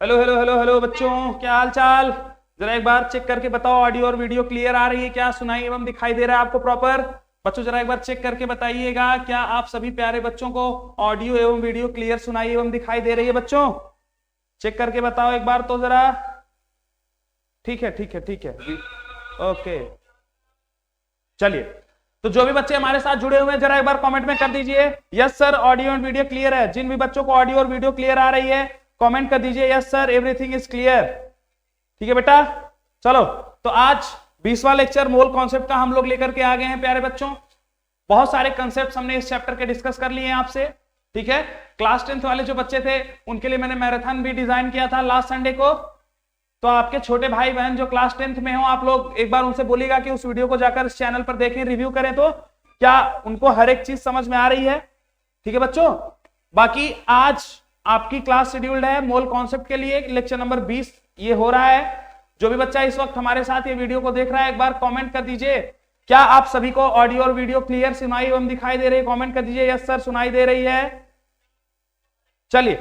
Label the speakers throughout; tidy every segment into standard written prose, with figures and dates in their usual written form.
Speaker 1: Hello hello hello hello बच्चों, क्या हाल चाल। जरा एक बार चेक करके बताओ, ऑडियो और वीडियो क्लियर आ रही है क्या, सुनाई एवं दिखाई दे रहा है आपको प्रॉपर। बच्चों जरा एक बार चेक करके बताइएगा, क्या आप सभी प्यारे बच्चों को ऑडियो एवं वीडियो क्लियर सुनाई एवं दिखाई दे रही है। बच्चों चेक करके बताओ एक बार तो जरा। ठीक है ठीक है ठीक है, ओके। चलिए, तो जो भी बच्चे हमारे साथ जुड़े हुए हैं जरा एक बार कमेंट में कर दीजिए yes sir, audio and video clear है। जिन भी बच्चों को ऑडियो और वीडियो क्लियर आ रही है कमेंट कर दीजिए yes sir, everything is clear. ठीक है बेटा, चलो। तो आज 20वां लेक्चर मोल कॉन्सेप्ट का हम लोग लेकर के आ गए हैं प्यारे बच्चों। बहुत सारे कॉन्सेप्ट हमने इस चैप्टर के डिस्कस कर लिए हैं आपसे। ठीक है, क्लास 10th वाले जो बच्चे थे उनके लिए मैंने मैराथन भी डिजाइन किया था लास्ट संडे को। तो आपके छोटे भाई बहन जो क्लास 10th में हो, आप लोग एक बार उनसे बोलिएगा कि उस वीडियो को जाकर इस चैनल पर देखें, रिव्यू करें, तो क्या उनको हर एक चीज समझ में आ रही है। ठीक है बच्चों, बाकी आज आपकी क्लास शेड्यूल्ड है मोल कॉन्सेप्ट के लिए, लेक्चर नंबर 20 ये हो रहा है। जो भी बच्चा इस वक्त हमारे साथ ये वीडियो को देख रहा है एक बार कमेंट कर दीजिए, क्या आप सभी को ऑडियो और वीडियो क्लियर सुनाई एवं दिखाई दे रही है। कमेंट कर दीजिए यस सर, सुनाई दे रही है। चलिए,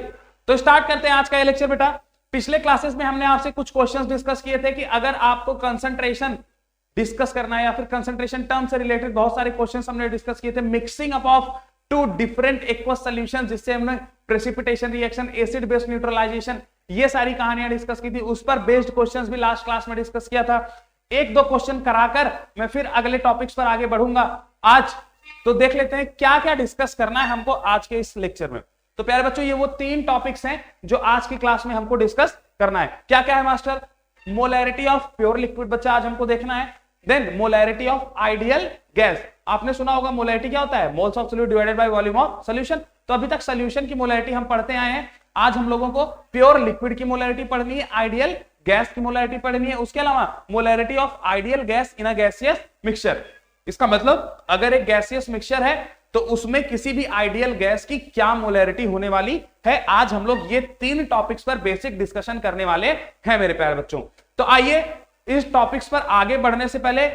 Speaker 1: तो स्टार्ट करते हैं आज का ये लेक्चर बेटा। पिछले क्लासेस में हमने आपसे कुछ क्वेश्चंस डिस्कस किए थे कि अगर आपको कंसंट्रेशन डिस्कस करना है या फिर कंसंट्रेशन टर्म से रिलेटेड बहुत सारे क्वेश्चंस हमने डिस्कस किए थे। Mixing up of two different aqueous solution, जिससे हमने precipitation reaction, acid base neutralisation, ये सारी कहानियां डिस्कस की थी। उस पर बेस्ड क्वेश्चंस भी लास्ट क्लास में डिस्कस किया था। एक दो क्वेश्चन कराकर मैं फिर अगले टॉपिक्स पर आगे बढ़ूंगा आज। तो देख लेते हैं क्या क्या डिस्कस करना है हमको आज के इस लेक्चर में। तो प्यारे बच्चों, ये वो 3 टॉपिक्स हैं जो आज की क्लास में हमको डिस्कस करना है। क्या क्या है master? Molarity of pure liquid बच्चा आज हमको देखना है। Then molarity of ideal gas. आपने सुना होगा मोलैरिटी क्या होता है, moles of solute divided by volume of solution. तो अभी तक सॉल्यूशन की मोलैरिटी हम पढ़ते आए हैं। आज हम लोगों को प्योर लिक्विड की मोलैरिटी पढ़नी है, आइडियल गैस की मोलैरिटी पढ़नी है, उसके अलावा molarity of ideal gas in a gaseous mixture. इसका मतलब अगर एक गैसियस मिक्सचर है तो उसमें किसी भी आइडियल गैस की क्या मोलैरिटी होने वाली है। आज हम लोग ये 3 टॉपिक्स पर बेसिक डिस्कशन करने वाले हैं मेरे प्यारे बच्चों। तो आइए इस टॉपिक्स पर आगे बढ़ने से पहले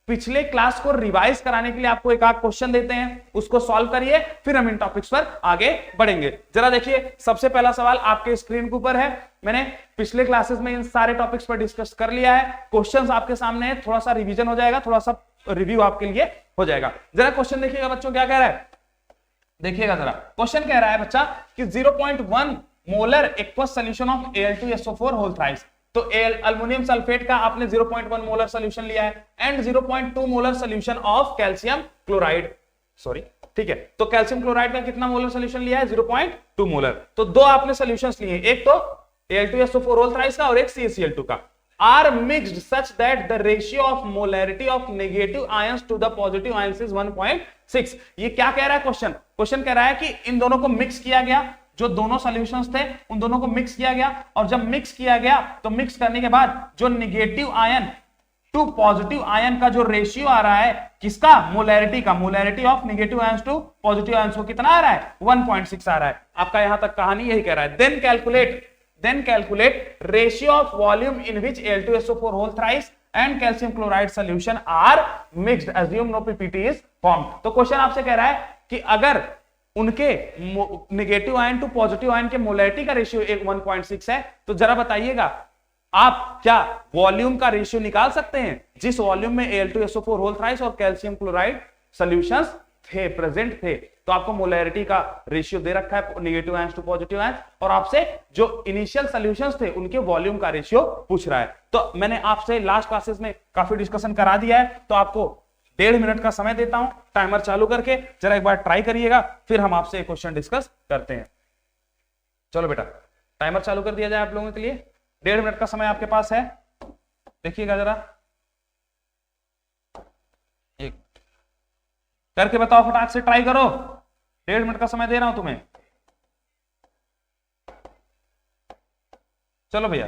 Speaker 1: पिछले क्लास को रिवाइज कराने के लिए आपको एक आध क्वेश्चन देते हैं, उसको सॉल्व करिए, फिर हम इन टॉपिक्स पर आगे बढ़ेंगे। जरा देखिए, सबसे पहला सवाल आपके स्क्रीन के ऊपर है। मैंने पिछले क्लासेस में इन सारे टॉपिक्स पर डिस्कस कर लिया है। क्वेश्चंस आपके सामने है, थोड़ा सा रिवीजन हो जाएगा, थोड़ा सा रिव्यू आपके लिए हो जाएगा। जरा क्वेश्चन देखिएगा बच्चों, क्या कह रहा है देखिएगा जरा। क्वेश्चन कह रहा है बच्चा कि 0.1 molar aqueous solution of Al2SO4 whole thrice. तो अल्युमिनियम सल्फेट का आपने 0.1 मोलर सॉल्यूशन लिया है and 0.2 molar solution of calcium chloride, sorry ठीक है। तो कैल्शियम क्लोराइड का कितना मोलर सॉल्यूशन लिया है, 0.2 मोलर। तो दो आपने सॉल्यूशंस लिए, एक तो Al2SO4 होल थ्राइस का और एक CaCl2 का। Are mixed such that the ratio of molarity of negative ions to the positive ions is 1.6। ये क्या कह रहा है क्वेश्चन? क्वेश्चन कह रहा है कि इन दोनों को मिक्स किया गया, जो दोनों सॉल्यूशंस थे उन दोनों को मिक्स किया गया, और जब मिक्स किया गया तो मिक्स करने के बाद जो negative ion to positive ion का जो रेशियो आ रहा है, किसका? मोलैरिटी का। Molarity of negative ions to positive ions को कितना आ रहा है? 1.6 आ रहा है। आपका यहां तक कहानी यही कह रहा है। Then calculate ratio of volume in which Al2SO4 whole thrice and calcium chloride solution are mixed. Assume no PPT is formed। तो क्वेश्चन आपसे कह रहा है कि अगर उनके negative ion to positive ion के मोलैरिटी का रेशियो 1.6 है, तो जरा बताइएगा आप क्या वॉल्यूम का रेशियो निकाल सकते हैं जिस वॉल्यूम में Al2SO4 होल थ्राइस और कैल्शियम क्लोराइड सॉल्यूशंस थे, प्रेजेंट थे। तो आपको मोलैरिटी का रेशियो दे रखा है, negative ions to positive ions, और आपसे जो इनिशियल सॉल्यूशंस थे उनके वॉल्यूम का रेशियो पूछ रहा है। तो मैंने आपसे लास्ट क्लासेस में काफी डिस्कशन करा दिया है, तो आपको 1.5 मिनट का समय देता हूं टाइमर चालू करके, जरा एक बार ट्राई करिएगा, फिर हम आपसे क्वेश्चन डिस्कस करते हैं। चलो बेटा, टाइमर चालू कर दिया जाए आप लोगों के लिए। 1.5 मिनट का समय आपके पास है, देखिएगा जरा, एक करके बताओ, फटाक से ट्राई करो। 1.5 मिनट का समय दे रहा हूं तुम्हें। चलो भैया,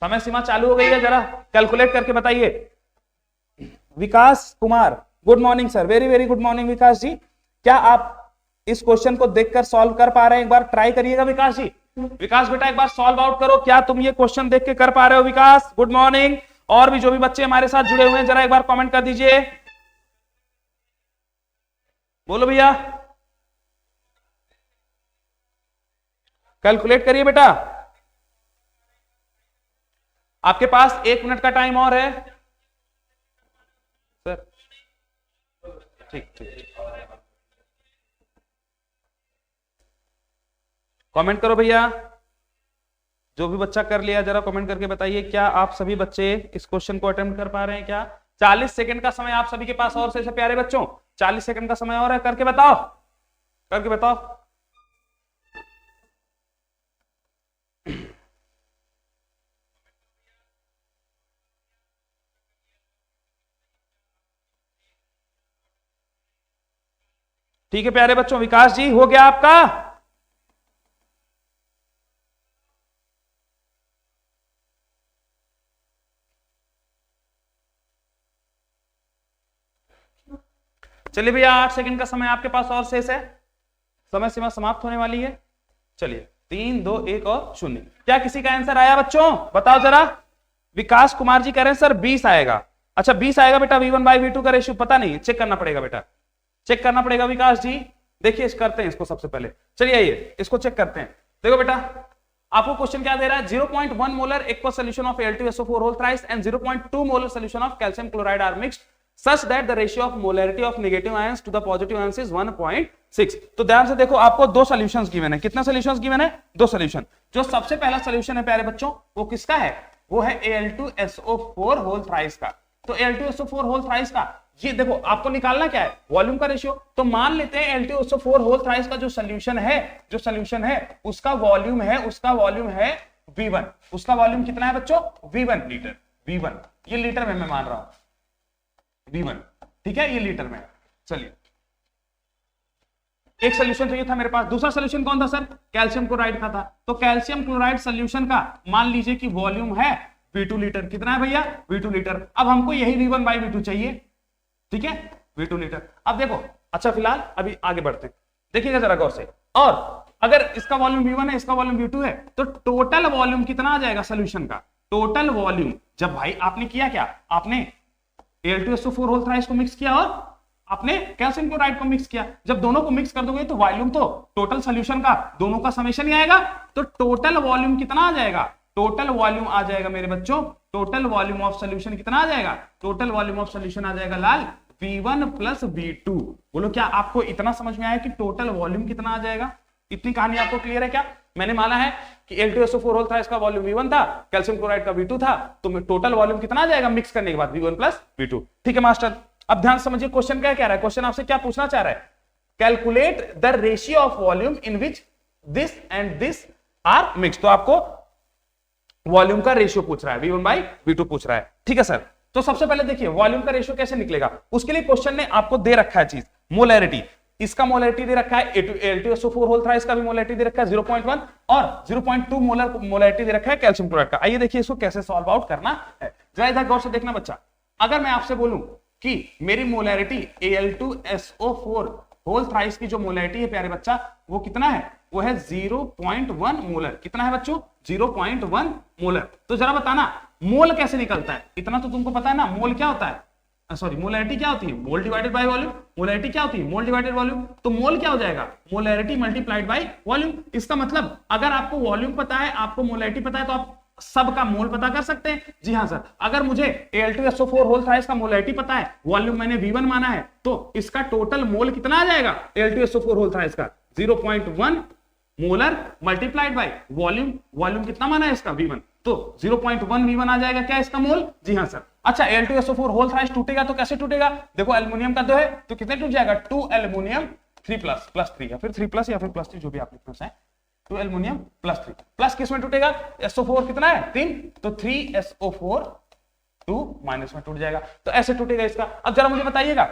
Speaker 1: समय सीमा चालू हो गई है, जरा कैलकुलेट करके बताइए। Vikas Kumar, good morning sir. Very very good morning Vikas ji. क्या आप इस क्वेश्चन को देखकर सॉल्व कर पा रहे हैं? एक बार ट्राई करिएगा विकास जी। विकास बेटा एक बार सॉल्व आउट करो, क्या तुम ये क्वेश्चन देख के कर पा रहे हो? विकास गुड मॉर्निंग। और भी जो भी बच्चे हमारे साथ जुड़े हुए हैं जरा एक बार कमेंट कर दीजिए, बोलो भैया। कैलकुलेट करिए बेटा। आपके पास 1 मिनट का टाइम और है सर। ठीक ठीक, कमेंट करो भैया, जो भी बच्चा कर लिया जरा कमेंट करके बताइए, क्या आप सभी बच्चे इस क्वेश्चन को अटेम्प्ट कर पा रहे हैं क्या? 40 सेकंड का समय आप सभी के पास और से प्यारे बच्चों, 40 सेकंड का समय और है, करके बताओ, करके बताओ। ठीक है प्यारे बच्चों, विकास जी हो गया आपका? चलिए भैया 8 सेकंड का समय आपके पास और शेष है, समय सीमा समाप्त होने वाली है। चलिए 3 2 1 और 0। क्या किसी का आंसर आया बच्चों? बताओ जरा। विकास कुमार जी कह रहे हैं सर 20 आएगा। अच्छा 20 आएगा बेटा, V1/V2 का रेशियो पता नहीं, चेक करना पड़ेगा बेटा, चेक करना पड़ेगा विकास जी। देखिए करते हैं इसको सबसे पहले, चलिए आइए इसको चेक करते हैं। देखो बेटा आपको क्वेश्चन क्या दे रहा है, 0.1 molar aqueous solution of Al2SO4 whole thrice and 0.2 molar solution of calcium chloride are mixed such that the ratio of molarity of negative ions to the positive ions is 1.6। तो ध्यान से देखो, आपको दो सॉल्यूशंस गिवन है। कितना solutions given है? दो सॉल्यूशन। जो सबसे पहला सॉल्यूशन है प्यारे बच्चों वो किसका है? वो है Al2SO4 होल थ्राइस का। तो Al2SO4 होल थ्राइस का ये देखो आपको निकालना क्या है, वॉल्यूम का रेशियो। तो मान लेते हैं Al2SO4 होल थ्राइस का जो सॉल्यूशन है उसका वॉल्यूम है V1। उसका वॉल्यूम कितना है बच्चों? V1 litre. V1 ये लीटर में मैं मान रहा हूं, V1 ठीक है, ये लीटर में। चलिए एक सोल्यूशन चाहिए था मेरे पास, दूसरा सोल्यूशन कौन था सर? कैल्शियम क्लोराइड का था। तो कैल्शियम क्लोराइड सोल्यूशन का मान लीजिए कि वॉल्यूम है V2 लीटर। कितना है भैया? V2 litre. अब हमको यही V1/V2 चाहिए, ठीक है, V2 लीटर। अब देखो, अच्छा फिलहाल अभी आगे बढ़ते हैं, देखिएगा जरा गौर से। और अगर इसका वॉल्यूम V1 है, इसका वॉल्यूम V2 है, तो टोटल वॉल्यूम कितना आ जाएगा सोल्यूशन का? टोटल वॉल्यूम जब भाई आपने किया क्या, आपने Al2SO4 होल थ्राइस को मिक्स किया और आपने कैल्शियम क्लोराइड को मिक्स किया, जब दोनों को मिक्स कर दोगे तो वॉल्यूम तो टोटल सॉल्यूशन का दोनों का समेशन ही आएगा। तो टोटल वॉल्यूम कितना आ जाएगा? टोटल वॉल्यूम आ जाएगा मेरे बच्चों, टोटल वॉल्यूम ऑफ सॉल्यूशन कितना आ जाएगा? टोटल वॉल्यूम ऑफ सॉल्यूशन आ जाएगा लाल V1 प्लस V2। बोलो क्या आपको इतना समझ में आया कि टोटल वॉल्यूम कितना आ जाएगा? इतनी कहानी आपको क्लियर है क्या? मैंने माना है कि Al2SO4 होल थ्राइस का वॉल्यूम V1 था, कैल्शियम क्लोराइड का V2 था, तो टोटल वॉल्यूम कितना आ जाएगा मिक्स करने के बाद? V1 plus V2। ठीक है मास्टर, अब ध्यान समझिए क्वेश्चन क्या कह रहा है। क्वेश्चन आपसे क्या पूछना चाह रहा है? Calculate the ratio of volume in which this and this are mix. तो आपको वॉल्यूम का रेशियो पूछ रहा है, V1/V2 पूछ रहा है। ठीक है सर, तो सबसे पहले देखिए वॉल्यूम का रेशियो कैसे निकलेगा। उसके लिए क्वेश्चन ने आपको दे रखा है चीज, मोलैरिटी। इसका मोलैरिटी दे रखा है, Al2SO4 होल थ्राइस का भी मोलैरिटी दे रखा है 0.1 और 0.2 मोलर मोलैरिटी दे रखा है कैल्शियम क्लोराइड का। आइए देखिए इसको कैसे सॉल्व आउट करना है। जरा इधर गौर से देखना बच्चा, अगर मैं आपसे बोलूं कि मेरी मोलैरिटी Al2SO4 होल थ्राइस की जो मोलैरिटी है प्यारे बच्चा वो कितना है? वो है 0.1 मोलर। कितना है बच्चों? 0.1 मोलर। तो जरा बताना मोल कैसे निकलता है? इतना तो तुमको पता है ना, मोल क्या होता है, सॉरी मोलैरिटी क्या होती है? मोल डिवाइडेड बाय वॉल्यूम। मोलैरिटी क्या होती है? मोल डिवाइडेड वॉल्यूम। तो मोल क्या हो जाएगा? Molarity multiplied by volume. इसका मतलब अगर आपको वॉल्यूम पता है, आपको मोलैरिटी पता है, तो आप सब का मोल पता कर सकते हैं। जी हाँ सर, अगर मुझे Al2SO4 होल थ्राइस का मोलैरिटी पता है, वॉल्यूम मैंने V1 माना है, तो इसका टोटल मोल कितना आ जाएगा Al2SO4 होल थ्राइस का? 0.1 molar multiplied by volume. Volume कितना माना है इसका? V1। तो 0.1 V1 आ जाएगा क्या इसका मोल? जी हाँ सर। अच्छा Al2SO4 होल थ्राइस टूटेगा तो कैसे टूटेगा? देखो एल्युमिनियम का 2 है तो कितने टूट जाएगा? 2 एल्युमिनियम 3 प्लस 3 या फिर 3 प्लस या फिर प्लस 3 जो भी आप लिखना चाहें। 2 एल्युमिनियम प्लस 3 प्लस किस में टूटेगा? SO4 कितना है? 3, तो 3SO4 2 माइनस में टूट जाएगा। तो ऐसे टूटेगा इसका। अब जरा मुझे बताइएगा,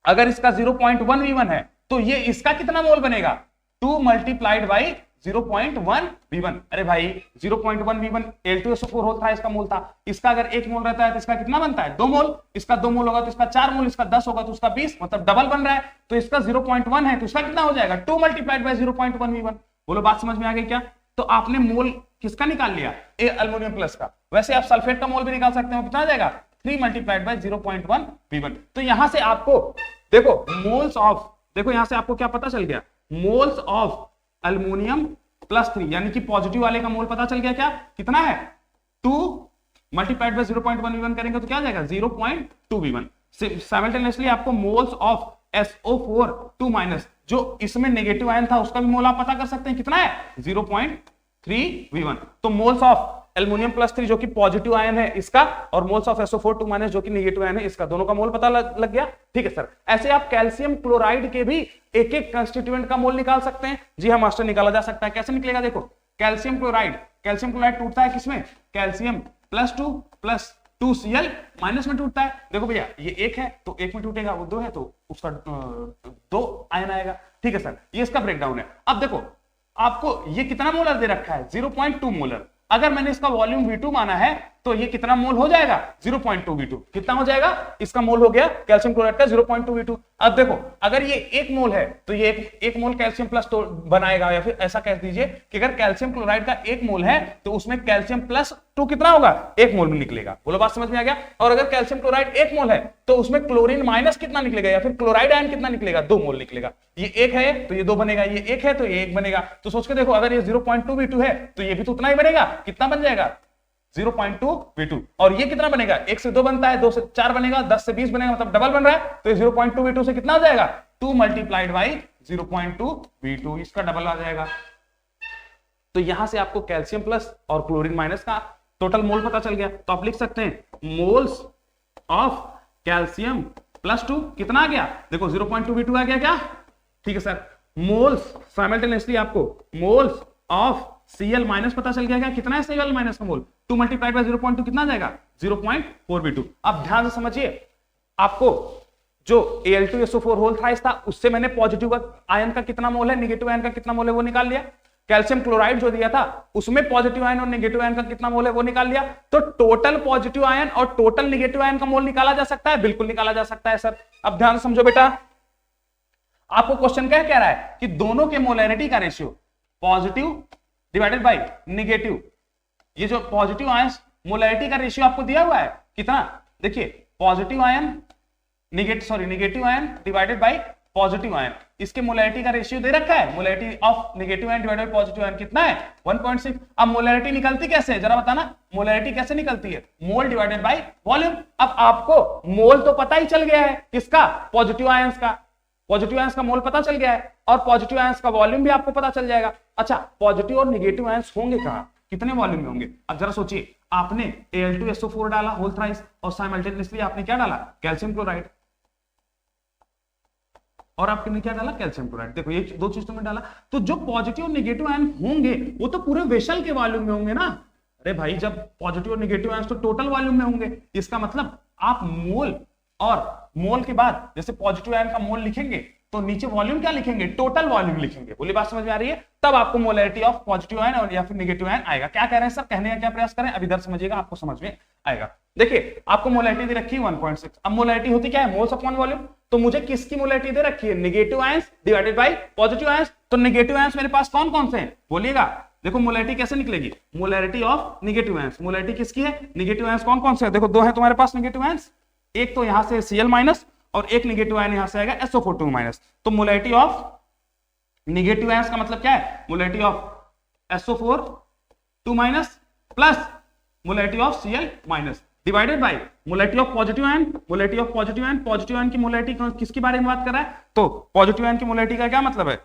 Speaker 1: अगर इसका 0.1 V1 है तो ये इसका कितना मोल बनेगा? 2 मल्टीप्लाइड बाई 0.1 V1। अरे भाई 0.1 V1 Al2SO4 होल थ्राइस का मोल था। इसका अगर 1 मोल रहता है तो इसका कितना बनता है? 2 मोल। इसका 2 मोल होगा तो इसका 4 मोल, इसका 10 होगा तो उसका 20, मतलब डबल बन रहा है। तो इसका 0.1 है तो इसका कितना हो जाएगा? 2 मल्टीप्लाइड बाई 0.1 V1। बोलो बात समझ में आ गई क्या? तो आपने मोल किसका निकाल लिया? एल्युमिनियम प्लस का। वैसे आप सल्फेट का मोल भी निकाल सकते हो, कितना आ जाएगा? 3 मल्टीप्लाइड बाई 0.1 V1। तो यहां से आपको देखो मोल्स ऑफ, देखो यहां से आपको क्या पता चल गया? मोल्स ऑफ एल्युमिनियम प्लस 3, यानी कि पॉजिटिव वाले का मोल पता चल गया क्या? कितना है? मल्टीप्लाइड बाय 0.1v1 करेंगे तो क्या आ जाएगा 0.2v1। साइमल्टेनियसली आपको मोल्स ऑफ SO4 2 माइनस, जो इसमें नेगेटिव आयन था उसका भी मोल आप पता कर सकते हैं, कितना है 0.3v1। तो मोल्स ऑफ एल्युमिनियम +3 जो कि पॉजिटिव आयन है इसका, और मोल्स ऑफ SO4 2 माइनस जो कि नेगेटिव आयन है इसका, दोनों का मोल पता लग गया। ठीक है सर, ऐसे आप कैल्शियम क्लोराइड के भी एक एक कंस्टिट्यूएंट का मोल निकाल सकते हैं। जी हाँ मास्टर, निकाला जा सकता है। कैसे निकलेगा, देखो कैल्शियम क्लोराइड टूटता है किसमें, कैल्शियम +2 + 2Cl माइनस में टूटता है। देखो भैया ये 1 है तो 1 में टूटेगा, वो 2 है तो उसका 2 आयन आएगा। ठीक है सर, ये इसका ब्रेकडाउन है। अब देखो आपको ये कितना मोलर दे रखा है 0.2 मोलर, अगर मैंने इसका वॉल्यूम V2 माना है तो ये कितना मोल हो जाएगा 0.2 V2। कितना हो जाएगा, इसका मोल हो गया कैल्शियम क्लोराइड का 0.2 V2। अब देखो अगर ये 1 मोल है तो ये एक मोल कैल्शियम प्लस तो बनाएगा, या फिर ऐसा कह दीजिए कि अगर कैल्शियम क्लोराइड का 1 मोल है तो उसमें कैल्शियम +2 कितना होगा 1 मोल में निकलेगा। बोलो बात समझ में आ गया। और अगर कैल्शियम क्लोराइड 1 मोल है तो उसमें क्लोरीन माइनस कितना निकलेगा, या फिर क्लोराइड आयन कितना निकलेगा 2 मोल निकलेगा। ये 1 है तो ये 2 बनेगा, ये 1 है तो ये 1 बनेगा। तो सोच के देखो अगर ये 0.2 V2 है तो ये भी तो उतना ही बनेगा, कितना बन जाएगा 0.2 V2। और ये कितना बनेगा, 1 से 2 बनता है, 2 से 4 बनेगा, 10 से 20 बनेगा, मतलब डबल बन रहा है। तो ये 0.2 V2 से कितना आ जाएगा 2 मल्टीप्लाइड बाई 0.2 V2, इसका डबल आ जाएगा। तो यहां से आपको कैल्शियम प्लस और क्लोरीन माइनस का टोटल मोल पता चल गया। तो आप लिख सकते हैं मोल्स ऑफ कैल्शियम +2 कितना आ गया, देखो 0.2 V2 आ गया क्या। ठीक है सर, मोल्स साइमल्टेनियसली आपको मोल्स ऑफ Cl माइनस पता चल गया क्या, कितना है Cl माइनस का मोल, 2 मल्टीप्लाइड बाय 0.2 कितना आ जाएगा 0.4 V2। अब ध्यान से समझिए, आपको जो Al2SO4 होल था इसका, उससे मैंने पॉजिटिव आयन का कितना मोल है, नेगेटिव आयन का कितना मोल है वो निकाल लिया। कैल्शियम क्लोराइड जो दिया था उसमें पॉजिटिव आयन और नेगेटिव आयन का कितना मोल है वो निकाल लिया। तो टोटल पॉजिटिव आयन और टोटल नेगेटिव आयन का मोल निकाला जा सकता है, बिल्कुल निकाला जा सकता है सर। अब ध्यान समझो बेटा, आपको क्वेश्चन क्या कह रहा है कि दोनों के मोलैरिटी का ratio positive divided by negative, ये जो पॉजिटिव आयन मोलैरिटी का रेशियो आपको दिया हुआ है कितना, देखिए positive ion negative ion divided by positive ion, इसके मोलैरिटी का रेशियो दे रखा है। Molarity of negative ion divided by positive ion कितना है 1.6। अब मोलैरिटी निकलती कैसे है जरा बताना, मोलैरिटी कैसे निकलती है, मोल डिवाइडेड बाय वॉल्यूम। अब आपको मोल तो पता ही चल गया है किसका, पॉजिटिव आयंस का, पॉजिटिव आयंस का मोल पता चल गया है, और पॉजिटिव आयंस का वॉल्यूम भी आपको पता चल जाएगा। अच्छा, पॉजिटिव और नेगेटिव आयंस होंगे कहां, कितने वॉल्यूम में होंगे। अब जरा सोचिए, आपने Al2SO4 डाला होल थ्राइस और साइमल्टेनियसली आपने क्या डाला कैल्शियम क्लोराइड, और आपने क्या डाला कैल्शियम क्लोराइड। देखो ये 2 चीज तुमने डाला, तो जो पॉजिटिव और नेगेटिव आयन होंगे वो तो पूरे वेसल के वॉल्यूम में होंगे ना। अरे भाई, जब पॉजिटिव और नेगेटिव आयन तो टोटल वॉल्यूम में होंगे, इसका मतलब आप मोल और मोल के बाद जैसे पॉजिटिव आयन का मोल लिखेंगे तो नीचे वॉल्यूम क्या लिखेंगे, टोटल वॉल्यूम लिखेंगे। बोली बात समझ में आ रही है, तब आपको मोलैरिटी ऑफ पॉजिटिव आयन और या फिर नेगेटिव आयन आएगा। क्या कह रहे हैं सर, कहने का क्या प्रयास करें, अब इधर समझिएगा आपको समझ में आएगा। देखिए आपको मोलैरिटी दे रखी है 1.6। अब मोलैरिटी होती क्या है, मोल्स अपॉन वॉल्यूम। तो मुझे किसकी मोलैरिटी दे रखी है, negative ions divided by positive ions. तो नेगेटिव आयंस मेरे पास कौन कौन से हैं बोलिएगा। देखो मोलैरिटी कैसे निकलेगी, molarity of negative ions, molarity किसकी है, नेगेटिव आयंस कौन कौन से है, देखो 2 है तुम्हारे पास नेगेटिव आयंस, एक तो यहां से Cl माइनस और एक नेगेटिव आयन यहां से आएगा SO4 2 माइनस। तो मोलैरिटी ऑफ नेगेटिव आयंस का मतलब क्या है, molarity of SO4 2 minus plus molarity of Cl minus divided by molarity of positive ion. Molarity of positive ion, positive ion की मोलैरिटी किसके बारे में बात कर रहा है, तो पॉजिटिव आयन की मोलैरिटी का क्या मतलब है,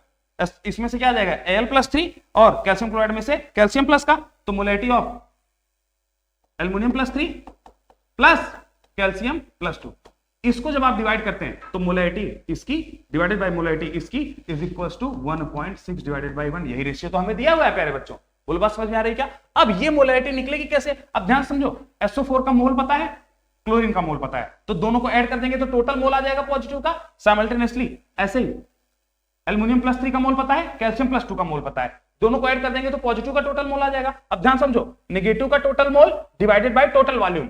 Speaker 1: इसमें से क्या आ जाएगा Al+3 और कैल्शियम क्लोराइड में से कैल्शियम प्लस का, तो molarity of aluminium +3 plus calcium +2। इसको जब आप डिवाइड करते हैं तो मोलैरिटी इसकी डिवाइडेड बाय मोलैरिटी इसकी is equals to 1.6 divided by 1। यही रेशियो तो हमें दिया हुआ है प्यारे बच्चों। बोलो बात समझ में आ रही है क्या। अब ये मोलैरिटी निकलेगी कैसे, अब ध्यान समझो, SO4 का मोल पता है, क्लोरीन का मोल पता है, तो दोनों को ऐड कर देंगे तो टोटल मोल आ जाएगा पॉजिटिव का। साइमल्टेनियसली ऐसे ही एल्युमिनियम +3 का मोल पता है, कैल्शियम +2 का मोल पता है, दोनों को ऐड कर देंगे तो पॉजिटिव का टोटल मोल आ जाएगा। अब ध्यान समझो, नेगेटिव का total mole divided by total volume,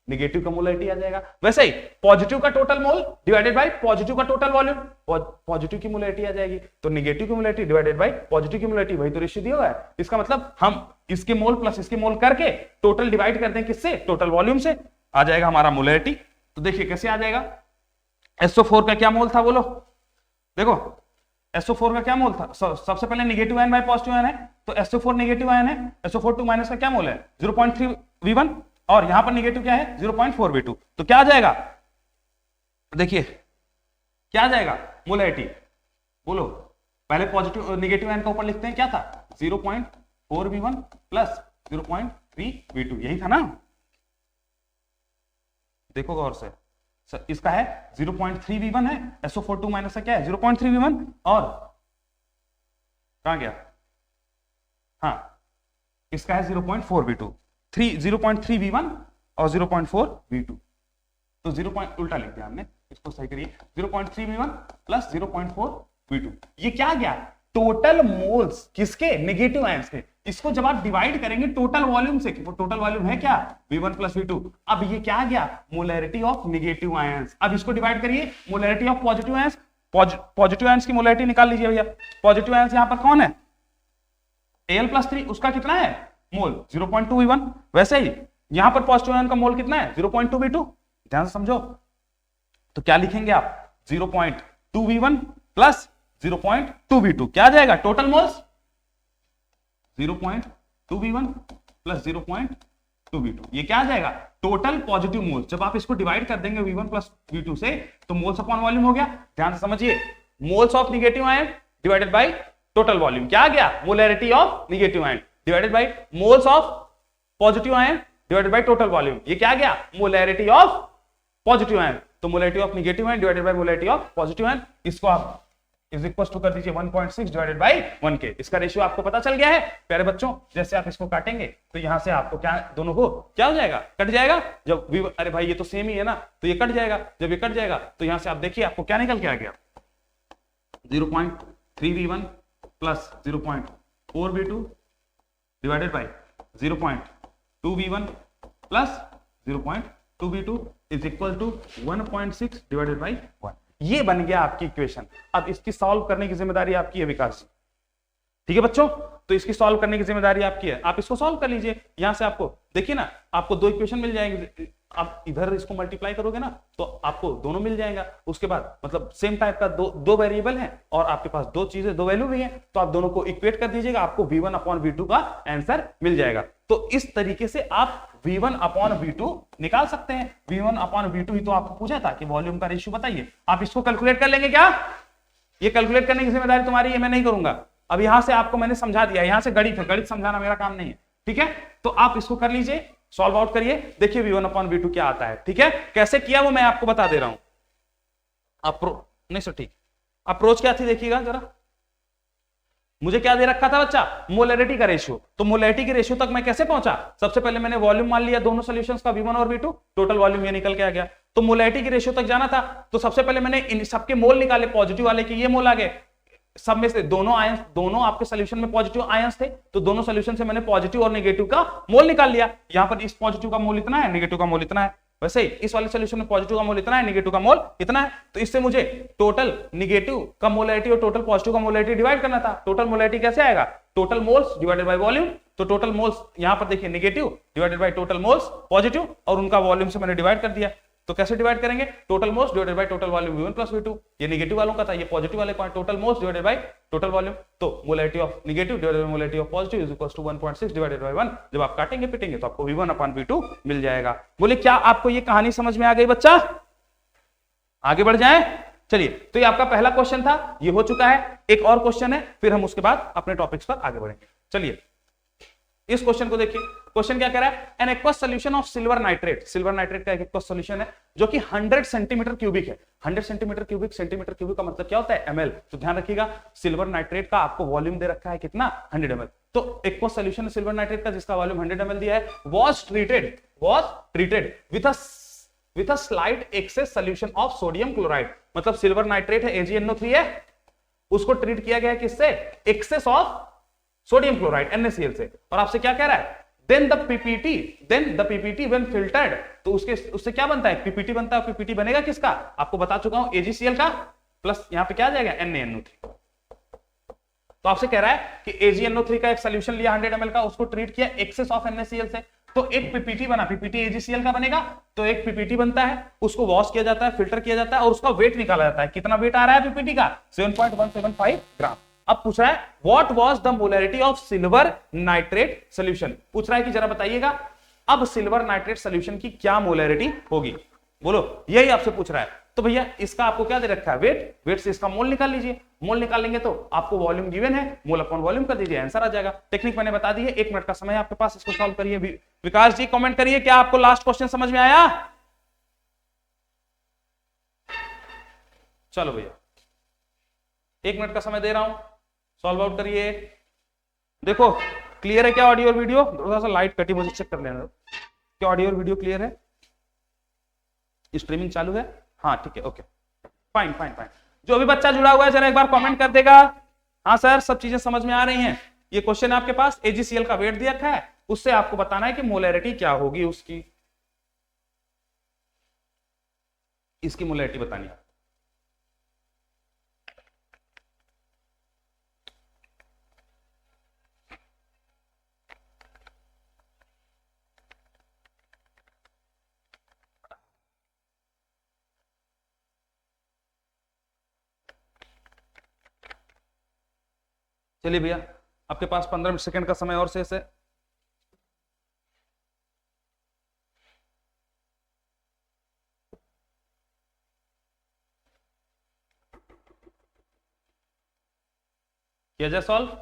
Speaker 1: negative का मोलैरिटी आ जाएगा। वैसे ही पॉजिटिव का total mole divided by positive का टोटल वॉल्यूम, पॉजिटिव की मोलैरिटी आ जाएगी, तो नेगेटिव की मोलैरिटी डिवाइडेड बाय पॉजिटिव की मोलैरिटी, वही तो रेशियो दिया हुआ है। इसका मतलब हम इसके मोल प्लस इसके मोल करके टोटल डिवाइड कर दें किससे, टोटल वॉल्यूम से, आ जाएगा हमारा मोलैरिटी। तो देखिए कैसे आ जाएगा, SO4 का क्या मोल था बोलो, देखो SO4 का क्या मोल था, सबसे पहले negative ion bye positive ion है, तो SO4 नेगेटिव आयन है, SO4 2 माइनस का क्या मोल है 0.3 V1 और यहां पर नेगेटिव क्या है 0.4 V2, तो क्या आ जाएगा, देखिए क्या आ जाएगा मोलैरिटी, बोलो पहले पॉजिटिव नेगेटिव आयन का ऊपर लिखते हैं, क्या था 0.4 V1 प्लस 0.3 V2, यही था ना, देखो गौर से सर, इसका है 0.3 V1 है, SO42 माइनस का क्या है 0.3 V1 और कहां गया, हाँ इसका है 0.4 V2, 0.3 V1 और 0.4 V2, तो 0. उल्टा लिख दिया हमने, इसको सही करिए, 0.3 V1 प्लस 0.4 V2, ये क्या गया टोटल मोल्स किसके, नेगेटिव आयंस के, इसको जब आप डिवाइड करेंगे टोटल वॉल्यूम से, वो टोटल वॉल्यूम है क्या V1 प्लस V2, अब ये क्या गया मोलैरिटी ऑफ नेगेटिव आयंस, अब इसको डिवाइड करिए molarity of positive ions, positive ions की मोलैरिटी निकाल लीजिए भैया, पॉजिटिव आयंस यहां पर कौन है Al+3, उसका कितना है मोल 0.2 V1, वैसे ही यहां पर पॉजिटिव आयन का मोल कितना है 0.2 V2, ध्यान से समझो, तो क्या लिखेंगे आप 0.2 V1 प्लस 0.2 V2, क्या आ जाएगा total moles 0.2 V1 plus 0.2 V2, ये क्या आ जाएगा टोटल पॉजिटिव मोल्स, जब आप इसको डिवाइड कर देंगे V1 प्लस V2 से तो मोल्स अपॉन वॉल्यूम हो गया, ध्यान से समझिए, moles of negative ion divided by total volume, क्या आ गया molarity of negative ion divided by moles of positive ion divided by total volume, ये क्या आ गया मोलैरिटी ऑफ पॉजिटिव आयन, तो molarity of negative ion divided by molarity of positive ion, इसको आप is equal to कर दीजिए 1.6 divided by 1 के, इसका रेशियो आपको पता चल गया है प्यारे बच्चों, जैसे आप इसको काटेंगे तो यहां से आपको क्या दोनों को क्या हो जाएगा कट जाएगा, जब अरे भाई ये तो सेम ही है ना, तो ये कट जाएगा, जब ये कट जाएगा तो यहां से आप देखिए आपको क्या निकल के आ गया 0.3 V1 plus 0.4 V2 divided by 0.2 V1 plus 0.2 V2 is equal to 1.6 divided by 1, ये बन गया आपकी इक्वेशन। अब इसकी सॉल्व करने की जिम्मेदारी आपकी है विकास जी, ठीक है बच्चों, तो इसकी सॉल्व करने की जिम्मेदारी आपकी है, आप इसको सॉल्व कर लीजिए, यहां से आपको देखिए ना आपको दो इक्वेशन मिल जाएंगे, आप इधर इसको मल्टीप्लाई करोगे ना तो आपको दोनों मिल जाएगा, उसके बाद मतलब सेम टाइप का दो वेरिएबल है और आपके पास दो चीजें दो वैल्यू भी है, तो आप दोनों को इक्वेट कर दीजिएगा, आपको V1 अपॉन V2 का आंसर मिल जाएगा। तो इस तरीके से आप V1 अपॉन V2 निकाल सकते हैं, V1 अपॉन V2 ही तो आपको पूछा था कि वॉल्यूम का रेशियो बताइए, आप इसको कैलकुलेट कर लेंगे क्या, ये कैलकुलेट करने की जिम्मेदारी तुम्हारी है, मैं नहीं करूंगा, अब यहां से आपको मैंने समझा दिया, यहां से गणित है, गणित समझाना मेरा काम नहीं है, ठीक है, तो आप इसको कर लीजिए, सॉल्व आउट करिए, देखिए V1 अपॉन V2 क्या आता है, ठीक है, कैसे किया वो मैं आपको बता दे रहा हूं, नहीं सर ठीक, अप्रोच क्या थी देखिएगा जरा, मुझे क्या दे रखा था बच्चा मोलैरिटी का रेशियो, तो मोलैरिटी के रेशियो तक मैं कैसे पहुंचा, सबसे पहले मैंने वॉल्यूम मान लिया दोनों सॉल्यूशंस का V1 और V2, टोटल वॉल्यूम ये निकल के आ गया, तो मोलैरिटी के रेशियो तक जाना था, तो सबसे पहले मैंने इन सबके मोल निकाले, पॉजिटिव वाले के ये मोल आ गए, सब में से दोनों आयंस, दोनों आपके सॉल्यूशन में पॉजिटिव आयंस थे, तो दोनों सॉल्यूशन से मैंने पॉजिटिव और नेगेटिव का मोल निकाल लिया, यहां पर इस पॉजिटिव का मोल इतना है, नेगेटिव का मोल इतना है, वैसे ही इस वाले सॉल्यूशन में पॉजिटिव का मोल इतना है, नेगेटिव का मोल इतना है, तो इससे मुझे टोटल नेगेटिव का मोलैरिटी और टोटल पॉजिटिव का मोलैरिटी डिवाइड करना था, टोटल मोलैरिटी कैसे आएगा total moles divided by volume, तो टोटल मोल्स यहां पर देखिए negative divided by total moles positive, और उनका वॉल्यूम से मैंने डिवाइड कर दिया, तो कैसे डिवाइड करेंगे total moles divided by total volume V1 plus V2, ये नेगेटिव वालों का था, ये पॉजिटिव वाले का total moles divided by total volume, तो molarity of negative divided by molarity of positive is equal to 1.6 divided by 1, जब आप काटेंगे पिटेंगे तो आपको V1 अपॉन V2 मिल जाएगा। बोले क्या आपको ये कहानी समझ में आ गई बच्चा, आगे बढ़ जाए, चलिए, तो ये आपका पहला क्वेश्चन था, ये हो चुका है, एक और क्वेश्चन है, फिर हम उसके बाद अपने टॉपिक्स पर आगे बढ़ेंगे। चलिए इस क्वेश्चन को देखिए, क्वेश्चन क्या कह रहा है, an aqueous solution of silver nitrate, silver nitrate का एक एक्वस सॉल्यूशन है जो कि 100 सेंटीमीटर क्यूबिक है, 100 सेंटीमीटर क्यूबिक, सेंटीमीटर क्यूबिक का मतलब क्या होता है ml, तो ध्यान रखिएगा सिल्वर नाइट्रेट का आपको वॉल्यूम दे रखा है कितना 100 ml, तो एक्वस सॉल्यूशन सिल्वर नाइट्रेट का जिसका वॉल्यूम 100 ml दिया है, was treated with a slight excess solution of sodium chloride, मतलब सिल्वर नाइट्रेट है AgNO3 है, उसको ट्रीट किया गया है किससे, excess of sodium chloride NaCl से, और आपसे क्या कह रहा है then the PPT when filtered, तो उससे क्या बनता है PPT बनता है, PPT बनेगा किसका आपको बता चुका हूं AgCl का, प्लस यहां पे क्या आ जाएगा NaNO3, तो आपसे कह रहा है कि AgNO3 का एक सोल्यूशन लिया 100 ml का, उसको ट्रीट किया एक्सेस ऑफ NaCl से, तो एक PPT बना, PPT AgCl का बनेगा, तो एक PPT बनता है, उसको वॉश किया जाता है, फिल्टर किया जाता है और उसका वेट निकाला जाता है, कितना वेट आ रहा है PPT का 7.175 ग्राम। अब पूछ रहा है what was the molarity of silver nitrate solution, पूछ रहा है कि जरा बताइएगा अब सिल्वर नाइट्रेट सोल्यूशन की क्या मोलैरिटी होगी, बोलो, यही आपसे पूछ रहा है। तो भैया इसका आपको क्या दे रखा है, वेट, वेट से इसका मोल निकाल लीजिए, मोल निकालेंगे तो आपको वॉल्यूम गिवन है, मोल अपॉन वॉल्यूम कर दीजिए, आंसर आ जाएगा। टेक्निक मैंने बता दी है, 1 मिनट का समय आपके पास, इसको सॉल्व करिए। विकास जी कमेंट करिए, क्या आपको लास्ट क्वेश्चन समझ में आया? चलो भैया 1 मिनट का समय दे रहा हूं, सॉल्व आउट करिए। देखो क्लियर है क्या ऑडियो और वीडियो? थोड़ा सा लाइट कटी, मुझे चेक कर लेना क्या ऑडियो और वीडियो क्लियर है, स्ट्रीमिंग चालू है? हाँ ठीक है, ओके, फाइन फाइन फाइन। जो भी बच्चा जुड़ा हुआ है जरा एक बार कमेंट कर देगा, हाँ सर सब चीजें समझ में आ रही हैं। ये क्वेश्चन आपके पास AgCl का वेट दिया रखा है, उससे आपको बताना है कि मोलैरिटी क्या होगी उसकी, इसकी मोलैरिटी बतानी है। चलिए भैया आपके पास 15 सेकंड का समय और शेष है। किया जाए सॉल्व,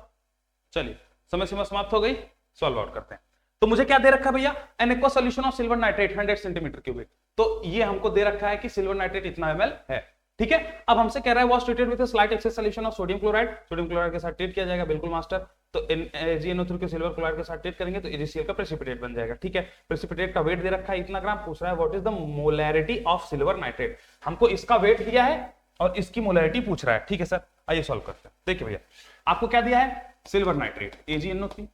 Speaker 1: चलिए समय सीमा समाप्त हो गई, सॉल्व आउट करते हैं। तो मुझे क्या दे रखा है भैया, N aqua solution of silver nitrate 100 centimetre cubic. तो ये हमको दे रखा है कि सिल्वर नाइट्रेट इतना ml है, ठीक है। अब हमसे कह रहा है was treated with slight excess solution of sodium chloride, sodium chloride के साथ ट्रीट किया जाएगा, बिल्कुल मास्टर। तो AgNO3 को सिल्वर क्लोराइड के साथ ट्रीट करेंगे तो AgCl का प्रेसिपिटेट बन जाएगा, ठीक है। प्रेसिपिटेट का वेट दे रखा है इतना ग्राम, पूछ रहा है what is the molarity of silver nitrate. हमको इसका वेट दिया है और इसकी मोलैरिटी पूछ रहा है, ठीक है सर। आइए सॉल्व करते हैं। देखिए भैया आपको क्या दिया है, सिल्वर नाइट्रेट AgNO3,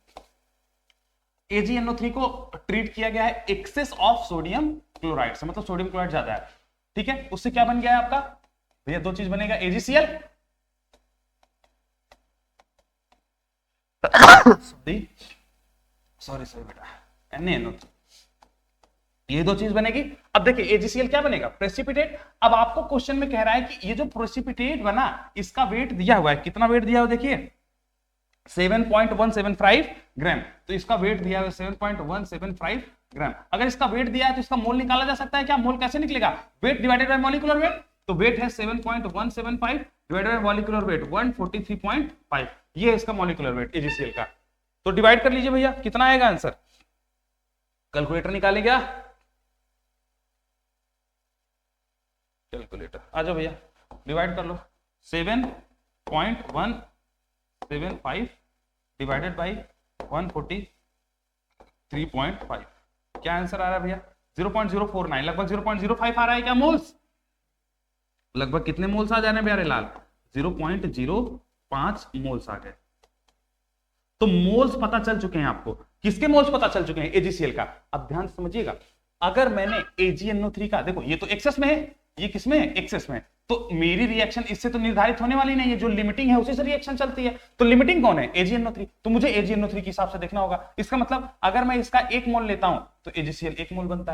Speaker 1: AgNO3 को ट्रीट किया गया है एक्सेस ऑफ सोडियम क्लोराइड से, मतलब सोडियम क्लोराइड ज्यादा है, ठीक है। उससे क्या बन गया है आपका भैया, दो चीज बनेगा, AgCl सॉरी बेटा NaNO3, ये दो चीज बनेगी। अब देखिए AgCl क्या बनेगा, प्रेसिपिटेट। अब आपको क्वेश्चन में कह रहा है कि ये जो प्रेसिपिटेट बना इसका वेट दिया हुआ है, कितना वेट दिया हुआ देखिए 7.175 ग्राम, तो इसका वेट दिया हुआ 7.175 ग्राम। अगर इसका वेट दिया है तो इसका मोल निकाला जा सकता है क्या, मोल कैसे निकलेगा, wait divided bye molecular weight. तो वेट है 7.175 डिवाइडेड बाय मॉलिक्यूलर वेट 143.5, ये है इसका मॉलिक्यूलर वेट AgCl का। तो डिवाइड कर लीजिए भैया, कितना आएगा आंसर, कैलकुलेटर निकालें क्या, कैलकुलेटर आ जाओ भैया, डिवाइड कर लो 7.175 डिवाइडेड बाई 143.5, क्या आंसर आ रहा है भैया 0.049, लगभग 0.05 आ रहा है क्या मोल्स, लगभग कितने मोल्स आ जा रहे हैं प्यारे लाल, 0.05 मोल्स आ गए। तो मोल्स पता चल चुके हैं आपको, किसके मोल्स पता चल चुके हैं, AgCl का। अब ध्यान समझिएगा, अगर मैंने AgNO3 का, देखो ये तो एक्सेस में है, ये किसमें है, एक्सेस में, तो मेरी रिएक्शन इससे तो निर्धारित होने वाली नहीं है, जो लिमिटिंग है उसी से रिएक्शन चलती है। तो लिमिटिंग कौन है, AgNO3, तो मुझे AgNO3 के हिसाब से देखना होगा। इसका मतलब अगर मैं इसका 1 मोल लेता हूं तो AgCl 1 मोल बनता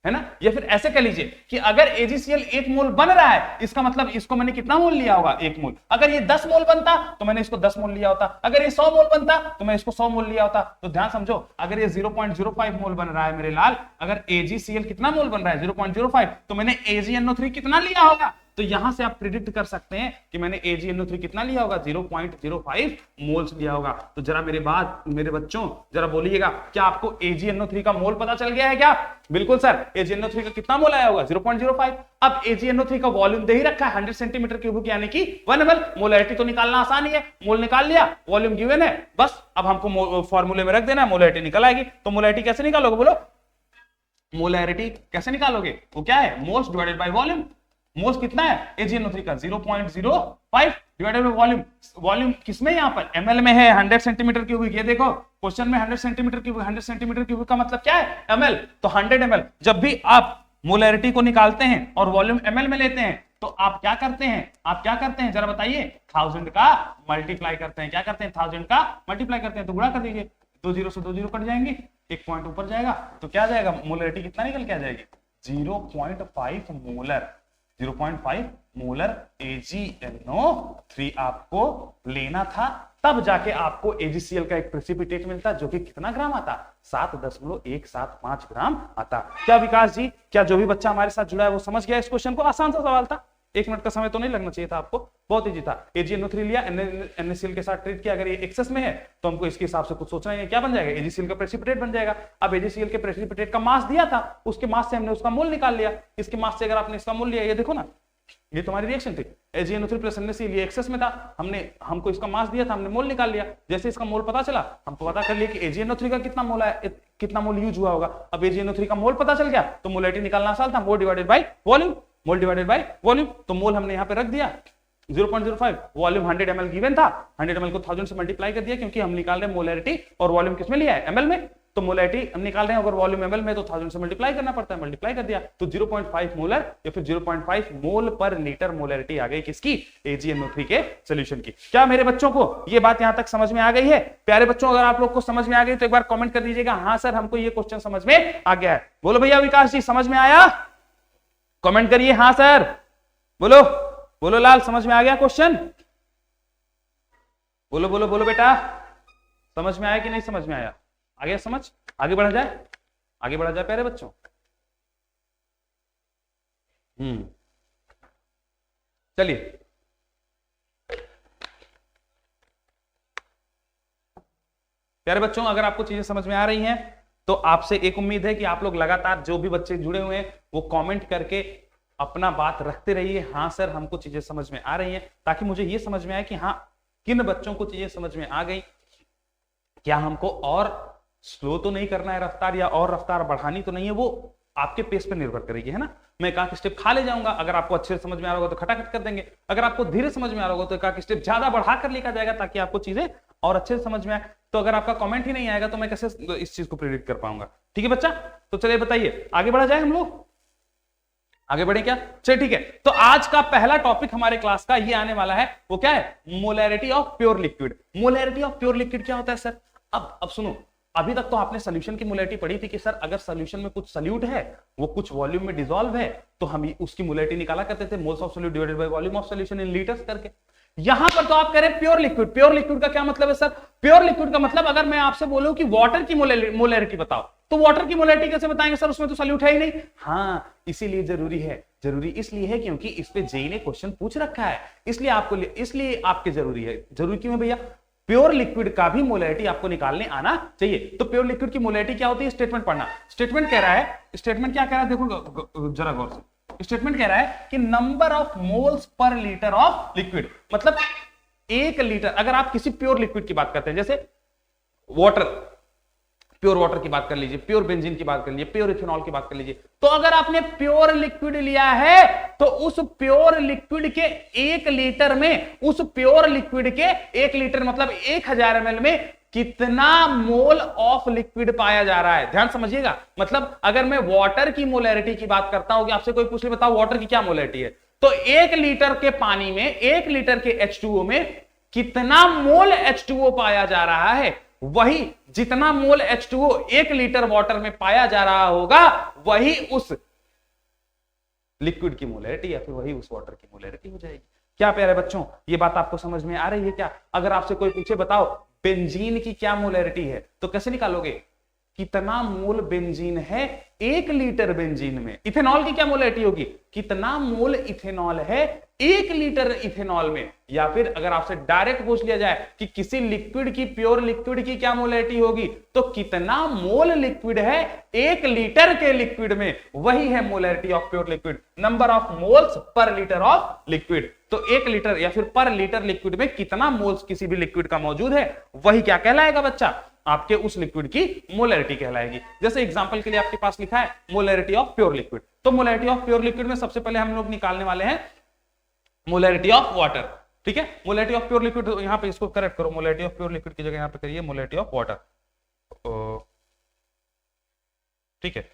Speaker 1: है ना। या फिर ऐसे कह लीजिए कि अगर AgCl 1 मोल बन रहा है, इसका मतलब इसको मैंने कितना मोल लिया होगा, 1 मोल। अगर ये 10 मोल बनता तो मैंने इसको 10 मोल लिया होता, अगर ये 100 मोल बनता तो मैं इसको 100 मोल लिया होता। तो ध्यान समझो, अगर ये 0.05 मोल बन रहा है मेरे लाल, अगर AgCl कितना मोल बन रहा है 0.05, तो मैंने AgNO3 कितना लिया होगा। तो यहां से आप प्रिडिक्ट कर सकते हैं कि मैंने AgNO3 कितना लिया होगा, 0.05 मोल्स लिया होगा। तो जरा मेरे बच्चों जरा बोलिएगा, क्या आपको AgNO3 का मोल पता चल गया है क्या, बिल्कुल सर, AgNO3 का कितना मोल आया होगा 0.05। अब AgNO3 का वॉल्यूम दे ही रखा है 100 सेंटीमीटर क्यूबिक यानी कि 1 ml, मोलैरिटी तो निकालना आसान ही है, मोल निकाल लिया, वॉल्यूम गिवन है, बस अब हमको फॉर्मूले में रख देना है, मोलैरिटी निकल आएगी। तो मोलैरिटी कैसे निकालोगे, बोलो मोलैरिटी कैसे निकालोगे, वो क्या है, moles divided by volume. Moles कितना है AgNO3 का 0.05 डिवाइडेड बाय वॉल्यूम। वॉल्यूम किसमें, यहां पर ml में है, 100 सेंटीमीटर क्यूबिक। ये देखो क्वेश्चन में 100 सेंटीमीटर क्यूबिक, 100 सेंटीमीटर क्यूबिक का मतलब क्या है, ml, तो 100 ml। जब भी आप मोलैरिटी को निकालते हैं और वॉल्यूम ml में लेते हैं तो आप क्या करते हैं जरा बताइए, 1000 का मल्टीप्लाई करते हैं, क्या करते हैं 1000 का मल्टीप्लाई करते हैं, तो गुणा कर दीजिए, 2 0 से 2 0 कट जाएंगे, 1 पॉइंट ऊपर जाएगा, तो क्या जाएगा, मोलैरिटी कितना निकल के आ जाएगी 0.5 मोलर, 0.5 मोलर AgNO3 आपको लेना था तब जाके आपको AgCl का एक प्रेसिपिटेट मिलता, जो कि कितना ग्राम आता, 7.175 ग्राम आता। क्या विकास जी, क्या जो भी बच्चा हमारे साथ जुड़ा है वो समझ गया इस क्वेश्चन को? आसान सा सवाल था, 1 मिनट का समय तो नहीं लगना चाहिए था आपको, बहुत इजी था। AgNO3 लिया, NaCl के साथ ट्रीट किया, अगर ये एक्सेस में है तो हमको इसके हिसाब से कुछ सोचना है, क्या बन जाएगा, AgCl का प्रेसिपिटेट बन जाएगा। अब AgCl के प्रेसिपिटेट का मास दिया था, उसके मास से हमने उसका मोल निकाल लिया, इसके मास से अगर आपने इसका मोल लिया, ये देखो ना, ये तुम्हारी रिएक्शन थी, AgNO3 प्लस NaCl ये एक्सेस में था, हमको इसका मास दिया था, हमने मोल निकाल लिया। जैसे इसका मोल पता चला, हमको पता कर लिया कि AgNO3 का कितना मोल है, कितना मोल यूज हुआ होगा। अब AgNO3 का मोल पता चल गया तो मोलैरिटी निकालना आसान था, मोल divided by volume, mole divided by volume. तो मोल हमने यहाँ पे रख दिया 0.05, वॉल्यूम 100 ml गिवन था, 100 ml को 1000 से मल्टीप्लाई कर दिया, क्योंकि हम निकाल रहे हैं मोलैरिटी और वॉल्यूम किसमें लिया है, ml में। तो मोलैरिटी हम निकाल रहे हैं, अगर वॉल्यूम ml में तो 1000 से मल्टीप्लाई करना पड़ता है, मल्टीप्लाई कर दिया तो 0.5 मोलर या फिर 0.5 मोल पर लीटर मोलैरिटी आ गई किसकी, AgNO3 के सॉल्यूशन की। क्या मेरे बच्चों को ये बात यहां तक समझ में आ गई है? प्यारे बच्चों, अगर आप लोग को समझ में आ गई तो एक बार कमेंट कर दीजिएगा, हाँ सर हमको ये क्वेश्चन समझ में आ गया है। बोलो भैया विकास जी समझ में आया, कमेंट करिए हाँ सर, बोलो बोलो लाल समझ में आ गया क्वेश्चन, बोलो बोलो बोलो बेटा, समझ में आया कि नहीं समझ में आया, आ गया समझ, आगे बढ़ा जाए, आगे बढ़ा जाए प्यारे बच्चों। चलिए प्यारे बच्चों, अगर आपको चीजें समझ में आ रही हैं तो आपसे एक उम्मीद है कि आप लोग लगातार जो भी बच्चे जुड़े हुए हैं वो कमेंट करके अपना बात रखते रहिए, हाँ सर हमको चीजें समझ में आ रही हैं, ताकि मुझे ये समझ में आए कि हाँ किन बच्चों को चीजें समझ में आ गई। क्या हमको और स्लो तो नहीं करना है रफ्तार, या और रफ्तार बढ़ानी तो नहीं है, वो आपके पेस पे निर्भर करेगी, है ना। मैं एक आध स्टेप खा ले जाऊंगा, अगर आपको अच्छे से समझ में आ रहा होगा तो खटाखट कर देंगे, अगर आपको धीरे समझ में आ रहा होगा तो एक आध स्टेप ज्यादा बढ़ा कर लिखा जाएगा, ताकि आपको चीजें और अच्छे से समझ में आए। तो अगर आपका कमेंट ही नहीं आएगा तो मैं कैसे इस चीज को प्रेडिक्ट कर पाऊंगा? ठीक है बच्चा, तो चलिए बताइए आगे बढ़ा जाए, हम लोग आगे बढ़े क्या? चलिए ठीक है, तो आज का पहला टॉपिक हमारे क्लास का ये आने वाला है, वो क्या है, molarity of pure liquid. Molarity of pure liquid क्या होता है सर? अब सुनो, अभी तक तो आपने सॉल्यूशन की मोलैरिटी पढ़ी थी कि सर अगर सॉल्यूशन में कुछ सॉल्यूट है, वो कुछ वॉल्यूम में डिसॉल्व है, तो हम उसकी मोलैरिटी निकाला करते थे, moles of solute divided by volume of solution in litres करके। यहां पर तो आप कह रहे हैं प्योर लिक्विड। प्योर लिक्विड का क्या मतलब है सर? प्योर लिक्विड का मतलब अगर मैं आपसे बोलूं कि वाटर की मोलैरिटी बताओ, तो वाटर की मोलैरिटी कैसे बताएंगे सर, उसमें तो सॉल्यूट है ही नहीं। हाँ, इसीलिए जरूरी है, जरूरी इसलिए है क्योंकि इस पे जेई ने क्वेश्चन पूछ रखा है, इसलिए आपके जरूरी है। जरूरी क्यों है भैया? प्योर लिक्विड का भी मोलैरिटी आपको निकालने आना चाहिए। तो प्योर लिक्विड की मोलैरिटी क्या होती है? स्टेटमेंट पढ़ना। स्टेटमेंट कह रहा है, स्टेटमेंट क्या कह रहा है, देखो जरा गौर से। स्टेटमेंट कह रहा है कि number of moles per litre of liquid, मतलब 1 लीटर, अगर आप किसी प्योर लिक्विड की बात करते हैं, जैसे वाटर, प्योर वाटर की बात कर लीजिए, प्योर बेंजीन की बात कर लीजिए, प्योर इथेनॉल की बात कर लीजिए, तो अगर आपने प्योर लिक्विड लिया है तो उस प्योर लिक्विड के 1 लीटर में, उस प्योर लिक्विड के 1 लीटर मतलब 1000 ml में कितना मोल ऑफ लिक्विड पाया जा रहा है? ध्यान समझिएगा, मतलब अगर मैं वाटर की मोलैरिटी की बात करता हूं कि आपसे कोई पूछ ले बताओ वाटर की क्या मोलैरिटी है, तो 1 लीटर के पानी में, 1 लीटर के H2O में कितना मोल H2O पाया जा रहा है, वही जितना मोल H2O 1 लीटर वाटर में पाया जा रहा होगा, वही उस लिक्विड की मोलैरिटी या फिर वही उस वाटर की मोलैरिटी हो जाएगी। क्या प्यारे बच्चों, ये बात आपको समझ में आ रही है क्या? अगर आपसे कोई पूछे बताओ बेंजीन की क्या मोलैरिटी है, तो कैसे निकालोगे? कितना मोल बेंजीन है 1 लीटर बेंजीन में। इथेनॉल की क्या मोलैरिटी होगी? कितना मोल इथेनॉल है 1 लीटर इथेनॉल में। या फिर अगर आपसे डायरेक्ट पूछ लिया जाए कि किसी लिक्विड की, प्योर लिक्विड की क्या मोलैरिटी होगी, तो कितना मोल लिक्विड है 1 लीटर के लिक्विड में, वही है molarity of pure liquid, number of moles per litre of liquid. तो 1 लीटर या फिर पर लीटर लिक्विड में कितना मोल्स किसी भी लिक्विड का मौजूद है, वही क्या कहलाएगा बच्चा? आपके उस लिक्विड की मोलैरिटी कहलाएगी। जैसे एग्जांपल के लिए आपके पास लिखा है मोलैरिटी ऑफ प्योर लिक्विड, तो मोलैरिटी ऑफ प्योर लिक्विड में सबसे पहले हम लोग निकालने वाले हैं मोलैरिटी ऑफ वाटर। ठीक है, मोलैरिटी ऑफ प्योर लिक्विड, यहां पे इसको करेक्ट करो, मोलैरिटी ऑफ प्योर लिक्विड की जगह यहां पे करिए मोलैरिटी ऑफ वाटर। ठीक है,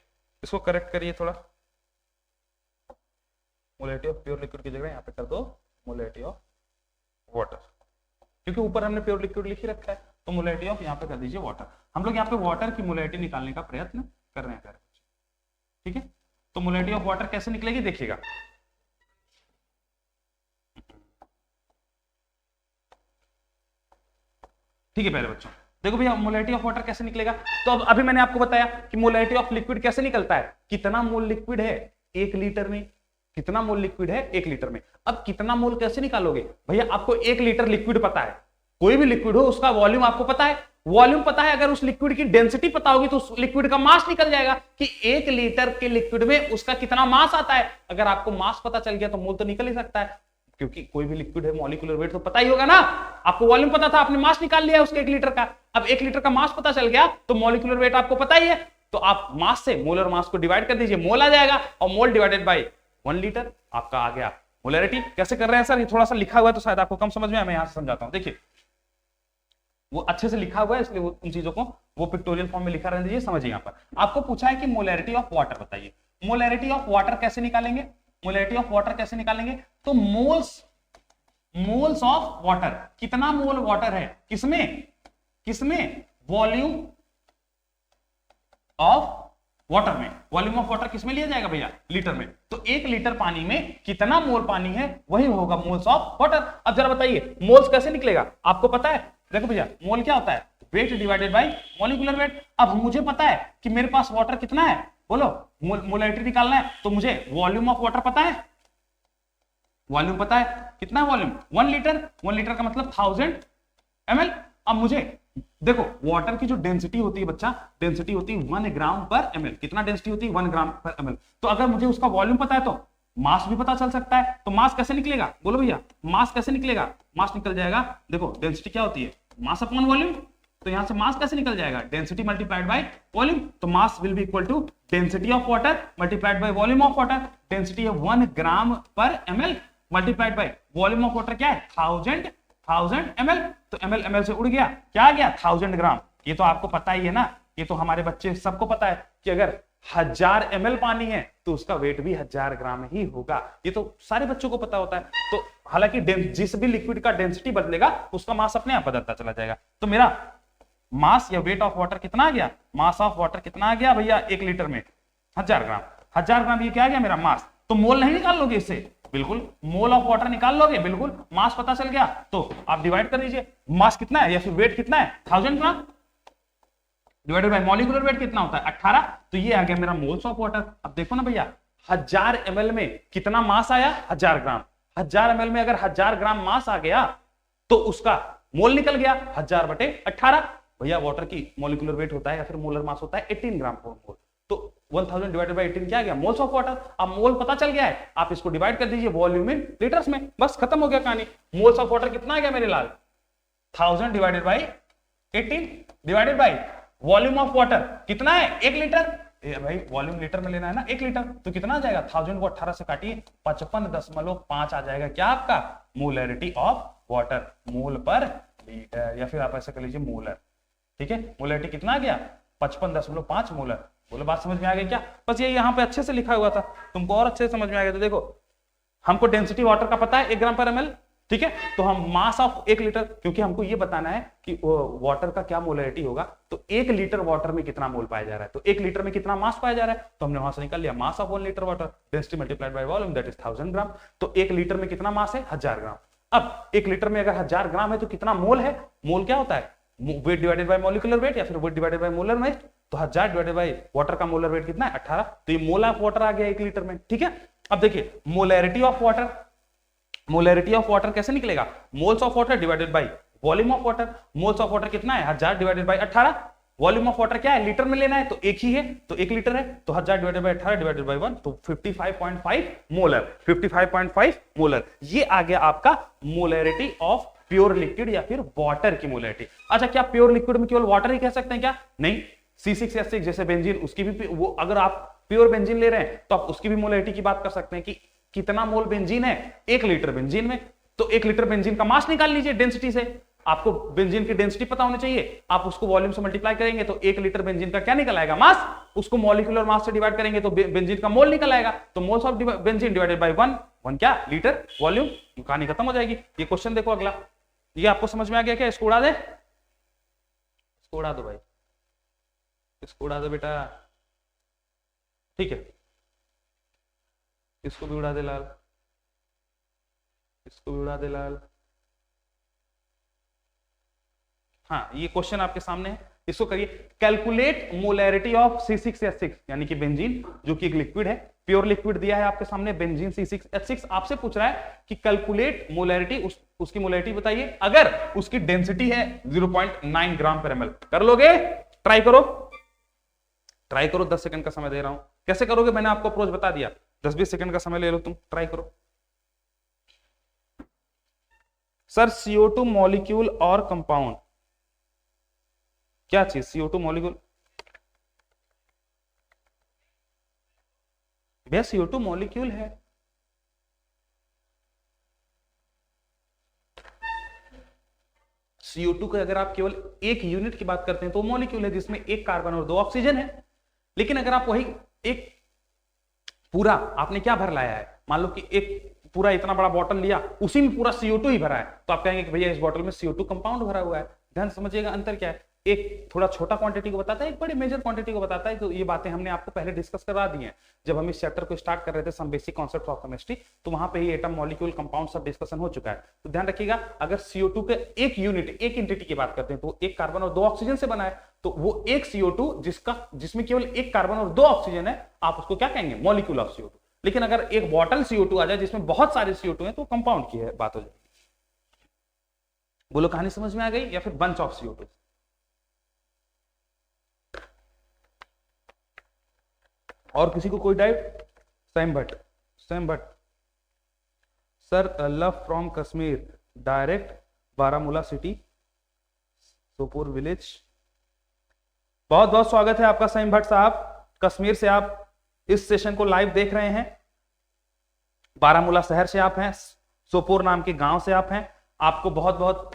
Speaker 1: इसको करेक्ट करिए थोड़ा, मोलैरिटी ऑफ प्योर लिक्विड की जगह यहां पे कर दो मोलैरिटी ऑफ वाटर, क्योंकि ऊपर हमने प्योर लिक्विड लिख ही रखा है, तो मोलैरिटी ऑफ यहां पे कर दीजिए वाटर। हम लोग यहाँ पे वाटर की मोलैरिटी निकालने का प्रयत्न कर रहे हैं। ठीक है, तो मोलैरिटी ऑफ वाटर कैसे निकलेगी देखिएगा। ठीक है प्यारे बच्चों, देखो भैया मोलैरिटी ऑफ वाटर कैसे निकलेगा। तो अब अभी मैंने आपको बताया कि मोलैरिटी ऑफ लिक्विड कैसे निकलता है, कितना मोल लिक्विड है 1 लीटर में, कितना मोल लिक्विड है 1 लीटर में। अब कितना मोल कैसे निकालोगे भैया, आपको 1 लीटर लिक्विड पता है, कोई भी लिक्विड हो उसका वॉल्यूम आपको पता है, वॉल्यूम पता है, अगर उस लिक्विड की डेंसिटी पता होगी तो उस लिक्विड का मास निकल जाएगा कि 1 लीटर के लिक्विड में उसका कितना मास आता है। अगर आपको मास पता चल गया तो मोल तो निकल ही सकता है, क्योंकि कोई भी लिक्विड है मॉलिक्यूलर वेट तो पता ही होगा ना। आपको वॉल्यूम पता था, आपने मास निकाल लिया उसके 1 लीटर का, अब 1 लीटर का मास पता चल गया तो मॉलिक्यूलर वेट आपको पता ही है, तो आप मास से मोलर मास को डिवाइड कर दीजिए, मोल आ जाएगा, और मोल डिवाइडेड बाय 1 लीटर आपका आ गया मोलैरिटी। कैसे कर रहे हैं सर, ये थोड़ा सा लिखा हुआ है तो शायद आपको कम समझ में आए, मैं यहां से समझाता हूं। देखिए वो अच्छे से लिखा हुआ है इसलिए उन चीजों को वो पिक्टोरियल फॉर्म में लिखा रहने दीजिए। समझिए यहां पर आपको पूछा है कि मोलैरिटी ऑफ वाटर बताइए, मोलैरिटी ऑफ वाटर कैसे निकालेंगे, मोलैरिटी ऑफ वाटर कैसे निकालेंगे, तो मोल्स ऑफ वाटर, कितना मोल वाटर है किसमें वॉल्यूम ऑफ वाटर में, वॉल्यूम ऑफ वाटर किसमें लिया जाएगा भैया, लीटर में। तो 1 लीटर पानी में कितना मोल पानी है वही होगा मोल्स ऑफ वाटर। अब जरा बताइए मोल्स कैसे निकलेगा, आपको पता है, देखो भैया मोल क्या होता है, weight divided bye molecular weight. अब मुझे पता है कि मेरे पास वाटर कितना है, बोलो मोलैरिटी निकालना है, तो मुझे वॉल्यूम ऑफ वाटर पता है, वॉल्यूम पता है, कितना वॉल्यूम 1 लीटर, 1 लीटर का मतलब 1000 ml। अब मुझे देखो वाटर की जो डेंसिटी होती है बच्चा, डेंसिटी होती है 1 ग्राम पर ml, कितना डेंसिटी होती है 1 ग्राम पर ml। तो अगर मुझे उसका वॉल्यूम पता है तो मास भी पता चल सकता है, तो मास कैसे निकलेगा, बोलो भैया मास कैसे निकलेगा, मास निकल जाएगा, देखो डेंसिटी क्या होती है मास अपॉन वॉल्यूम, तो यहां से मास कैसे निकल जाएगा, डेंसिटी मल्टीप्लाइड बाय वॉल्यूम, तो mass will be equal to density of water multiplied by volume of water. Density है 1 gram per ml multiplied by volume of water क्या है 1000 ml, तो ml से उड़ गया, क्या आ गया 1000 ग्राम। ये तो आपको पता ही है ना, ये तो हमारे बच्चे सबको पता है कि अगर 1000 ml पानी है तो उसका वेट भी 1000 ग्राम ही होगा, ये तो सारे बच्चों को पता होता है। तो हालांकि जिस भी लिक्विड का डेंसिटी बदलेगा उसका मास अपने आप बदलता चला जाएगा। तो मेरा मास या वेट ऑफ वाटर कितना आ गया, मास ऑफ वाटर कितना आ गया भैया 1 लीटर में 1000 ग्राम, 1000 ग्राम ये क्या आ गया मेरा मास। तो मोल नहीं निकाल लोगे इससे, बिल्कुल मोल ऑफ वाटर निकाल लोगे, बिल्कुल मास पता चल गया तो आप डिवाइड कर दीजिए, मास कितना है या फिर वेट कितना है 1000 gram divided by molecular weight कितना होता है 18, तो ये आ गया मेरा मोल्स ऑफ वाटर। अब देखो ना भैया 1000 ml में कितना मास आया 1000 ग्राम, 1000 ml में अगर 1000 ग्राम मास आ गया तो उसका मोल निकल गया 1000/18। भैया वाटर की मॉलिक्यूलर वेट होता है या फिर मोलर मास होता है 18 ग्राम पर मोल, तो 1000 डिवाइडेड बाय 18 क्या आ गया मोल्स ऑफ वाटर। अब मोल पता चल गया है, आप इसको डिवाइड कर दीजिए वॉल्यूम में लीटर्स में, बस खत्म हो गया कहानी। मोल्स ऑफ वाटर कितना आ गया मेरे लाल 1000 divided by 18 divided by volume of water कितना है 1 लीटर, भाई वॉल्यूम लीटर में लेना है ना 1 लीटर, तो कितना आ जाएगा 1000 को 18 से काटिए 55.5 आ जाएगा क्या आपका मोलैरिटी ऑफ वाटर, मोल पर लीटर, या फिर आप ऐसे कर लीजिए मोलर, ठीक है। मोलैरिटी कितना आ गया 55.5 मोलर। बोलो बात समझ में आ गई क्या, बस ये यहाँ पे अच्छे से लिखा हुआ था, तुमको और अच्छे से समझ में आ गया। तो देखो हमको डेंसिटी वाटर का पता है 1 ग्राम पर ml, ठीक है, तो हम मास ऑफ 1 लीटर, क्योंकि हमको ये बताना है कि वाटर का क्या मोलैरिटी होगा, तो 1 लीटर वाटर में कितना मोल पाया जा रहा है, तो 1 लीटर में कितना मास पाया जा रहा है, तो हमने वहां से निकाल लिया mass of 1 litre water, density multiplied by volume that is 1000 ग्राम। तो 1 लीटर में कितना मास है 1000 ग्राम। अब 1 लीटर में अगर 1000 ग्राम है तो कितना मोल है, मोल क्या होता है weight divided bye molecular weight या फिर wait divided by molar weight, तो 1000 डिवाइडेड बाय वाटर का मोलर वेट कितना है 18, तो ये मोल ऑफ वाटर आ गया 1 लीटर में, ठीक है। अब देखिए molarity of water, molarity of water कैसे निकलेगा, moles of water divided by volume of water. Moles of water कितना है 1000 divided by 18, volume of water क्या है लीटर में लेना है तो एक ही है, तो 1 लीटर है, तो 1000 डिवाइडेड बाय 18 डिवाइडेड बाय 1, तो 55.5 मोलर, 55.5 मोलर। ये आ गया आपका मोलैरिटी ऑफ प्योर लिक्विड या फिर वाटर की मोलैरिटी। अच्छा क्या प्योर लिक्विड में केवल वाटर ही कह सकते हैं क्या, नहीं, C6H6 जैसे बेंजीन, उसकी भी वो अगर आप प्योर बेंजीन ले रहे हैं तो आप उसकी भी मोलैरिटी की बात कर सकते हैं कि कितना मोल बेंजीन है 1 लीटर बेंजीन में, तो 1 लीटर बेंजीन का मास निकाल लीजिए डेंसिटी से, आपको बेंजीन की डेंसिटी पता होनी चाहिए, आप उसको वॉल्यूम से मल्टीप्लाई करेंगे तो 1 लीटर बेंजीन का क्या निकल आएगा मास, उसको मॉलिक्यूलर मास से डिवाइड करेंगे तो बेंजीन का मोल निकल आएगा, तो moles of benzene divided by 1 क्या लीटर वॉल्यूम, कहानी खत्म हो जाएगी। ये क्वेश्चन देखो अगला, ये आपको समझ में आ गया क्या, इसको उड़ा दे, इसको उड़ा दो भाई, इसको उड़ा दो बेटा, ठीक है, इसको भी उड़ा दे लाल, इसको भी उड़ा दे लाल, हाँ ये क्वेश्चन आपके सामने है, इसको करिए। कैलकुलेट मोलैरिटी ऑफ C6H6 यानी कि बेंजीन, जो कि एक लिक्विड है, प्योर लिक्विड दिया है आपके सामने बेंजीन C6H6। आपसे पूछ रहा है कि कैलकुलेट मोलैरिटी, उसकी मोलैरिटी बताइए अगर उसकी डेंसिटी है 0.9 ग्राम पर ml। कर लोगे? ट्राई करो, ट्राई करो। 10 सेकंड का समय दे रहा हूं। कैसे करोगे मैंने आपको अप्रोच बता दिया, 10-20 सेकंड का समय ले लो, तुम ट्राई करो। सर CO2 मॉलिक्यूल और कंपाउंड, क्या चीज? CO2 मॉलिक्यूल, भैया CO2 मॉलिक्यूल है। CO2 का अगर आप केवल एक यूनिट की बात करते हैं तो मॉलिक्यूल है जिसमें एक कार्बन और 2 ऑक्सीजन है। लेकिन अगर आप वही एक पूरा, आपने क्या भर लाया है, मान लो कि एक पूरा इतना बड़ा बॉटल लिया, उसी में पूरा CO2 ही भरा है, तो आप कहेंगे कि भैया इस बॉटल में CO2 कंपाउंड भरा हुआ है। ध्यान समझिएगा अंतर क्या है, एक थोड़ा छोटा क्वांटिटी को बताता है, एक बड़ी मेजर क्वांटिटी को बताता है। तो ये बातें हमने आपको पहले डिस्कस करवा दी हैं जब हम इस चैप्टर को स्टार्ट कर रहे थे, some basic concepts of chemistry, तो वहां पे ही एटम, मॉलिक्यूल, कंपाउंड सब डिस्कशन हो चुका है। तो ध्यान रखिएगा, अगर CO2 के एक यूनिट, एक एंटिटी की बात करते हैं तो एक कार्बन और 2 ऑक्सीजन से बना है, तो वो एक CO2 जिसमें केवल एक कार्बन और 2 ऑक्सीजन है, आप उसको क्या कहेंगे? Molecule of CO2। लेकिन अगर एक बॉटल CO2 आ जाए जिसमें बहुत सारे CO2 हैं तो कंपाउंड की है बात हो जाएगी। बोलो कहानी समझ में आ गई? या फिर बंच ऑफ CO2। और किसी को कोई doubt? Sam Bhatt, Sam Bhatt sir, love from Kashmir, direct Baramulla city, Sopore village. बहुत बहुत स्वागत है आपका सैम भट्ट साहब, कश्मीर से आप इस सेशन को लाइव देख रहे हैं। बारामूला शहर से आप हैं, सोपोर नाम के गांव से आप हैं। आपको बहुत बहुत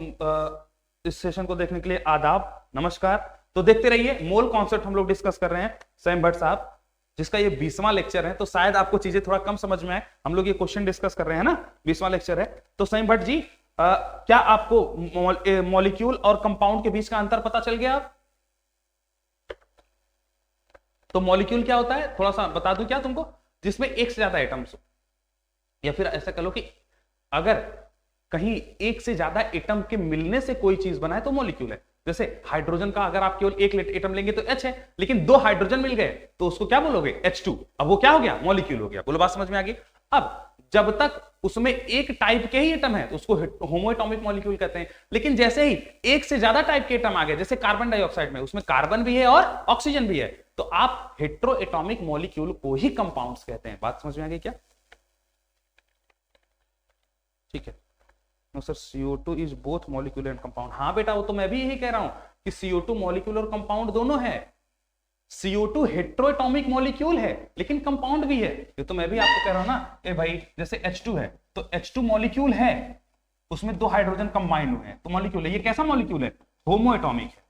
Speaker 1: इस सेशन को देखने के लिए आदाब, नमस्कार। तो देखते रहिए, मोल कॉन्सेप्ट हम लोग डिस्कस कर रहे हैं सैम भट्ट साहब, जिसका ये 20वां लेक्चर है, तो शायद आपको चीजें थोड़ा कम समझ में आए। हम लोग ये क्वेश्चन डिस्कस कर रहे हैं ना, 20वां लेक्चर है। तो सैम भट्ट जी, क्या आपको मॉलिक्यूल और कंपाउंड के बीच का अंतर पता चल गया? तो मॉलिक्यूल क्या होता है, थोड़ा सा बता दूं क्या तुमको? जिसमें एक से ज्यादा एटम्स हो, या फिर ऐसा कह लो कि अगर कहीं एक से ज्यादा एटम के मिलने से कोई चीज बना है तो मॉलिक्यूल है। जैसे हाइड्रोजन का अगर आप केवल एक एटम लेंगे तो H है, लेकिन 2 हाइड्रोजन मिल गए तो उसको क्या बोलोगे? H2। अब वो क्या हो गया? मॉलिक्यूल हो गया। बोलो बात समझ में आ गई? अब जब तक उसमें एक टाइप के ही एटम है तो उसको होमोएटॉमिक मॉलिक्यूल कहते हैं। लेकिन जैसे ही एक से ज्यादा टाइप के एटम आ गए, जैसे कार्बन डाइऑक्साइड में, उसमें कार्बन भी है और ऑक्सीजन भी है, तो आप हेट्रोएटॉमिक मॉलिक्यूल को ही कंपाउंड्स कहते हैं। बात समझ में आ गई क्या? ठीक है। No sir, CO2 is both molecule and compound. हाँ बेटा, वो तो मैं भी यही कह रहा हूं कि CO2 मॉलिक्यूल और कंपाउंड दोनों है। CO2 हेट्रोएटॉमिक मॉलिक्यूल है लेकिन कंपाउंड भी है। ये तो मैं भी आपको कह रहा हूं ना, ए भाई जैसे H2 है तो H2 मॉलिक्यूल है, उसमें 2 हाइड्रोजन कंबाइन हुए हैं तो मॉलिक्यूल है। ये कैसा मॉलिक्यूल है? होमोएटॉमिक है।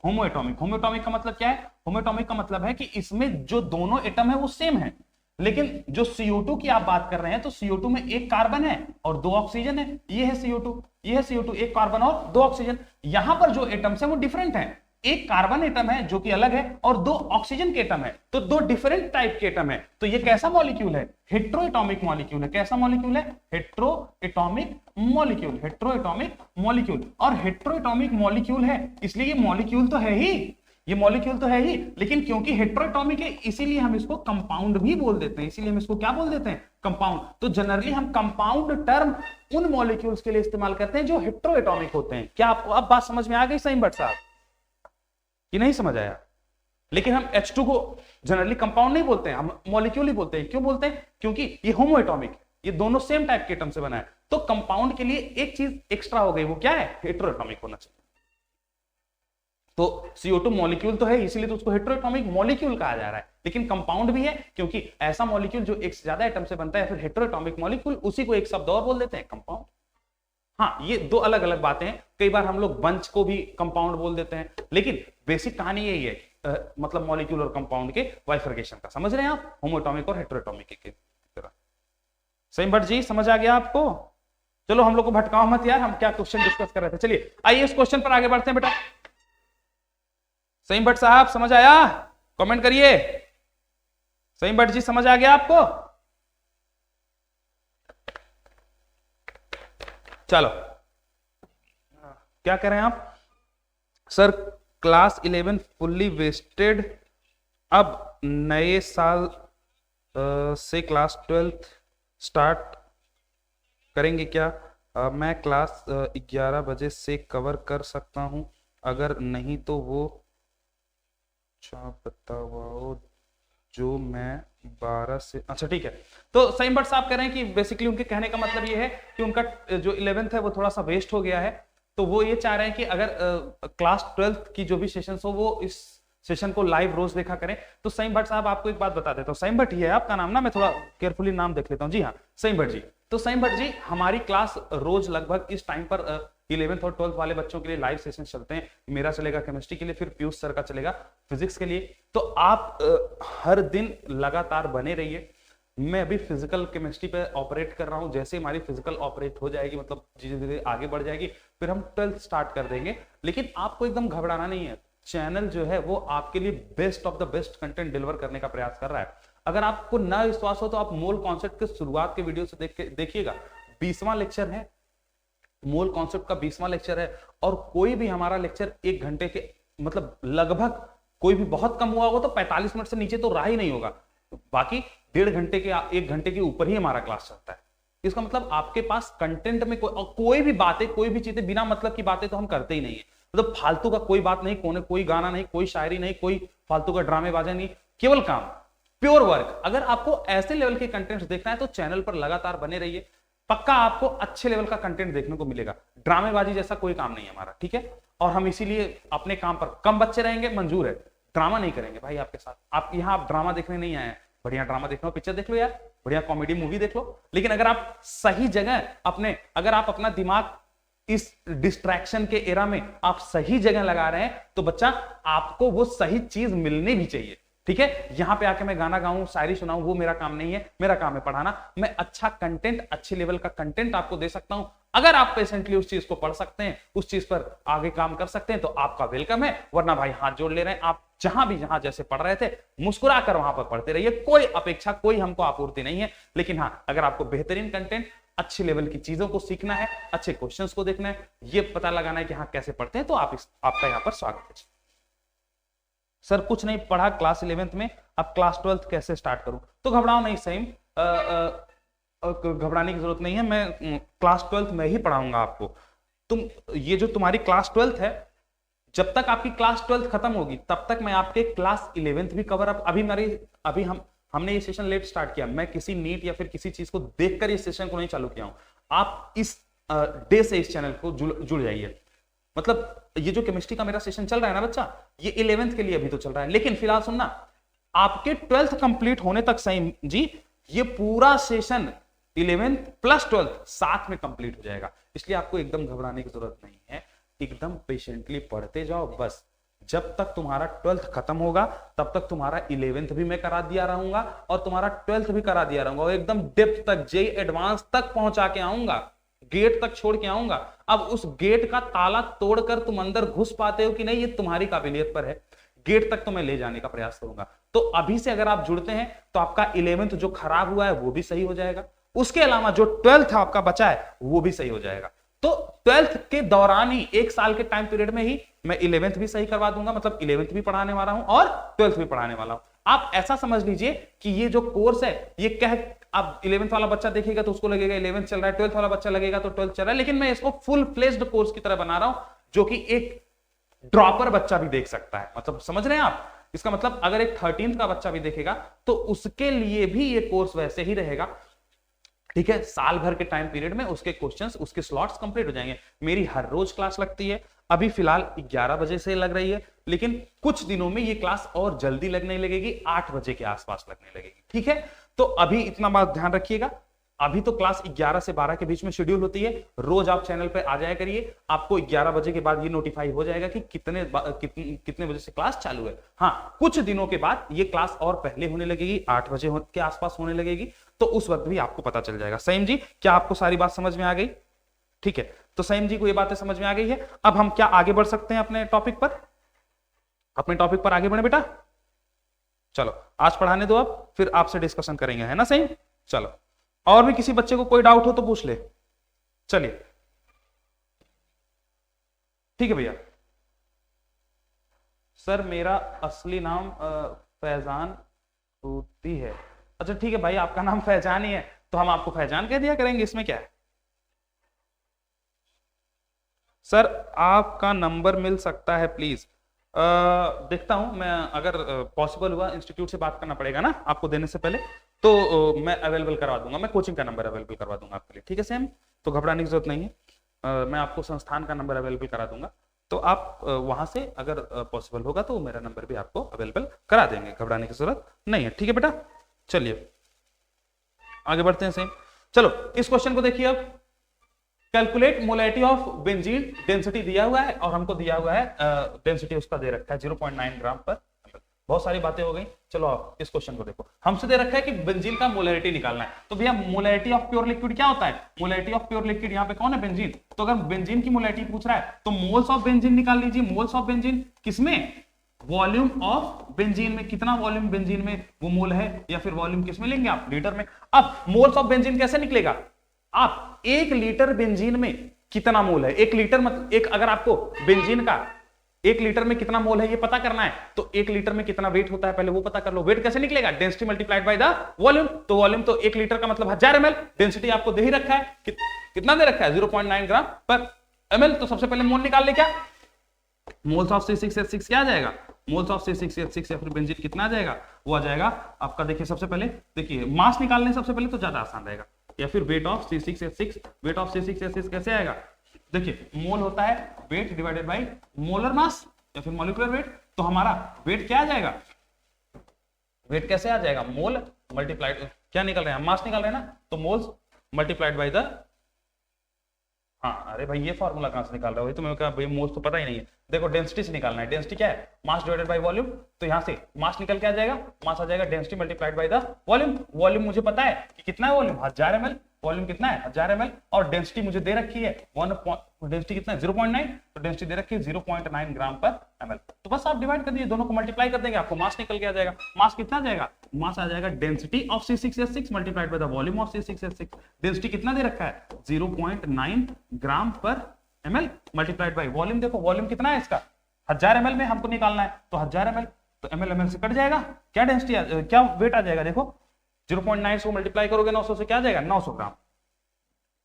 Speaker 1: होमोएटॉमिक, होमोएटॉमिक का मतलब क्या है? होमोएटॉमिक का मतलब है कि इसमें जो दोनों एटम है वो सेम है, लेकिन जो CO2 की आप बात कर रहे हैं तो CO2 में एक कार्बन है और 2 ऑक्सीजन है। ये है CO2, ये है CO2, एक कार्बन और 2 ऑक्सीजन। यहां पर जो एटम्स है वो डिफरेंट है, एक कार्बन एटम है जो कि अलग है और 2 ऑक्सीजन के एटम है, तो 2 डिफरेंट टाइप के एटम है। तो ये कैसा मॉलिक्यूल है? हेट्रोएटॉमिक मॉलिक्यूल है। कैसा मॉलिक्यूल है? Heteroatomic molecule, heteroatomic molecule. और हेट्रोएटॉमिक मॉलिक्यूल है इसलिए ये मॉलिक्यूल तो है ही, ये मॉलिक्यूल तो है ही, लेकिन क्योंकि हेट्रोएटॉमिक है इसीलिए हम इसको कंपाउंड भी बोल देते हैं। इसीलिए हम इसको क्या बोल देते हैं? कंपाउंड। तो जनरली हम कंपाउंड टर्म उन मॉलिक्यूल्स के लिए इस्तेमाल करते हैं जो हेट्रोएटॉमिक होते हैं। क्या आपको अब बात समझ में आ गई सैम भट्ट साहब कि नहीं समझ आया? लेकिन हम H2 को जनरली कंपाउंड नहीं बोलते हैं, हम मॉलिक्यूल ही बोलते हैं। क्यों बोलते हैं? क्योंकि ये होमोएटॉमिक है, ये दोनों सेम टाइप के एटम से बना है। तो कंपाउंड के लिए एक चीज एक्स्ट्रा हो गई, वो क्या है? हेट्रोएटॉमिक होना चाहिए। तो CO2 मॉलिक्यूल तो है इसीलिए तो उसको हेट्रोएटॉमिक मॉलिक्यूल कहा जा रहा है, लेकिन कंपाउंड भी है क्योंकि ऐसा मॉलिक्यूल जो एक से ज्यादा एटम से बनता है, फिर हेट्रोएटॉमिक मॉलिक्यूल, उसी को एक शब्द और बोल देते हैं, कंपाउंड। हाँ, ये 2 अलग अलग बातें हैं। कई बार हम लोग बंच को भी कंपाउंड बोल देते हैं, लेकिन बेसिक कहानी यही है, मतलब मॉलिक्यूल और कंपाउंड के बाइफर्केशन का। समझ रहे हैं आप? होमोएटॉमिक और हेट्रोएटॉमिक की तरह। सैम भट्ट जी समझ आ गया आपको? चलो हम लोग को भटकाओ मत यार, हम क्या क्वेश्चन डिस्कस कर रहे थे। चलिए आइए इस क्वेश्चन पर आगे बढ़ते हैं बेटा। सैम भट्ट साहब समझ आया? कमेंट करिए। सैम भट्ट जी समझ आ गया आपको? चलो क्या कह रहे हैं आप? सर क्लास 11 फुल्ली वेस्टेड, अब नए साल से क्लास 12 स्टार्ट करेंगे क्या? मैं क्लास 11 बजे से कवर कर सकता हूं, अगर नहीं तो वो बताओ जो मैं 12 से। अच्छा ठीक है, तो सही बट साहब कह रहे हैं कि बेसिकली उनके कहने का मतलब ये है कि उनका जो 11th है वो थोड़ा सा वेस्ट हो गया है, तो वो ये चाह रहे हैं कि अगर क्लास 12th की जो भी सेशन हो वो इस सेशन को लाइव रोज देखा करें। तो सईम भट्ट साहब आपको एक बात बता देता हूँ, सईम भट्ट ही है आपका नाम ना, मैं थोड़ा केयरफुली नाम देख लेता हूँ। जी हाँ सईम भट्ट जी। तो सईम भट्ट जी, हमारी क्लास रोज लगभग इस टाइम पर 11th और 12th वाले बच्चों के लिए लाइव सेशन चलते हैं। मेरा चलेगा केमिस्ट्री के लिए, फिर पीयूष सर का चलेगा फिजिक्स के लिए। तो आप हर दिन लगातार बने रहिए। मैं अभी फिजिकल केमिस्ट्री पे ऑपरेट कर रहा हूं, जैसे हमारी फिजिकल ऑपरेट हो जाएगी, मतलब धीरे धीरे आगे बढ़ जाएगी, फिर हम 12th स्टार्ट कर देंगे। लेकिन आपको एकदम घबराना नहीं है, चैनल जो है वो आपके लिए best of the best content deliver करने का प्रयास कर रहा है। अगर आपको ना विश्वास हो तो आप मोल कॉन्सेप्ट के शुरुआत के वीडियो से देखिएगा, 20वां लेक्चर है, मोल कॉन्सेप्ट का 20वां लेक्चर है। और कोई भी हमारा लेक्चर 1 घंटे के, मतलब लगभग कोई भी बहुत कम हुआ होगा तो 45 मिनट से नीचे तो रहा ही नहीं होगा, बाकी 1.5 घंटे के 1 घंटे के ऊपर ही हमारा क्लास चलता है। इसका मतलब आपके पास कंटेंट में कोई भी बातें, कोई भी चीजें बिना मतलब की बातें तो हम करते ही नहीं है। मतलब फालतू का कोई बात नहीं, कोई गाना नहीं, कोई शायरी नहीं, कोई फालतू का ड्रामेबाजी नहीं, केवल काम, प्योर वर्क। अगर आपको ऐसे लेवल के कंटेंट देखना है तो चैनल पर लगातार बने रहिए, पक्का आपको अच्छे लेवल का कंटेंट देखने को मिलेगा। ड्रामेबाजी जैसा कोई काम नहीं है हमारा, ठीक है। और हम इसीलिए अपने काम पर कम बच्चे रहेंगे, मंजूर है, ड्रामा नहीं करेंगे भाई आपके साथ। आप यहाँ आप ड्रामा देखने नहीं आए हैं, बढ़िया ड्रामा देखना हो पिक्चर देख लो यार, बढ़िया कॉमेडी मूवी देख लो। लेकिन अगर आप सही जगह अगर आप अपना दिमाग इस डिस्ट्रैक्शन के एरा में आप सही जगह लगा रहे हैं तो बच्चा आपको वो सही चीज मिलनी भी चाहिए, ठीक है। यहां पे आके मैं गाना गाऊं, शायरी सुनाऊं, वो मेरा काम नहीं है। मेरा काम है पढ़ाना। मैं अच्छा कंटेंट, अच्छे लेवल का कंटेंट आपको दे सकता हूं। अगर आप पेशेंटली उस चीज को पढ़ सकते हैं, उस चीज पर आगे काम कर सकते हैं तो आपका वेलकम है। वरना भाई हाथ जोड़ ले रहे हैं, आप जहां जैसे पढ़ रहे थे मुस्कुरा कर वहां पर पढ़ते रहिए। कोई अपेक्षा, कोई हमको आपूर्ति नहीं है। लेकिन हाँ, अगर आपको बेहतरीन कंटेंट, अच्छे लेवल की चीजों को सीखना है, अच्छे क्वेश्चंस को देखना है, ये पता लगाना है कि हाँ कैसे पढ़ते हैं, तो आपका यहाँ पर स्वागत है। सर कुछ नहीं पढ़ा क्लास 11th में, अब क्लास 12th कैसे स्टार्ट करूं? तो घबराओ नहीं सही, घबराने की जरूरत नहीं है। मैं क्लास 12th में ही पढ़ाऊंगा आपको। ये जो तुम्हारी क्लास 12th है, जब तक आपकी क्लास 12th खत्म होगी तब तक मैं आपके क्लास 11th भी कवर अप। अभी हमने ये सेशन लेट स्टार्ट किया, मैं किसी नीट या फिर किसी चीज को देखकर ये सेशन को नहीं चालू किया हूं। आप इस डे से इस चैनल को जुड़ जाइए। मतलब ये जो केमिस्ट्री का मेरा सेशन चल रहा है ना बच्चा, ये 11th के लिए अभी तो चल रहा है, लेकिन फिलहाल सुनना, आपके 12th कंप्लीट होने तक सही जी ये पूरा सेशन 11th प्लस 12th साथ में कंप्लीट हो जाएगा। इसलिए आपको एकदम घबराने की जरूरत नहीं है, एकदम पेशेंटली पढ़ते जाओ बस। जब तक तुम्हारा 12th खत्म होगा तब तक तुम्हारा 11th भी मैं करा दिया रहूंगा और तुम्हारा 12th भी करा दिया रहूंगा, और एकदम डेप्थ तक, जेई एडवांस तक पहुंचा के आऊंगा, गेट तक छोड़ के आऊंगा। अब उस गेट का ताला तोड़कर तुम अंदर घुस पाते हो कि नहीं, ये तुम्हारी काबिलियत पर है। गेट तक तो मैं ले जाने का प्रयास करूंगा। तो अभी से अगर आप जुड़ते हैं तो आपका 11th जो खराब हुआ है वो भी सही हो जाएगा, उसके अलावा जो 12th आपका बचा है वो भी सही हो जाएगा। तो 12th के दौरान ही, 1 साल के टाइम पीरियड में ही मैं 11th भी सही करवा दूंगा, मतलब 11th भी पढ़ाने वाला हूं और 12th भी पढ़ाने वाला हूं। आप ऐसा समझ लीजिए कि ये जो कोर्स है, ये अब 11th वाला बच्चा देखेगा तो उसको लगेगा 11th चल रहा है, 12th वाला बच्चा लगेगा तो 12th चल रहा है, लेकिन मैं इसको फुल फ्लेज्ड कोर्स की तरह बना रहा हूं, जो कि एक ड्रॉपर बच्चा भी देख सकता है। मतलब समझ रहे हैं आप? इसका मतलब अगर एक 13th का बच्चा भी देखेगा तो उसके लिए भी ये कोर्स वैसे ही रहेगा, ठीक है। साल भर के टाइम पीरियड में उसके क्वेश्चंस, उसके स्लॉट्स कंप्लीट हो जाएंगे। मेरी हर रोज क्लास लगती है, अभी फिलहाल 11 बजे से लग रही है, लेकिन कुछ दिनों में ये क्लास और जल्दी लगने लगेगी, 8 बजे के आसपास लगने लगेगी, ठीक है। तो अभी इतना बात ध्यान रखिएगा, अभी तो क्लास 11 से 12 के बीच में शेड्यूल होती है। रोज आप चैनल पे आ जाया करिए, आपको 11 बजे के बाद ये नोटिफाई हो जाएगा कि कितने बजे से क्लास चालू है। हाँ, कुछ दिनों के बाद ये क्लास और पहले होने लगेगी, 8 बजे के आसपास होने लगेगी, तो उस वक्त भी आपको पता चल जाएगा। सईम जी, क्या आपको सारी बात समझ में आ गई? ठीक है, तो सईम जी को ये बातें समझ में आ गई है। अब हम क्या आगे बढ़ सकते हैं अपने टॉपिक पर? अपने टॉपिक पर आगे बढ़े बेटा। चलो आज पढ़ाने दो, अब फिर आपसे डिस्कशन करेंगे, है ना सही? चलो, और भी किसी बच्चे को कोई डाउट हो तो पूछ ले। चलिए ठीक है भैया। सर मेरा असली नाम फैजान सूती है। अच्छा ठीक है भाई, आपका नाम फैजान ही है तो हम आपको फैजान कह दिया करेंगे, इसमें क्या है। सर आपका नंबर मिल सकता है प्लीज। देखता हूं मैं, अगर पॉसिबल हुआ इंस्टीट्यूट से बात करना पड़ेगा ना आपको देने से पहले, तो मैं अवेलेबल करवा दूंगा, मैं कोचिंग का नंबर अवेलेबल करवा दूंगा आपके लिए, ठीक है सैम, तो घबराने की जरूरत नहीं है। मैं आपको संस्थान का नंबर अवेलेबल करा दूंगा, तो आप वहां से अगर पॉसिबल होगा तो मेरा नंबर भी आपको अवेलेबल करा देंगे, घबराने की जरूरत नहीं है, ठीक है बेटा। चलिए आगे बढ़ते हैं सेम। चलो इस क्वेश्चन को देखिए अब। Calculate molarity of benzene, density दिया हुआ है और हमको दिया हुआ है डेंसिटी उसका दे रखा है 0.9 ग्राम पर। बहुत सारी बातें हो गई। चलो आप इस क्वेश्चन को देखो, हमसे दे रखा है कि बेंजीन का मोलैरिटी निकालना है, तो भैया मोलैरिटी ऑफ प्योर लिक्विड क्या होता है, मोलैरिटी ऑफ प्योर लिक्विड यहाँ पे कौन है, बेंजीन। तो अगर बेंजीन की मोलैरिटी पूछ रहा है तो मोल्स ऑफ बेंजीन निकाल लीजिए। मोल्स ऑफ बेंजीन किसमें, वॉल्यूम ऑफ बेंजीन में, कितना वॉल्यूम बेंजीन में वो मोल है, या फिर वॉल्यूम किसमें लेंगे आप, लीटर में। अब मोल्स ऑफ बेंजीन कैसे निकलेगा, आप 1 लीटर बेंजीन में कितना मोल है, 1 लीटर मतलब एक, अगर आपको बेंजीन का 1 लीटर में कितना मोल है ये पता करना है तो 1 लीटर में कितना वेट होता है पहले वो पता कर लो। वेट कैसे निकलेगा, density multiplied by the volume. तो वॉल्यूम तो 1 लीटर का मतलब 1000 ml, डेंसिटी आपको दे ही रखा है, कितना दे रखा है 0.9 ग्राम पर ml। तो सबसे पहले मोल निकाल ले, क्या मोल्स ऑफ C6H6 क्या आ जाएगा, मोल्स ऑफ C6H6 या फिर बेंजीन कितना आ जाएगा, वो आ जाएगा आपका, देखिए सबसे पहले देखिए मास निकालने सबसे पहले तो ज्यादा आसान रहेगा, या फिर weight of C6H6। Weight of C6H6 कैसे आएगा, देखिए मोल होता है weight divided by molar mass या फिर मॉलिक्यूलर वेट। तो हमारा वेट क्या आ जाएगा, वेट कैसे आ जाएगा, मोल मल्टीप्लाइड, क्या निकल रहे हैं, मास निकल रहे हैं ना, तो मोल्स मल्टीप्लाइड बाय द, हाँ अरे भाई ये फॉर्मूला कहां से निकाल रहा हो, तो मैं कहा भाई मोल्स तो पता ही नहीं है। देखो डेंसिटी से निकालना है, डेंसिटी क्या है, मास डिवाइडेड बाय वॉल्यूम। तो यहां से मास निकल के आ जाएगा, मास आ जाएगा density multiplied by the volume. Volume मुझे पता है कि कितना है वॉल्यूम, 1000 ml, वॉल्यूम कितना है 1000 ml, और डेंसिटी मुझे दे रखी है डेंसिटी कितना है 0.9, तो डेंसिटी दे रखी है 0.9 ग्राम पर ml। तो बस आप डिवाइड कर दीजिए, दोनों को मल्टीप्लाई कर देंगे, आपको मास निकल के आ जाएगा। मास कितना आ जाएगा, मास आ जाएगा density of C6H6 multiplied by the volume of C6H6। Density कितना दे रखा है 0.9 ग्राम per ml multiplied by volume. देखो वॉल्यूम कितना है इसका 1000 ml में हमको निकालना है, तो 1000 ml, तो ml से कट जाएगा, क्या डेंसिटी क्या वेट आ जाएगा, देखो 0.9 से मल्टीप्लाई करोगे 900 से क्या आ जाएगा 900 ग्राम।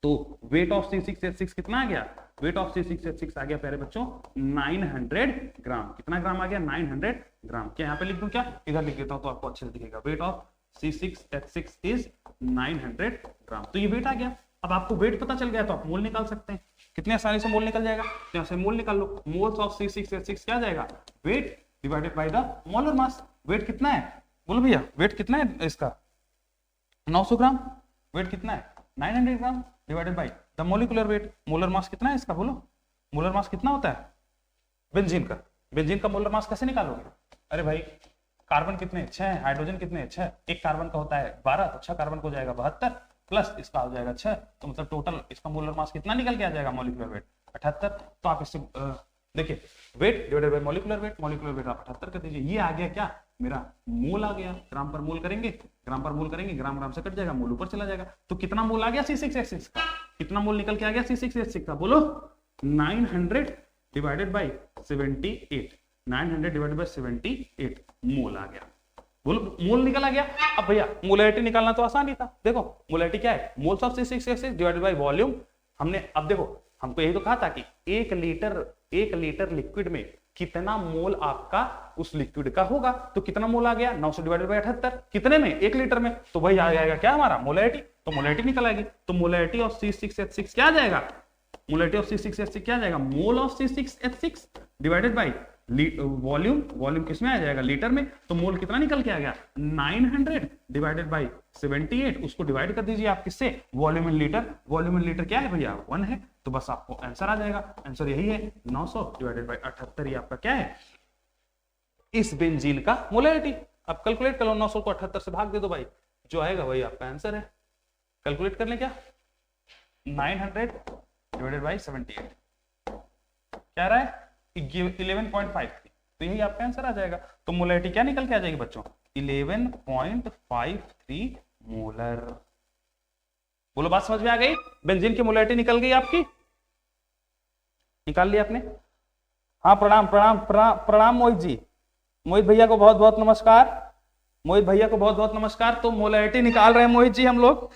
Speaker 1: तो वेट ऑफ C6H6 कितना आ गया, वेट ऑफ C6H6 आ गया प्यारे बच्चों 900 ग्राम। कितना ग्राम आ गया 900 ग्राम। क्या यहाँ पे लिख दूं, क्या इधर लिख देता हूं तो आपको अच्छे से दिखेगा। वेट ऑफ C6H6 इज 900 ग्राम। तो ये वेट आ गया। अब आपको वेट पता चल गया तो आप मोल निकाल सकते हैं, कितने आसानी से मोल निकल जाएगा। तो यहाँ से मोल निकाल लो, मोल्स ऑफ C6H6 क्या जाएगा, weight divided by the molar mass. Weight कितना है, बोलो भैया वेट कितना है इसका 900 ग्राम। वेट कितना है 900 gram divided by the molecular weight. Molar mass कितना है इसका, बोलो मोलर मास कितना होता है बेंजीन का। बेंजीन का मोलर मास कैसे निकालोगे, अरे भाई कार्बन कितने 6, हाइड्रोजन कितने 6, एक कार्बन का होता है 12, तो 6 कार्बन को हो जाएगा 72 प्लस इसका हो जाएगा 6, तो मतलब टोटल इसका मोलर मास कितना निकल के आ जाएगा मोलिकुलर वेट 78। तो आप इससे देखिए wait divided bye molecular weight, molecular weight आप 78 कर दीजिए, ये आ गया क्या मेरा मोल आ गया। ग्राम पर मोल करेंगे, ग्राम पर मोल करेंगे, ग्राम ग्राम से कट जाएगा, मोल ऊपर चला जाएगा। तो कितना मोल आ गया C6H6 का, कितना मोल निकल के आ गया C6H6 का, बोलो 900 डिवाइडेड बाय 78, 900 डिवाइडेड बाय 78 मोल आ गया। बोलो मोल निकल आ गया। अब भैया मोलैरिटी निकालना तो आसान ही था। देखो मोलैरिटी क्या है, moles of C6H6 divided by volume. हमने अब देखो हमको यही तो कहा था कि 1 लीटर लिक्विड में कितना मोल आपका उस लिक्विड का होगा। तो कितना मोल आ गया 900 डिवाइडेड बाय 78, कितने में 1 लीटर में, तो वही आ जाएगा क्या हमारा मोलैरिटी। तो मोलैरिटी निकल आएगी। तो मोलैरिटी ऑफ C6H6 क्या आ जाएगा, मोलैरिटी ऑफ C6H6 क्या आ जाएगा, mole of C6H6 divided by volume. Volume किसमें आ जाएगा लीटर में, तो मोल कितना निकल के आ गया 900 डिवाइडेड बाय 78। उसको डिवाइड कर दीजिए आप किससे, volume in litre. Volume in litre क्या है भैया 1 है, तो बस आपको आंसर आ जाएगा। आंसर यही है 900 डिवाइडेड बाय 78, ये आपका क्या है इस बेंजीन का मोलैरिटी। अब कैलकुलेट कर लो, 900 को 78 से भाग दे दो भाई, जो आएगा वही आपका आंसर है। कैलकुलेट कर ले क्या 900 डिवाइडेड बाय 78 क्या रहा है 11.53, तो यही आपका आंसर आ जाएगा। तो मोलैरिटी क्या निकल के आ जाएगी बच्चों 11.53 मोलर। बोलो बात समझ में आ गई, बेंजीन की मोलैरिटी निकल गई आपकी, निकाल लिया आपने। हाँ प्रणाम प्रणाम प्रणाम मोहित जी, मोहित भैया को बहुत बहुत नमस्कार। मोहित भैया को बहुत बहुत नमस्कार। तो मोलैरिटी निकाल रहे हैं मोहित जी हम लोग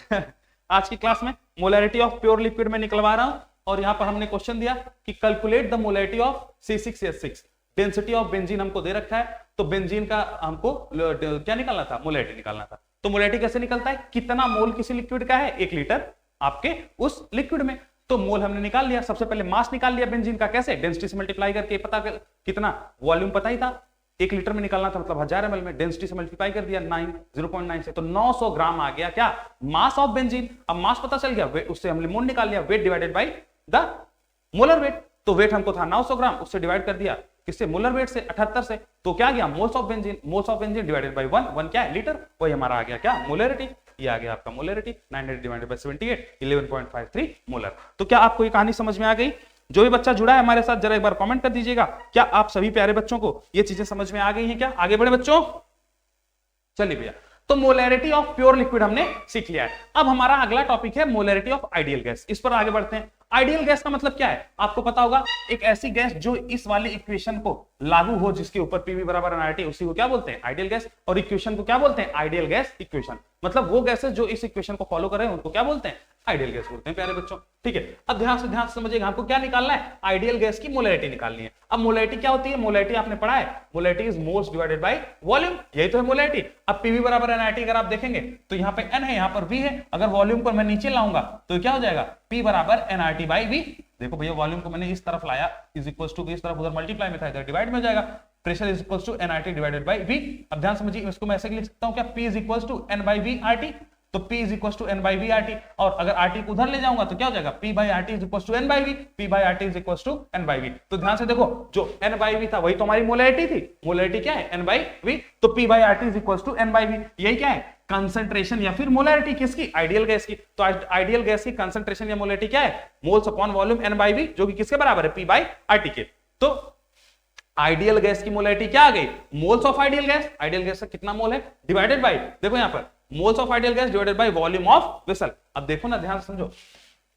Speaker 1: आज की क्लास में मोलैरिटी ऑफ प्योर लिक्विड में निकलवा रहा हूं। और यहां पर हमने क्वेश्चन दिया कि calculate the molarity of C6H6। Density of benzene हमको दे रखा है, तो बेंजीन का हमको क्या निकालना था, मोलैरिटी निकालना था। तो मोलैरिटी कैसे निकलता है, कितना मोल किसी लिक्विड का है 1 लीटर आपके उस लिक्विड में। तो मोल हमने निकाल लिया, सबसे पहले मास निकाल लिया बेंजीन का, कैसे, डेंसिटी से मल्टीप्लाई करके, पता कर कितना वॉल्यूम पता ही था 1 लीटर में निकालना था, मतलब 1000 ml में, डेंसिटी से मल्टीप्लाई कर दिया 0.9 से, तो 900 ग्राम आ गया क्या, मास ऑफ बेंजीन। अब मास पता चल गया, उससे हमने मोल निकाल लिया, wait divided by the molar wait. तो वेट हमको था 900 ग्राम, उससे डिवाइड कर दिया किससे, मोलर वेट से 78 से, तो क्या गया, moles of benzene. Moles of benzene divided by 1 क्या है, लीटर, वही हमारा आ गया क्या, मोलैरिटी। ये आ गया आपका मोलैरिटी 900 डिवाइडेड बाय 78 11.53 मोलर। तो क्या आपको ये कहानी समझ में आ गई? जो भी बच्चा जुड़ा है हमारे साथ जरा एक बार कमेंट कर दीजिएगा, क्या आप सभी प्यारे बच्चों को ये चीजें समझ में आ गई हैं? क्या आगे बढ़े बच्चों? चलिए भैया, तो मोलैरिटी ऑफ प्योर लिक्विड हमने सीख लिया है। अब हमारा अगला टॉपिक है मोलैरिटी ऑफ आइडियल गैस। इस पर आगे बढ़ते हैं। आइडियल गैस का मतलब क्या है, आपको पता होगा, एक ऐसी गैस जो इस वाली इक्वेशन को लागू हो, जिसके ऊपर पीवी बराबर nRT, उसी को क्या बोलते हैं, आइडियल गैस। और इक्वेशन को क्या बोलते हैं, आइडियल गैस इक्वेशन। मतलब वो गैसेस जो इस इक्वेशन को फॉलो कर रहे हैं उनको क्या बोलते हैं, आइडियल गैस बोलते हैं प्यारे बच्चों। ठीक है, अब ध्यान से समझिएगा, हमको क्या निकालना है, आइडियल गैस की मोलैरिटी निकालनी है। अब मोलैरिटी क्या होती है, मोलैरिटी आपने पढ़ा है, molarity is moles divided by volume, यही तो है मोलैरिटी। अब पीवी बराबर nRT अगर आप देखेंगे तो यहाँ पे n है, यहाँ पर v है, अगर वॉल्यूम को मैं नीचे लाऊंगा तो क्या हो जाएगा, p बराबर nRT बाय v। देखो भैया, वॉल्यूम को मैंने इस तरफ लाया, इज इक्वल टू इस तरफ, उधर मल्टीप्लाई में था, इधर डिवाइड में हो जाएगा, pressure is equal to nRT divided by v। अब ध्यान समझिए, इसको मैं ऐसे लिख सकता हूं क्या, p is equal to n by v RT, तो p is equal to n by v RT। और अगर RT को उधर ले जाऊंगा तो क्या हो जाएगा, p by RT is equal to n by v, p by RT is equal to n by v। तो ध्यान से देखो, जो n बाय v था वही तो हमारी मोलैरिटी थी, मोलैरिटी क्या है, n बाय v, तो p by RT is equal to n by v। यही क्या है, कंसंट्रेशन या फिर मोलैरिटी किसकी, आइडियल गैस की। तो आइडियल गैस की कंसंट्रेशन या मोलैरिटी क्या है, moles upon volume n by v, जो कि किसके बराबर है, p बाय RT के। तो आइडियल गैस की मोलैरिटी क्या आ गई, moles of ideal gas, ideal gas का कितना मोल है, डिवाइडेड बाय, देखो यहां पर moles of ideal gas divided by volume of vessel. अब देखो ना, ध्यान से समझो,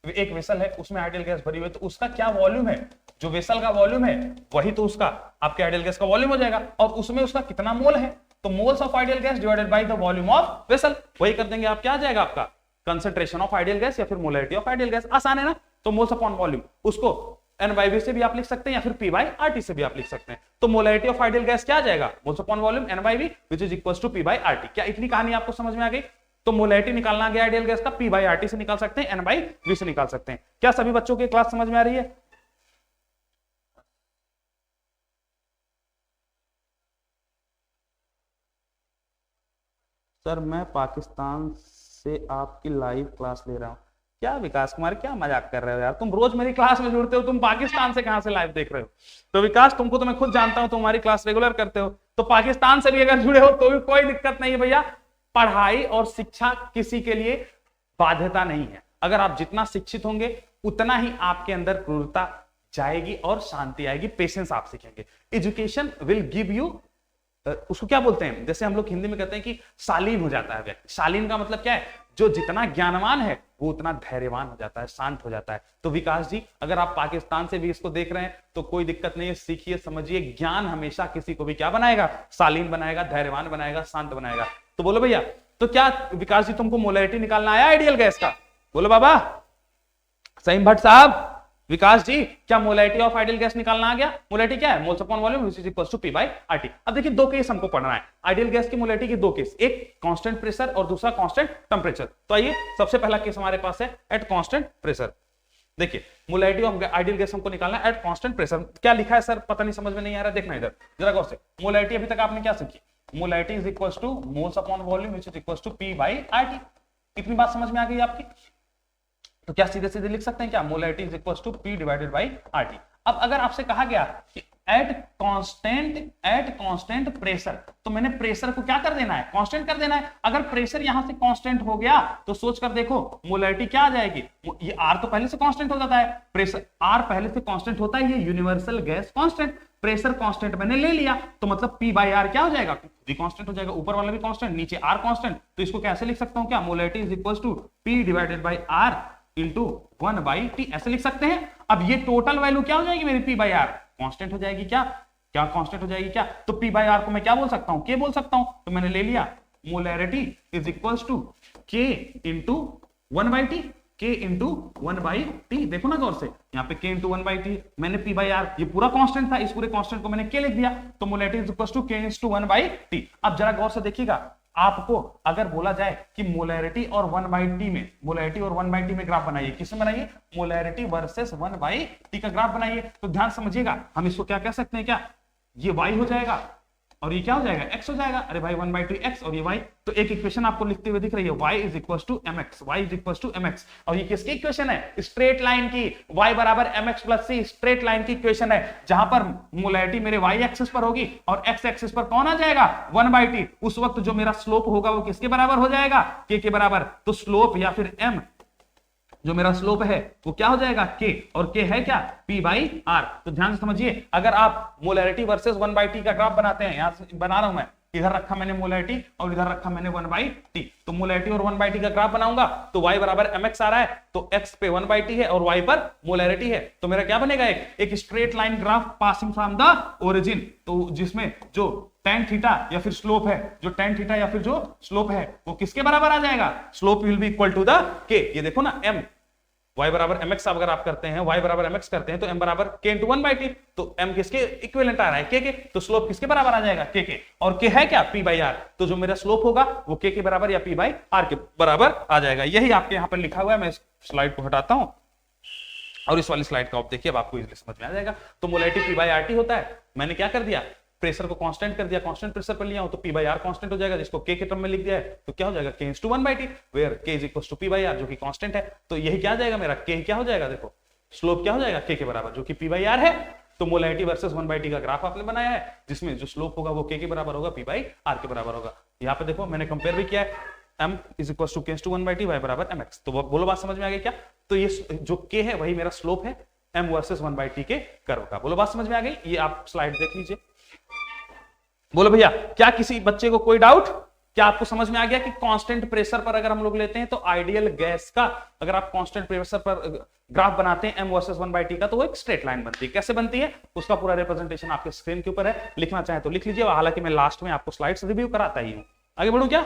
Speaker 1: एक वेसल है, उसमें आइडियल गैस भरी हुई है, तो उसका क्या वॉल्यूम है, जो वेसल का वॉल्यूम है वही तो उसका आपके आइडियल गैस का वॉल्यूम हो जाएगा, और उसमें उसका कितना मोल है, तो moles of ideal gas divided by the volume of vessel, वही कर देंगे आप, क्या आ जाएगा आपका, कंसंट्रेशन ऑफ आइडियल गैस या फिर मोलैरिटी ऑफ आइडियल गैस। आसान है ना, तो मोल्स अपॉन वॉल्यूम, उसको n बाय v से भी आप लिख सकते हैं या फिर p बाय RT से भी आप लिख सकते हैं। तो मोलैरिटी ऑफ आइडियल गैस क्या आ जाएगा, moles upon volume n by v which is equals to p by RT। क्या इतनी कहानी आपको समझ में आ गई? तो मोलैरिटी निकालना आ गया आइडियल गैस का, p बाय RT से निकाल सकते हैं, n बाय v से निकाल सकते हैं। क्या सभी बच्चों की क्लास समझ में आ रही है? सर मैं पाकिस्तान से आपकी लाइव क्लास ले रहा हूं। क्या विकास कुमार, क्या मजाक कर रहे हो यार, तुम रोज मेरी क्लास में जुड़ते हो, तुम पाकिस्तान से कहां से लाइव देख रहे हो? तो विकास, तुमको तो मैं खुद जानता हूं, तुम हमारी क्लास रेगुलर करते हो, तो पाकिस्तान से भी अगर जुड़े हो तो भी कोई दिक्कत नहीं है भैया। पढ़ाई और शिक्षा किसी के लिए बाध्यता नहीं है। अगर आप जितना शिक्षित होंगे उतना ही आपके अंदर क्रूरता जाएगी और शांति आएगी, पेशेंस आप सीखेंगे। एजुकेशन विल गिव यू, उसको क्या बोलते हैं, जैसे हम लोग हिंदी में कहते हैं कि शालीन हो जाता है व्यक्ति। शालीन का मतलब क्या है, जो जितना ज्ञानवान है वो उतना धैर्यवान हो जाता है, शांत हो जाता है। तो विकास जी, अगर आप पाकिस्तान से भी इसको देख रहे हैं तो कोई दिक्कत नहीं है, सीखिए, समझिए। ज्ञान हमेशा किसी को भी क्या बनाएगा, शालीन बनाएगा, धैर्यवान बनाएगा, शांत बनाएगा। तो बोलो भैया, तो क्या विकास जी तुमको मोलैरिटी निकालना आया आइडियल गैस का? बोलो बाबा सईम भट्ट साहब, विकास जी, क्या मोलैरिटी ऑफ आइडियल गैस निकालना आ गया? मोलैरिटी क्या है, moles upon volume which is equals to p by RT। अब देखिए, दो केस हमको पढ़ना है आइडियल गैस की मोलैरिटी के, दो केस, एक कांस्टेंट प्रेशर और दूसरा कांस्टेंट टेंपरेचर। तो आइए, सबसे पहला केस हमारे पास है एट कांस्टेंट प्रेशर। देखिए, मोलैरिटी ऑफ आइडियल गैस हमको निकालना है एट कांस्टेंट प्रेशर। क्या लिखा है सर, पता नहीं, समझ में नहीं आ रहा, देखना इधर जरा गौर से। मोलैरिटी अभी तक आपने क्या सीखी, molarity is equals to moles upon volume which is equals to p by RT। इतनी बात समझ में आ गई आपकी? तो क्या सीधे सीधे लिख सकते हैं क्या, molarity is equals to p divided by RT। अब अगर आपसे कहा गया कि एट कांस्टेंट प्रेशर, तो मैंने प्रेशर को क्या कर देना है, कांस्टेंट कर देना है। अगर प्रेशर यहां से कांस्टेंट हो गया तो सोच कर देखो मोलैरिटी क्या आ जाएगी, ये R तो पहले से कांस्टेंट हो जाता है, प्रेशर R पहले से कांस्टेंट होता है, ये universal gas constant, pressure constant मैंने ले लिया, तो मतलब p बाय R क्या हो जाएगा, भी कांस्टेंट हो जाएगा, ऊपर वाला भी कांस्टेंट, नीचे R कांस्टेंट। तो इसको कैसे लिख सकता हूं, क्या molarity is equals to p divided by R into 1 by T, ऐसे लिख सकते हैं। अब ये टोटल वैल्यू क्या हो जाएगी मेरी, p बाई आर कांस्टेंट हो जाएगी, क्या क्या कांस्टेंट हो जाएगी क्या? तो पी बाई आर को मैं क्या बोल सकता हूं? के बोल सकता हूं। तो मैंने ले लिया मोलैरिटी इज इक्वल्स टू के इंटू 1/t, के इंटू 1/t। देखो ना गौर से, यहाँ पे के इंटू 1/t, मैंने पी बाई आर, ये पूरा कांस्टेंट था, इस पूरे कांस्टेंट को मैंने के लिख दिया, तो मोलैरिटी इज इक्वल्स टू के इंटू 1/t। अब जरा गौर से देखिएगा, आपको अगर बोला जाए कि मोलैरिटी और 1/t में, मोलैरिटी और 1/t में ग्राफ बनाइए, किसमें बनाइए? मोलैरिटी वर्सेस 1/t का ग्राफ बनाइए। तो ध्यान समझिएगा, हम इसको क्या कह सकते हैं? क्या ये y हो जाएगा और ये क्या हो जाएगा? x हो जाएगा। अरे भाई 1/2 x और ये y, तो एक इक्वेशन आपको लिखते हुए दिख रही है, y is equal to mx, y is equal to mx। और ये किसकी इक्वेशन है? स्ट्रेट लाइन की, y बराबर mx plus c, straight line की इक्वेशन है, जहां पर मोलैरिटी मेरे y एक्सिस पर होगी और x एक्सिस पर कौन आ जाएगा? 1/t। उस वक्त जो मेरा स्लोप होगा वो किसके बराबर हो जाएगा? k के बराबर। तो स्लोप या फिर m, जो मेरा स्लोप है वो क्या हो जाएगा? k, और k है क्या? p by R. तो ध्यान से समझिए, अगर आप मोलैरिटी वर्सेस 1/t का ग्राफ बनाते हैं, यहां से बना रहा हूं मैं, इधर रखा मैंने मोलैरिटी और इधर रखा मैंने 1/t, तो मोलैरिटी और 1/t का ग्राफ बनाऊंगा तो y बराबर mx आ रहा है, तो x पे 1/t है और y पर मोलैरिटी है, तो मेरा क्या बनेगा? एक straight line graph passing from the origin, तो जिसमें जो tan थीटा या फिर स्लोप है, जो tan थीटा या फिर जो स्लोप है वो किसके बराबर आ जाएगा? Slope will be equal to the k। ये देखो ना, m y बराबर mx अगर आप करते हैं, y बराबर mx करते हैं, तो m बराबर k इंटू 1/t, तो m किसके इक्विवेलेंट आ रहा है? k के, तो स्लोप किसके बराबर आ जाएगा? k के, और k है क्या? p by R. तो जो मेरा स्लोप होगा वो k के बराबर या p बाई आर के बराबर आ जाएगा। यही आपके यहाँ पर लिखा हुआ है। मैं इस स्लाइड को हटाता हूं और इस वाली स्लाइड का आप देखिए, अब आपको इजीली समझ में आ जाएगा। तो molarity p by R T होता है, मैंने क्या कर दिया? प्रेशर को कांस्टेंट कर दिया, कांस्टेंट प्रेशर पर लिया हूं, तो p बाई आर कांस्टेंट हो जाएगा, जिसको k के टर्म में लिख दिया है, तो क्या हो जाएगा? k into 1/t, where k is equal to p by R, जो कि कांस्टेंट है। तो यही क्या आ जाएगा मेरा? k क्या हो जाएगा? देखो स्लोप क्या हो जाएगा? k के बराबर, जो कि p बाई आर है। तो मोलैरिटी वर्सेस 1/t का ग्राफ आपने बनाया है, जिसमें जो स्लोप होगा वो k के बराबर होगा, p बाई आर के बराबर होगा। यहाँ पे देखो मैंने कंपेयर भी किया है, m is equal to k into 1/t, y बराबर mx। तो बोलो बात समझ में आ गई क्या? तो ये जो k है वही मेरा स्लोप है m वर्सेस 1/t के कर्व का। बोलो बात समझ में आ गई? ये आप स्लाइड देख लीजिए। बोलो भैया, क्या किसी बच्चे को कोई डाउट? क्या आपको समझ में आ गया कि कांस्टेंट प्रेशर पर अगर हम लोग लेते हैं तो आइडियल गैस का, अगर आप कांस्टेंट प्रेशर पर ग्राफ बनाते हैं m वर्सेस 1/t का, तो वो एक स्ट्रेट लाइन बनती है। कैसे बनती है उसका पूरा रिप्रेजेंटेशन आपके स्क्रीन के ऊपर है, लिखना चाहे तो लिख लीजिए, हालांकि मैं लास्ट में आपको स्लाइड्स रिव्यू कराता ही हूं। आगे बढ़ूं क्या?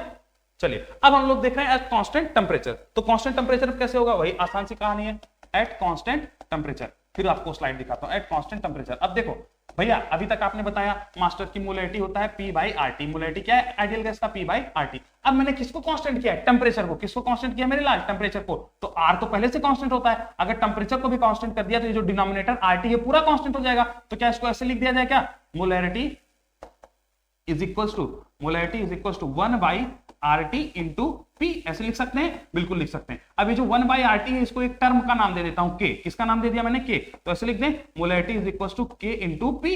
Speaker 1: चलिए, अब हम लोग देख रहे हैं एट कांस्टेंट टेम्परेचर। तो कांस्टेंट टेम्परेचर कैसे होगा? वही आसान सी कहानी है, एट कांस्टेंट टेम्परेचर। फिर आपको स्लाइड दिखाता हूं, एट कांस्टेंट टेम्परेचर। अब देखो भैया, अभी तक आपने बताया मास्टर की मोलैरिटी होता है p by R T. Molarity क्या है? आइडियल गैस का p बाई आर टी। अब मैंने किसको कांस्टेंट किया है? टेम्परेचर को। किसको कांस्टेंट किया मेरे लाल? टेम्परेचर को। तो r तो पहले से कांस्टेंट होता है, अगर टेम्परेचर को भी कांस्टेंट कर दिया तो ये जो डिनोमिनेटर RT है पूरा कांस्टेंट हो जाएगा। तो क्या इसको ऐसे लिख दिया जाए क्या? Molarity is equal to 1 by RT into P, ऐसे लिख सकते हैं? बिल्कुल लिख सकते हैं। अब ये जो 1 बाई RT है, इसको एक टर्म का नाम दे देता हूं, K। किसका नाम दे दिया मैंने? K। तो ऐसे लिख दें, molarity is equal to K into P,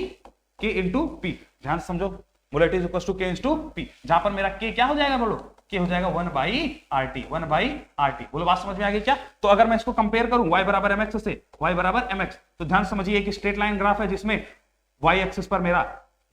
Speaker 1: K into P। ध्यान समझो, molarity is equal to K into P, जहां पर मेरा K क्या हो जाएगा? बोलो, K हो जाएगा 1 बाई RT, 1 बाई RT। बोलो बात समझ में आ गई क्या? तो अगर मैं इसको कंपेयर करूं y बराबर mx से, y बराबर mx, तो ध्यान समझिए एक स्ट्रेट लाइन ग्राफ है जिसमें y एक्सिस पर मेरा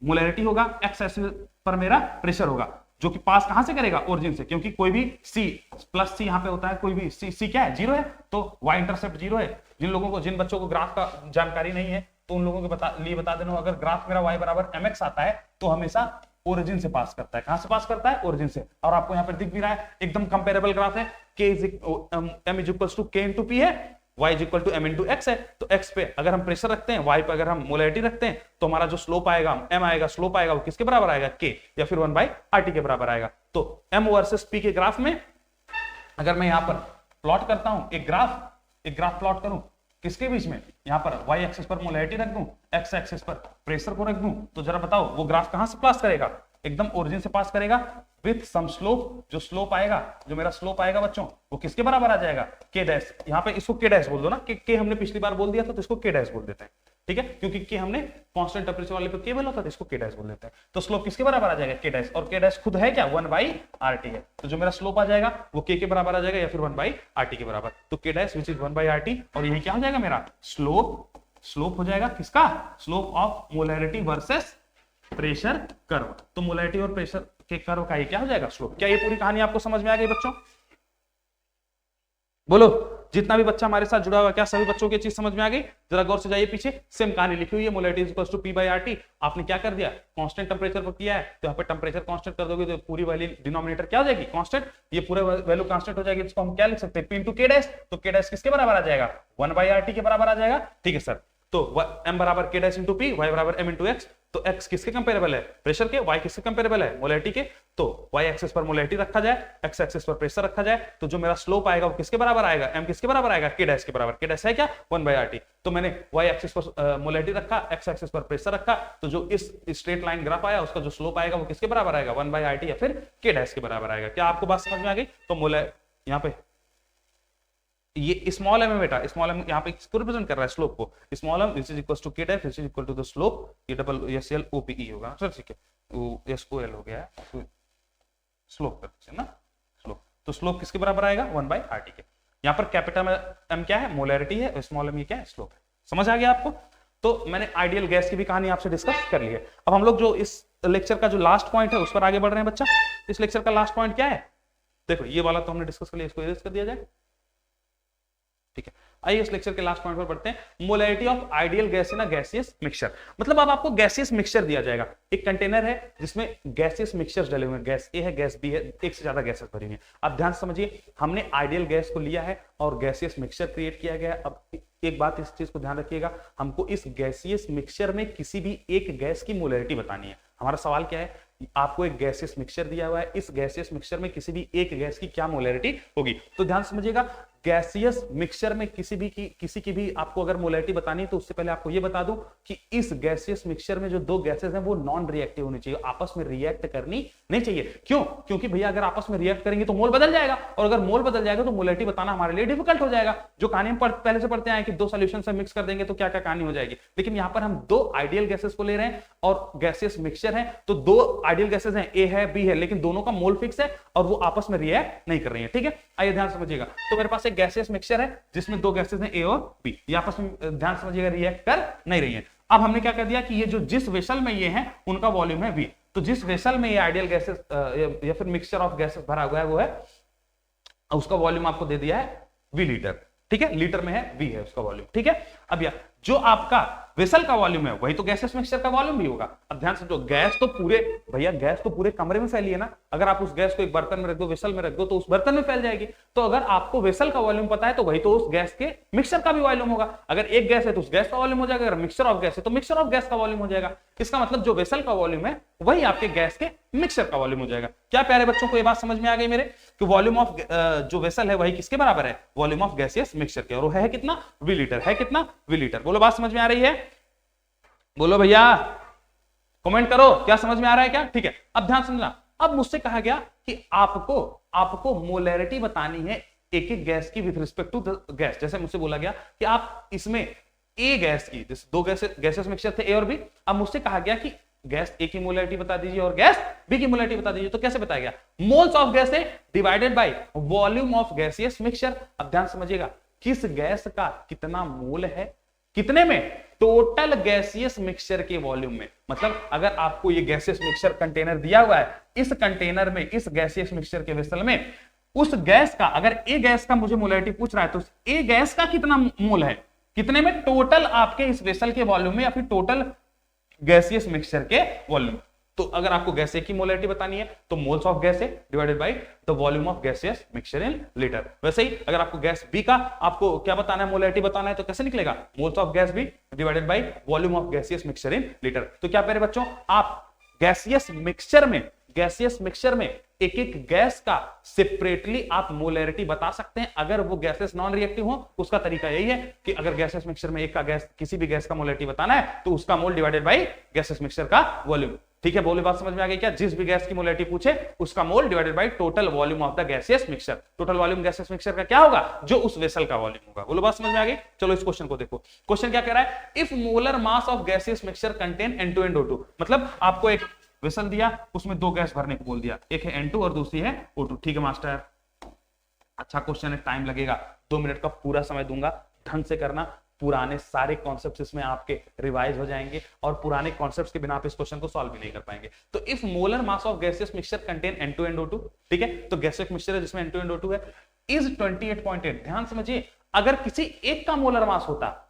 Speaker 1: मोलैरिटी होगा, x एक्सिस पर मेरा प्रेशर होगा, जो कि पास कहां से करेगा? ओरिजिन से, क्योंकि कोई भी C प्लस C यहां पे होता है, कोई भी C क्या है? 0 है, तो y इंटरसेप्ट 0 है। जिन बच्चों को ग्राफ का जानकारी नहीं है तो उन लोगों के लिए बता देना, अगर ग्राफ मेरा y बराबर mx आता है तो हमेशा ओरिजिन से पास करता है। कहां से पास करता है? ओरिजिन से। और आपको यहां पर दिख भी रहा है, एकदम कंपेरेबल ग्राफ है। m is equal to k into p है, y is equal to m into x है। तो x पे अगर हम प्रेशर रखते हैं, y पे अगर हम मोलैरिटी रखते हैं, तो हमारा जो स्लोप आएगा, m आएगा, स्लोप आएगा, वो किसके बराबर आएगा? k या फिर 1 बाई RT के बराबर आएगा। तो m वर्सेस p के ग्राफ में अगर मैं यहां पर प्लॉट करता हूं, एक ग्राफ प्लॉट करूं, किसके बीच में? यहां पर y एक्सिस पर मोलैरिटी रख दूं, x एक्सिस पर प्रेशर को रख दूं, तो जरा बताओ वो ग्राफ कहां से पास करेगा? एकदम ओरिजिन से पास करेगा विथ सम स्लोप। जो स्लोप आएगा, जो मेरा स्लोप आएगा बच्चों, वो किसके बराबर आ जाएगा? k dash. यहाँ पे इसको k डैश बोल दो ना, k हमने पिछली बार बोल दिया था, तो इसको k डैश बोल देते हैं, ठीक है? क्योंकि k हमने कांस्टेंट टेम्परेचर वाले पे k बोला था, तो इसको k डैश बोल देते हैं। तो स्लोप किसके बराबर आ जाएगा? k dash. और k डैश खुद है क्या? 1 बाई RT है। तो जो मेरा स्लोप आ जाएगा वो k के बराबर आ जाएगा या फिर 1 बाई RT के बराबर। तो k dash which is 1 by RT, और यही क्या हो जाएगा मेरा? स्लोप हो जाएगा किसका? Slope of molarity versus pressure curve. तो मोलैरिटी और प्रेशर के कर्व का ये क्या हो जाएगा? स्लोप। क्या ये पूरी कहानी आपको समझ में आ गई बच्चों? बोलो। जितना भी बच्चा हमारे साथ जुड़ा हुआ, क्या सभी बच्चों की चीज समझ में आ गई? जरा गौर से जाइए पीछे, सेम कहानी लिखी हुई है, molarity is equal to P by RT. आपने क्या कर दिया, कांस्टेंट टेंपरेचर पर किया है, तो यहाँ पे टेंपरेचर कांस्टेंट कर दोगे तो पूरी वैल्यू डिनोमिनेटर क्या हो जाएगी, कांस्टेंट, ये पूरा वैल्यू कांस्टेंट हो जाएगी। इसको हम क्या लिख सकते हैं, पी इंटू के डैश, तो के डैश किसके बराबर आ जाएगा, 1 बाई आरटी के बराबर आ जाएगा। ठीक है सर, तो m बराबर के डैश इंटू पी, y बराबर m इंटू एक्स, तो x किसके कंपेरेबल है, प्रेशर के, y किसके कंपेरेबल है, मोलैरिटी के। तो y एक्सिस पर मोलैरिटी रखा जाए, x एक्सिस पर प्रेशर रखा जाए, तो जो मेरा स्लोप आएगा वो किसके बराबर आएगा, m किसके बराबर आएगा, के डैश के बराबर। के डैश है क्या, 1 बाई आरटी। तो मैंने y एक्सिस पर मोलैरिटी रखा, x एक्सिस पर प्रेशर रखा, तो जो इस स्ट्रेट लाइन ग्राफ आया उसका जो स्लोप आएगा वो किसके बराबर आएगा, 1 बाई आरटी या फिर के डैश के बराबर आएगा। क्या आपको बात समझ में आ गई? तो यहाँ पे ये स्मॉल m है बेटा, स्मॉल m यहाँ पे इसको रिप्रेजेंट कर रहा है स्लोप को, small m this is equal to k dash, this is equal to the slope, ये डबल SL OPE होगा सर, ठीक है, SOL हो गया है, स्लोप करते ना, स्लोप, तो स्लोप किसके बराबर आएगा, 1 बाई आरटी के। यहाँ पर कैपिटल m क्या है, मोलैरिटी है, स्मॉल m ये क्या है, स्लोप है। समझ आ गया आपको? तो मैंने आइडियल गैस की भी कहानी आपसे डिस्कस कर ली है। अब हम लोग जो इस लेक्चर का जो लास्ट पॉइंट है उस पर आगे बढ़ रहे हैं बच्चा। इस लेक्चर का लास्ट पॉइंट क्या है, देखो ये वाला तो हमने डिस्कस कर लिया, इसको इरेज कर दिया जाए, ठीक है। आइए इस लेक्चर के लास्ट पॉइंट पर बढ़ते हैं, molarity of ideal gas in a gaseous mixture. मतलब अब आपको गैसियस मिक्सचर दिया जाएगा, एक कंटेनर है जिसमें गैसियस मिक्सचर्स डले हुए हैं, गैस ए है, गैस बी है, एक से ज्यादा गैसेस भरी हुई हैं। आप ध्यान समझिए, हमने आइडियल गैस को लिया है और गैसियस मिक्सचर क्रिएट किया गया है। अब एक बात इस चीज को ध्यान रखिएगा, हमको इस गैसियस मिक्सचर में किसी भी एक गैस की मोलैरिटी बतानी है। हमारा सवाल क्या है, आपको एक गैसियस मिक्सचर दिया हुआ है, इस गैसियस मिक्सचर में किसी भी एक गैस की क्या मोलैरिटी होगी। तो ध्यान समझिएगा, गैसियस मिक्सचर में किसी की भी आपको अगर मोलैरिटी बतानी है तो उससे पहले आपको यह बता दूं कि इस गैसियस मिक्सचर में जो दो गैसेस हैं वो नॉन रिएक्टिव होनी चाहिए, आपस में रिएक्ट करनी नहीं चाहिए। क्यों? क्योंकि भैया अगर आपस में रिएक्ट करेंगे तो मोल बदल जाएगा, और अगर मोल बदल जाएगा तो मोलैरिटी बताना हमारे लिए डिफिकल्ट हो जाएगा। जो कहानी हम पहले से पढ़ते हैं कि दो सॉल्यूशन से मिक्स कर देंगे तो क्या क्या कहानी हो जाएगी। लेकिन यहाँ पर हम दो आइडियल गैसेस को ले रहे हैं और गैसियस मिक्सचर है, तो दो आइडियल गैसेस हैं, ए है, बी है, लेकिन दोनों का मोल फिक्स है और वो आपस में रिएक्ट नहीं कर रही है। ठीक है, आइए ध्यान समझिएगा। तो मेरे पास एक गैसियस मिक्सचर है जिसमें दो गैसेस हैं, ए और बी, ये आपस में ध्यान समझिएगा रिएक्ट कर नहीं रही है। अब हमने क्या कर दिया कि ये जो जिस वेसल में ये है उनका वॉल्यूम है वी, तो जिस वेसल में ये आइडियल गैसेस या फिर मिक्सचर ऑफ गैसेस भरा हुआ है वो है, उसका वॉल्यूम आपको दे दिया है वी लीटर। ठीक है, लीटर में है, वी है उसका वॉल्यूम। ठीक है, अब यार जो आपका वेसल का वॉल्यूम है वही तो गैसियस मिक्सचर का वॉल्यूम भी होगा। अब ध्यान समझो, गैस तो पूरे भैया गैस तो पूरे कमरे में फैली है ना, अगर आप उस गैस को एक बर्तन में रख दो, वेसल में रख दो, तो उस बर्तन में फैल जाएगी। तो अगर आपको वेसल का वॉल्यूम पता है तो वही तो उस गैस के मिक्सचर का भी वॉल्यूम होगा। अगर एक गैस है तो उस गैस का वॉल्यूम हो जाएगा, अगर मिक्सचर ऑफ गैस है तो मिक्सचर ऑफ गैस का वॉल्यूम हो जाएगा। इसका मतलब जो वेसल का वॉल्यूम है वही आपके गैस के मिक्सचर का वॉल्यूम हो जाएगा। क्या प्यारे बच्चों को ये बात समझ में आ गई मेरे, कि वॉल्यूम ऑफ जो वेसल है वही किसके बराबर है, वॉल्यूम ऑफ गैसियस मिक्सचर के, और वो है कितना, वी लीटर। है कितना, वी लीटर। बोलो बात समझ में आ रही है, बोलो भैया, कमेंट करो क्या समझ में आ रहा है क्या। ठीक है, अब ध्यान समझना, अब मुझसे कहा गया कि आपको मोलैरिटी बतानी है एक एक गैस की with respect to the gas. जैसे मुझसे बोला गया कि आप इसमें ए गैस की, जैसे दो गैसेस मिक्सचर थे ए और बी, अब मुझसे कहा गया कि गैस ए की मोलैरिटी बता दीजिए और गैस बी की मोलैरिटी बता दीजिए। तो कैसे बताया गया, मोल्स ऑफ गैस है divided by volume of gaseous mixture. अब ध्यान समझिएगा, किस गैस का कितना मोल है, कितने में, टोटल गैसियस मिक्सचर के वॉल्यूम में। मतलब अगर आपको ये गैसियस मिक्सचर कंटेनर दिया हुआ है, इस कंटेनर में, इस गैसियस मिक्सचर के वेसल में, उस गैस का, अगर ए गैस का मुझे मोलैरिटी पूछ रहा है तो ए गैस का कितना मोल है, कितने में, टोटल आपके इस वेसल के वॉल्यूम में या फिर टोटल गैसियस मिक्सचर के वॉल्यूम। तो अगर आपको गैस ए की मोलैरिटी बतानी है तो moles of gas A divided by the volume of gaseous mixture in litre. वैसे ही अगर आपको गैस बी का आपको क्या बताना है, मोलैरिटी बताना है, तो कैसे निकलेगा, moles of gas be divided by volume of gaseous mixture in litre. तो क्या प्यारे बच्चों, आप गैसियस मिक्सचर में एक एक गैस का सेपरेटली आप मोलैरिटी बता सकते हैं अगर वो गैसेस नॉन रिएक्टिव हो। उसका तरीका यही है कि अगर गैसेस मिक्सचर में एक का गैस, किसी भी गैस का मोलैरिटी बताना है तो उसका मोल डिवाइडेड बाय गैसेस मिक्सचर का वॉल्यूम। ठीक है, बोले बात समझ में आ गई क्या, जिस भी गैस की मोलैरिटी पूछे उसका मोल divided by total volume of the gaseous mixture. Total volume gaseous mixture का क्या होगा, जो उस वेसल का वॉल्यूम होगा। बोलो बात समझ में आ गई। चलो इस क्वेश्चन को देखो, क्वेश्चन क्या कह रहा है, if molar mass of gaseous mixture contain N2NO2। मतलब आपको एक वेसल दिया, उसमें दो गैस भरने को बोल दिया, एक है N2 और दूसरी है O2। ठीक है मास्टर, अच्छा क्वेश्चन है, टाइम लगेगा, 2 मिनट का पूरा समय दूंगा, ढंग से करना, पुराने सारे कॉन्सेप्ट्स इसमें आपके रिवाइज हो जाएंगे और पुराने कॉन्सेप्ट्स के बिना आप इस क्वेश्चन को सॉल्व भी नहीं कर पाएंगे। तो if molar mass of gaseous mixture contain N2NO2, ठीक है, तो गैसियस मिक्सचर है जिसमें N2NO2 है, इज 28.8। ध्यान समझिए, अगर किसी एक का मोलर मास होता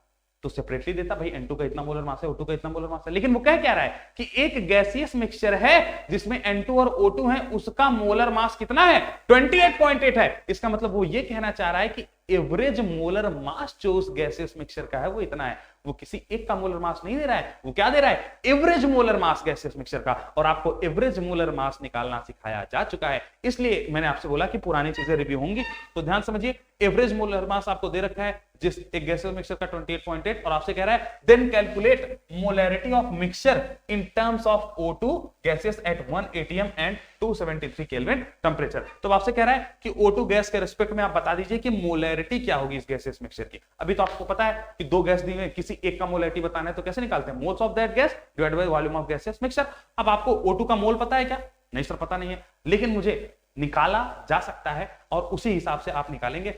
Speaker 1: तो सेपरेटली देता, भाई N2 का इतना मोलर मास है, O2 का इतना मोलर मास है। लेकिन वो कह क्या रहा है कि एक गैसियस मिक्सचर है जिसमें N2 और O2 है, उसका मोलर मास कितना है, 28.8 है। इसका मतलब वो ये कहना चाह रहा है कि एवरेज मोलर मास जो उस गैसियस मिक्सचर का है वो इतना है। वो किसी एक का मोलर मास नहीं दे रहा है, वो क्या दे रहा है, एवरेज मोलर मास गैसियस मिक्सचर का। और आपको एवरेज मोलर मास निकालना सिखाया जा चुका है, इसलिए मैंने आपसे बोला कि पुरानी चीजें रिव्यू होंगी। तो ध्यान समझिए, एवरेज मोलर मास आपको दे रखा है जिस एक गैसियस मिक्सचर का 28.8, और आपसे कह रहा है then calculate molarity of mixture in terms of O2 gases at 1 atm and 273 kelvin temperature. तो आपसे कह रहा है कि O2 गैस के रिस्पेक्ट में आप बता दीजिए कि मोलैरिटी क्या होगी इस गैसियस मिक्सचर की। अभी तो आपको पता है कि दो गैस दी हुई, किसी एक का मोलैरिटी बताना है तो कैसे निकालते हैं, moles of that gas divided by volume of gaseous mixture. अब आपको O2 का मोल पता है क्या, नहीं सर पता नहीं है, लेकिन मुझे निकाला जा सकता है और उसी हिसाब से आप निकालेंगे।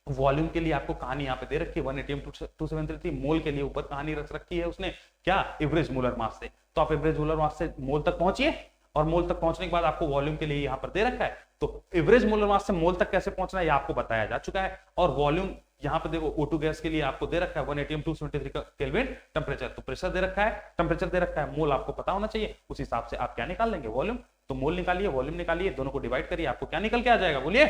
Speaker 1: वॉल्यूम के लिए आपको कहानी यहाँ पे दे रखी है 1 atm 273, मोल के लिए ऊपर कहानी रख रखी है उसने क्या, एवरेज मोलर मास से। तो आप एवरेज मोलर मास से मोल तक पहुंचिए, और मोल तक पहुंचने के बाद आपको वॉल्यूम के लिए यहाँ पर दे रखा है। तो एवरेज मोलर मास से मोल तक कैसे पहुंचना है ये आपको बताया जा चुका है। और वॉल्यूम यहाँ पे देखो O2 गैस के लिए आपको दे रखा है 1 atm 273 केल्विन टेंपरेचर। तो प्रेशर दे रखा है, टेंपरेचर दे रखा है, मोल आपको पता होना चाहिए, उस हिसाब से आप क्या निकाल लेंगे, वॉल्यूम। तो मोल निकालिए, वॉल्यूम निकालिए, दोनों को डिवाइड करिए, आपको क्या निकल के आ जाएगा, बोलिए,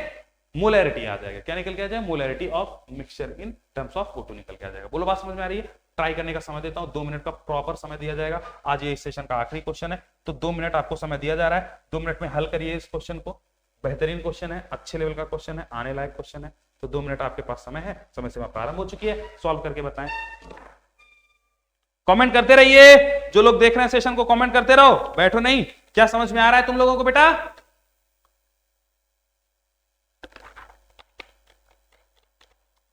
Speaker 1: मोलैरिटी आ जाएगा। क्या निकल के आ जाएगा, molarity of mixture in terms of O2 निकल के आ जाएगा। बोलो बात समझ में आ रही है। ट्राई करने का समय देता हूं, 2 मिनट का प्रॉपर समय दिया जाएगा। आज ये इस सेशन का आखिरी क्वेश्चन है, तो 2 मिनट आपको समय दिया जा रहा है। 2 मिनट में हल करिए इस क्वेश्चन को। बेहतरीन क्वेश्चन है, अच्छे लेवल का क्वेश्चन है, आने लायक क्वेश्चन है। तो 2 मिनट आपके पास समय है, समय सीमा प्रारंभ हो चुकी है। सॉल्व करके बताएं, कमेंट करते रहिए। जो लोग देख रहे हैं सेशन को, कमेंट करते रहो, बैठो नहीं। क्या समझ में आ रहा है तुम लोगों को बेटा?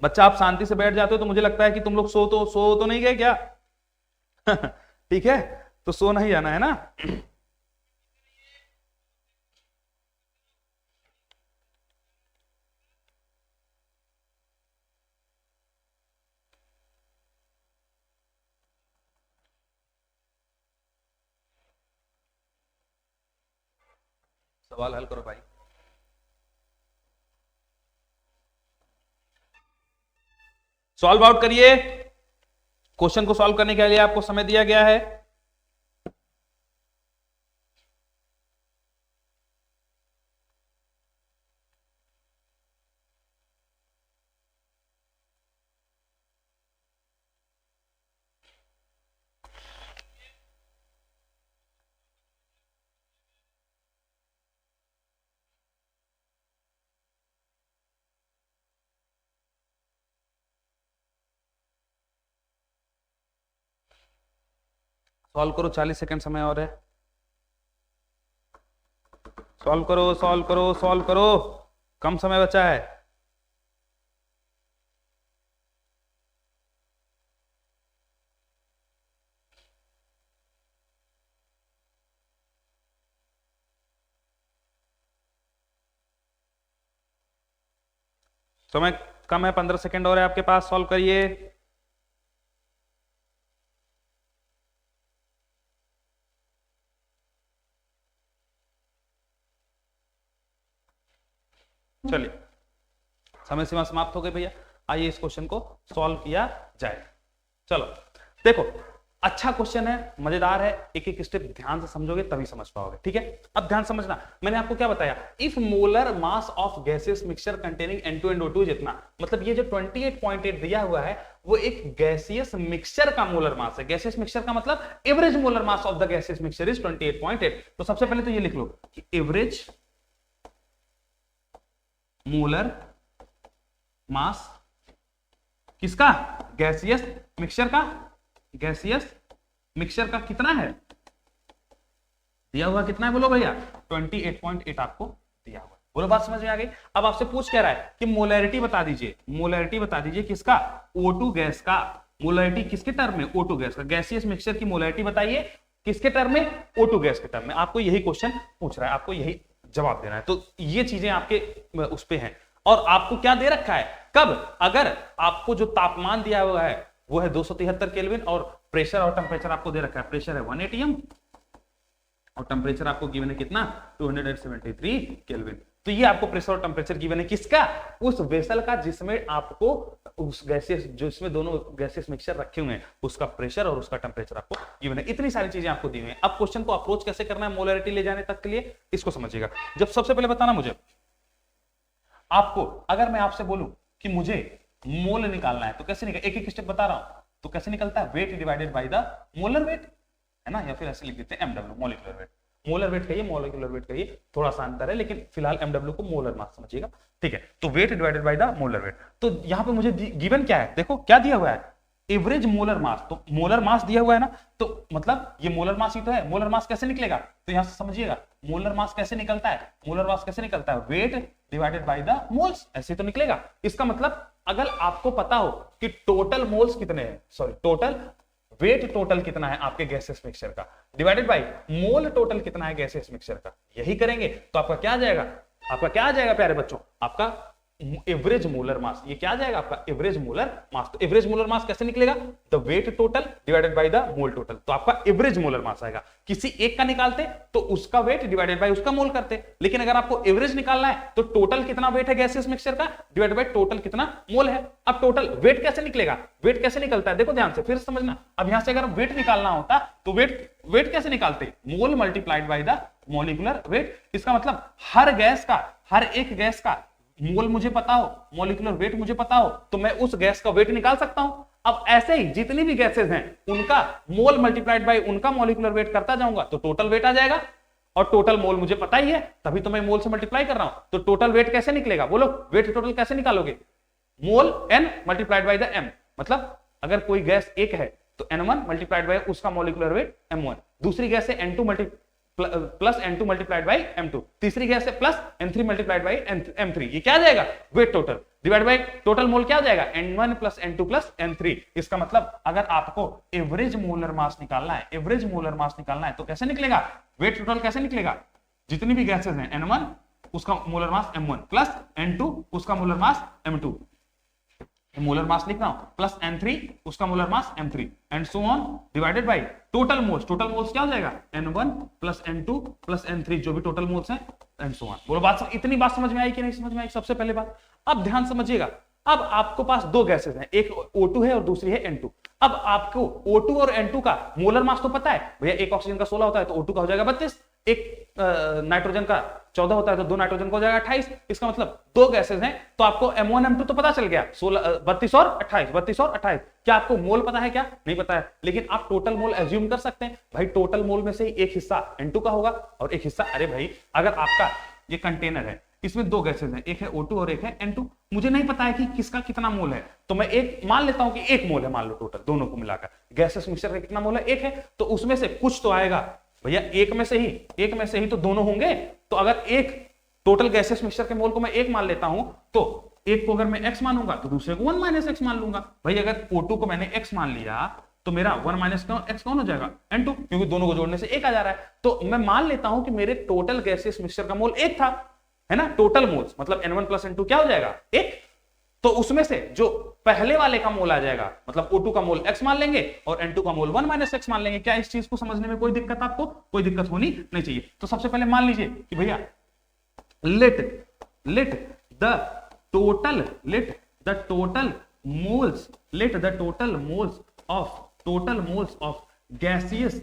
Speaker 1: बच्चा आप शांति से बैठ जाते हो तो मुझे लगता है कि तुम लोग सो तो नहीं गए क्या? ठीक है, तो सो नहीं जाना है ना। सवाल हल करो भाई। सॉल्व आउट करिए। क्वेश्चन को सॉल्व करने के लिए आपको समय दिया गया है। सॉल्व करो, 40 सेकंड समय और है। सॉल्व करो, सॉल्व करो, सॉल्व करो, कम समय बचा है। समय कम है, 15 सेकंड और है आपके पास, सॉल्व करिए। चलिए, समय सीमा समाप्त हो गई भैया। आइए इस क्वेश्चन को सॉल्व किया जाए। चलो देखो, अच्छा क्वेश्चन है, मजेदार है, एक एक स्टेप ध्यान से समझोगे तभी समझ पाओगे। ठीक है, अब ध्यान समझना, मैंने आपको क्या बताया, if molar mass of gaseous mixture containing N2 and O2 जितना, मतलब ये जो 28.8 दिया हुआ है वो एक गैसियस मिक्सचर का मोलर मास है। गैसियस मिक्सचर का मतलब average molar mass of the gaseous mixture is 28.8। तो सबसे पहले तो ये लिख लो कि एवरेज मोलर मास किसका, गैसियस मिक्सचर का, गैसियस मिक्सचर का कितना है दिया हुआ, कितना है बोलो भैया, 28.8 आपको दिया हुआ। बोलो बात समझ में आ गई। अब आपसे पूछ कह रहा है कि मोलैरिटी बता दीजिए, मोलैरिटी बता दीजिए किसका, O2 गैस का। मोलैरिटी किसके टर्म में, O2 गैस का। गैसियस मिक्सचर की मोलैरिटी बताइए किसके टर्म में, O2 गैस के टर्म में। आपको यही क्वेश्चन पूछ रहा है, आपको यही जवाब देना है। तो ये चीजें आपके उस पे हैं। और आपको क्या दे रखा है, कब, अगर आपको जो तापमान दिया हुआ है वो है 273 केल्विन, और प्रेशर और टेम्परेचर आपको दे रखा है, प्रेशर है 1 atm और टेम्परेचर आपको गिवन है कितना, 273 केल्विन। तो ये आपको प्रेशर और टेम्परेचर गिवन है किसका, उस वेसल का जिसमें आपको उस गैसेस जो इसमें दोनों गैसेस मिक्सचर रखे हुए हैं उसका प्रेशर और उसका टेम्परेचर आपको गिवन है। इतनी सारी चीजें आपको दी हुई हैं। अब क्वेश्चन को अप्रोच कैसे करना है मोलरिटी ले जाने तक के लिए, इसको समझिएगा। जब सबसे पहले बताना मुझे, आपको अगर मैं आपसे बोलूं कि मुझे मोल निकालना है तो कैसे निकल, एक एक स्टेप बता रहा हूं, तो कैसे निकलता है, weight divided by the molar weight, है ना, या फिर ऐसे लिख देते हैं MW, molecular weight. Molar weight कहिए, मोलिकुलर वेट कहिए, थोड़ा सा अंतर है, लेकिन फिलहाल एमडब्ल्यू को मोलर मास समझिएगा, ठीक है। तो wait divided by the molar wait. तो यहां पे मुझे गिवन क्या है, देखो क्या दिया हुआ है, एवरेज मोलर मास। तो मोलर मास दिया हुआ है ना, तो मतलब ये मोलर मास ही तो है। मोलर मास कैसे निकलेगा, तो यहां से समझिएगा मोलर मास कैसे निकलता है, मोलर मास कैसे निकलता है, weight divided by the moles, ऐसे तो निकलेगा। इसका मतलब अगर आपको पता हो कि टोटल मोल्स कितने हैं, सॉरी टोटल वेट टोटल कितना है आपके गैसेस मिक्सचर का, डिवाइडेड बाय मोल टोटल कितना है गैसेस मिक्सचर का, यही करेंगे तो आपका क्या आ जाएगा, आपका क्या आ जाएगा प्यारे बच्चों, आपका एवरेज मोलर मास। ये क्या आ जाएगा आपका एवरेज मोलर मास। तो एवरेज मोलर मास कैसे निकलेगा, the wait total divided by the mole total. तो आपका एवरेज मोलर मास आएगा। किसी एक का निकालते तो उसका वेट डिवाइडेड बाय उसका मोल करते, लेकिन अगर आपको एवरेज निकालना है तो टोटल कितना वेट है गैसेस मिक्सचर का डिवाइडेड बाय टोटल कितना मोल है। अब टोटल वेट कैसे निकलेगा, वेट कैसे निकलता है, देखो ध्यान से फिर समझना। अब यहां से अगर वेट निकालना होता तो वेट कैसे निकालते, mole multiplied by the molecular weight. इसका मतलब हर गैस का, हर एक गैस का मोल मुझे पता हो, मॉलिक्यूलर वेट मुझे पता हो, तो मैं उस गैस का वेट निकाल सकता हूं। अब ऐसे ही जितनी भी गैसेस हैं उनका मोल मल्टीप्लाइड बाय उनका मॉलिक्यूलर वेट करता जाऊंगा तो टोटल वेट आ जाएगा। और टोटल मोल मुझे पता ही है, तभी तो मैं मोल से मल्टीप्लाई कर रहा हूं। तो टोटल वेट कैसे निकलेगा, बोलो वेट टोटल कैसे निकालोगे, मोल n multiplied by the m। मतलब अगर कोई गैस एक है तो n1 मल्टीप्लाइड बाय उसका मॉलिक्यूलर वेट m1, दूसरी गैस है n2 plus n2 multiplied by m2, तीसरी गैस है plus n3 multiplied by m3। ये क्या आ जाएगा, wait total divide by total mole क्या आ जाएगा, n1 plus n2 plus n3। इसका मतलब अगर आपको एवरेज मोलर मास निकालना है, एवरेज मोलर मास निकालना है तो कैसे निकलेगा, वेट टोटल कैसे निकलेगा, जितनी भी गैसेस हैं n1 उसका molar mass m1 plus n2 उसका molar mass m2, molar mass लिख रहा हूं, प्लस n3 उसका molar mass m3 and so on divided by total moles. Total moles क्या हो जाएगा, n1 plus n2 plus n3 जो भी टोटल मोल्स हैं एंड सो ऑन। बोलो बात, इतनी बात समझ में आई कि नहीं समझ में आई, सबसे पहले बात। अब ध्यान समझिएगा, अब आपको पास दो गैसेस हैं, एक O2 है और दूसरी है N2। अब आपको O2 और N2 का मोलर मास तो पता है भैया, एक ऑक्सीजन का 16 होता है तो O2 का हो जाएगा 32, एक नाइट्रोजन का 14 होता है तो दो नाइट्रोजन का हो जाएगा 28। इसका मतलब दो गैसेस हैं तो आपको M1 M2 तो पता चल गया, 32 और 28, 32 और 28। क्या आपको मोल पता है, क्या नहीं पता है, लेकिन आप टोटल मोल एज्यूम कर सकते हैं। भाई टोटल मोल में से एक हिस्सा N2 का होगा और एक हिस्सा, अरे भाई अगर आपका ये कंटेनर है इसमें दो गैसेस हैं, एक है O2 और एक है N2, मुझे नहीं पता है कि किसका कितना मोल है, तो मैं एक मान लेता हूं कि एक मोल है, मान लो टोटल दोनों को मिलाकर गैसेस मिक्सचर का कितना मोल है, एक है, तो उसमें से कुछ तो आएगा भैया, एक में से ही तो दोनों होंगे। तो अगर एक टोटल गैसेस मिक्सचर के मोल को मैं एक मान लेता हूं तो एक को अगर मैं x मानूंगा तो दूसरे को 1 माइनस x मान लूंगा। भाई अगर O2 को मैंने x मान लिया तो मेरा 1 माइनस x कौन हो जाएगा, N2, क्योंकि दोनों को जोड़ने से एक आ जा रहा है। तो मैं मान लेता हूं कि मेरे टोटल गैसेस मिक्सचर का मोल एक था, है ना, टोटल मोल्स मतलब N1 प्लस N2 क्या हो जाएगा, एक। तो उसमें से जो पहले वाले का मोल आ जाएगा, मतलब O2 का मोल x मान लेंगे और N2 का मोल 1 माइनस x मान लेंगे। क्या इस चीज को समझने में कोई दिक्कत, आपको कोई दिक्कत होनी नहीं चाहिए। तो सबसे पहले मान लीजिए कि भैया let the total moles of gaseous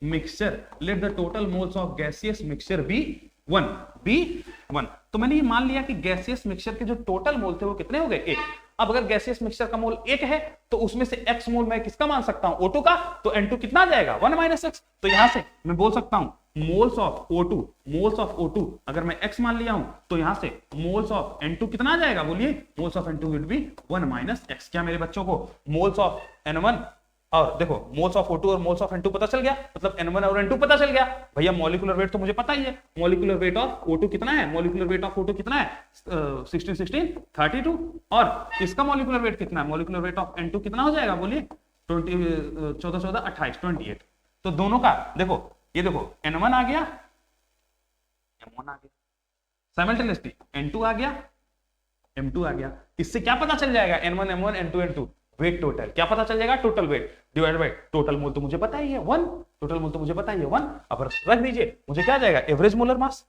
Speaker 1: mixture, let the total moles of gaseous mixture be 1। तो मैंने ये मान लिया कि गैसियस मिक्सचर के जो टोटल मोल थे वो कितने हो गए, एक। अब अगर गैसियस मिक्सचर का मोल एक है तो उसमें से x मोल मैं किसका मान सकता हूं, O2 का, तो N2 कितना आ जाएगा, 1 माइनस x। तो यहां से मैं बोल सकता हूं मोल्स ऑफ O2 अगर मैं x मान लिया हूं तो यहां से मोल्स ऑफ N2 कितना आ जाएगा, बोलिए, moles of N2 will be 1 minus x। क्या मेरे बच्चों को मोल्स ऑफ N1 और देखो मोल्स ऑफ O2 और मोल्स ऑफ N2 पता चल गया, मतलब N1 और N2 पता चल गया। भैया मॉलिक्यूलर वेट तो मुझे पता ही है, मॉलिक्यूलर वेट ऑफ O2 कितना है, मॉलिक्यूलर वेट ऑफ O2 कितना है, 16 32, और इसका मॉलिक्यूलर वेट कितना है, मॉलिक्यूलर वेट ऑफ N2 कितना हो जाएगा, बोलिए 14 28 28। तो दोनों का देखो, ये देखो N1 आ गया, M1 आ गया, साइमल्टेनियसली N2 आ गया, M2 आ गया। इससे क्या पता चल जाएगा, N1 M1 N2 N2 wait total क्या पता चल जाएगा, total weight divide by total mole तो मुझे पता ही है 1, टोटल मोल तो मुझे पता ही है 1। अब रख दीजिए, मुझे क्या आ जाएगा, average molar mass.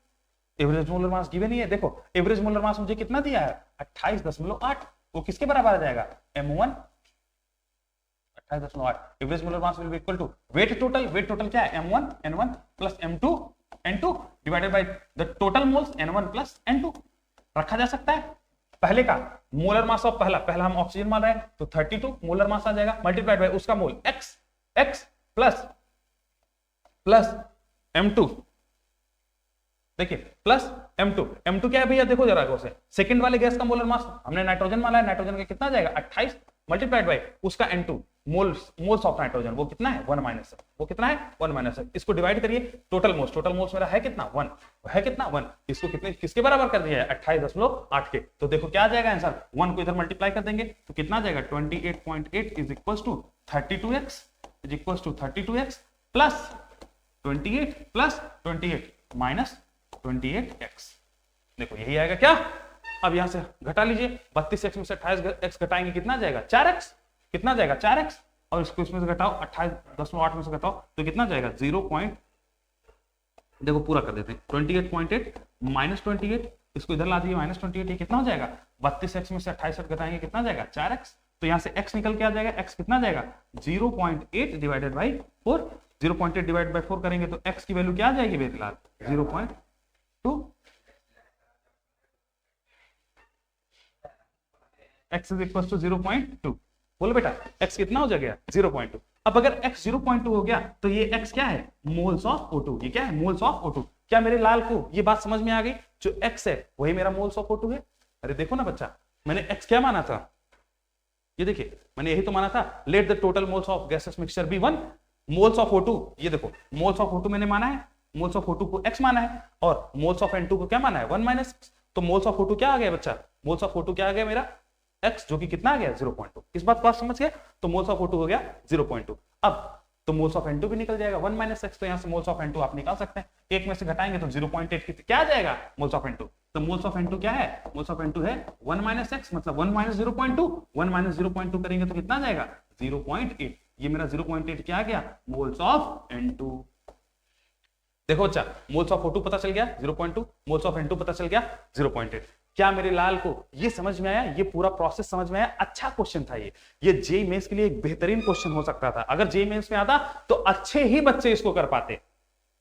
Speaker 1: Average molar mass given ही है। देखो एवरेज मोलर मास मुझे कितना दिया है 28.8, वो किसके बराबर आ जाएगा m1 28.8। Average molar mass will be equal to weight total क्या है m1 n1 plus m2 n2 divided by the total moles n1 plus n2। रखा जा सकता है पहले का मोलर मास ऑफ पहला हम ऑक्सीजन मान रहे हैं तो 32 मोलर मास आ जाएगा मल्टीप्लाइड बाय उसका मोल x प्लस m2, देखिए प्लस m2 क्या है भैया, देखो जरा गौर से, सेकंड वाले गैस का मोलर मास हमने नाइट्रोजन माना है, नाइट्रोजन का कितना जाएगा 28 मल्टीप्लाइड बाय उसका n2 मोल्स ऑफ नाइट्रोजन, वो कितना है 1 माइनस, वो कितना है 1 माइनस। इसको डिवाइड करिए टोटल मोल्स मेरा है कितना 1, है कितना 1, इसको कितने किसके बराबर कर दिया है 28.8 के। तो देखो क्या आ जाएगा आंसर, 1 को इधर मल्टीप्लाई कर देंगे तो कितना आ जाएगा 28.8 is equals to 32x is equals to 32x plus 28 plus 28 minus 28x। देखो यही आएगा क्या। अब यहां से घटा लीजिए 32x में से 28x घटाएंगे कितना जाएगा 4x, कितना जाएगा 4x, और इसको इसमें से घटाओ 28.8 में से घटाओ तो कितना जाएगा 0. देखो पूरा कर देते हैं 28.8 माइनस 28, इसको इधर ला दीजिए माइनस 28, ये कितना हो जाएगा 32x में से 28 घटाएंगे कितना जाएगा 4x, तो यहां से x निकल के आ जाएगा, x कितना जाएगा 0.8 डिवाइडेड बाई 4, 0.8 डिवाइड बाई 4 करेंगे तो x की वैल्यू क्या आ जाएगी मेरे लाल 0.2, x इज इक्वल टू 0.2। बोलो बेटा x कितना हो जाएगा 0.2। अब अगर x 0.2 हो गया तो ये x क्या है मोल्स ऑफ O2, ये क्या है मोल्स ऑफ O2। क्या मेरे लाल को ये बात समझ में आ गई, जो x है वही मेरा मोल्स ऑफ O2 है। अरे देखो ना बच्चा, मैंने x क्या माना था, ये देखिए मैंने यही तो माना था, let the total moles of gases mixture be 1 moles of O2। ये देखो मोल्स ऑफ O2 मैंने माना है, मोल्स ऑफ O2 को x माना है और मोल्स ऑफ N2 को क्या माना है 1 माइनस, तो मोल्स ऑफ O2 क्या आ गया बच्चा, मोल्स ऑफ O2 क्या आ गया मेरा x, जो कि कितना आ गया 0.2। इस बात को आप समझ गए, तो मोल्स ऑफ O2 हो गया 0.2। अब तो मोल्स ऑफ N2 भी निकल जाएगा 1 माइनस x, तो यहां से मोल्स ऑफ N2 आप निकाल सकते हैं, एक में से घटाएंगे तो 0.8 क्या आ जाएगा मोल्स ऑफ N2, तो मोल्स ऑफ N2 क्या है, मोल्स ऑफ N2 है 1 माइनस x, मतलब 1 माइनस 0.2, 1 माइनस 0.2 करेंगे तो कितना आ जाएगा 0.8, ये मेरा 0.8 क्या आ गया मोल्स ऑफ N2। देखो अच्छा मोल्स ऑफ O2 पता चल गया 0.2, मोल्स ऑफ N2 पता चल गया 0.8। क्या मेरे लाल को ये समझ में आया, ये पूरा प्रोसेस समझ में आया। अच्छा क्वेश्चन था ये जेईई मेंस के लिए एक बेहतरीन क्वेश्चन हो सकता था। अगर जेईई मेंस में आता तो अच्छे ही बच्चे इसको कर पाते,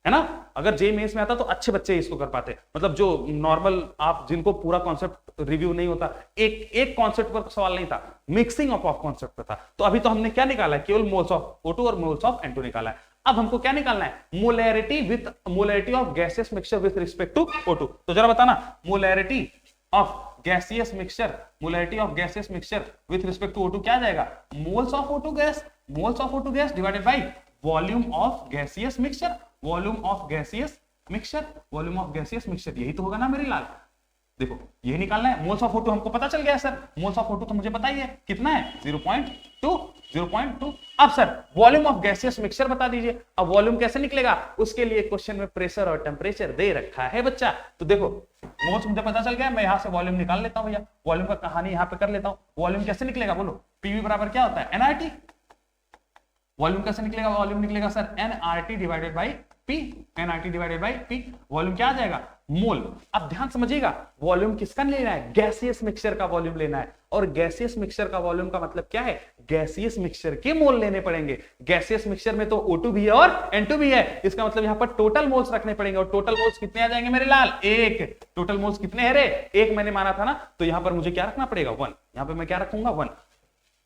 Speaker 1: है ना, अगर जेईई मेंस में आता तो अच्छे बच्चे इसको कर पाते। मतलब जो नॉर्मल आप जिनको पूरा कॉन्सेप्ट रिव्यू नहीं होता, एक कॉन्सेप्ट पर सवाल नहीं था, मिक्सिंग ऑफ कॉन्सेप्ट पर था। तो अभी तो हमने क्या निकाला है, केवल मोल्स ऑफ O2 और मोल्स ऑफ N2 निकाला है। अब हमको क्या निकालना है, molarity of gaseous mixture with respect to O2। तो जरा बताना molarity of gaseous mixture, molarity of gaseous mixture with respect to O2 क्या जाएगा, moles of O2 gas, moles of O2 gas divided by volume of gaseous mixture, volume of gaseous mixture, volume of gaseous mixture, यही तो होगा ना मेरी लाल। देखो यही निकालना है। मोल्स ऑफ O2 हमको पता चल गया सर, मोल्स ऑफ O2 तो मुझे पता ही है कितना है 0.2। अब sir volume of gaseous mixture बता दीजिए। अब वॉल्यूम कैसे निकलेगा, उसके लिए क्वेश्चन में प्रेशर और टेम्परेचर दे रखा है बच्चा। तो देखो मोल्स मुझे पता चल गया, मैं यहां से वॉल्यूम निकाल लेता हूं भैया, वॉल्यूम का कहानी यहां पे कर लेता हूं। वॉल्यूम कैसे निकलेगा बोलो, पीवी बराबर क्या होता है nRT। वॉल्यूम कैसे निकलेगा, वॉल्यूम निकलेगा sir nRT divided by P, nRT divided by P। Volume क्या आ जाएगा मोल। अब ध्यान समझिएगा, वॉल्यूम किसका लेना है, गैसियस मिक्सचर का वॉल्यूम लेना है। और गैसियस मिक्सचर का वॉल्यूम का मतलब क्या है, गैसियस मिक्सचर के मोल लेने पड़ेंगे। गैसियस मिक्सचर में तो O2 भी है और N2 भी है, इसका मतलब यहां पर टोटल मोल्स रखने पड़ेंगे। और टोटल मोल्स कितने आ जाएंगे मेरे लाल, एक। टोटल मोल्स कितने है रे, एक मैंने माना था ना, तो यहां पर मुझे क्या रखना पड़ेगा 1। यहां पर मैं क्या रखूंगा 1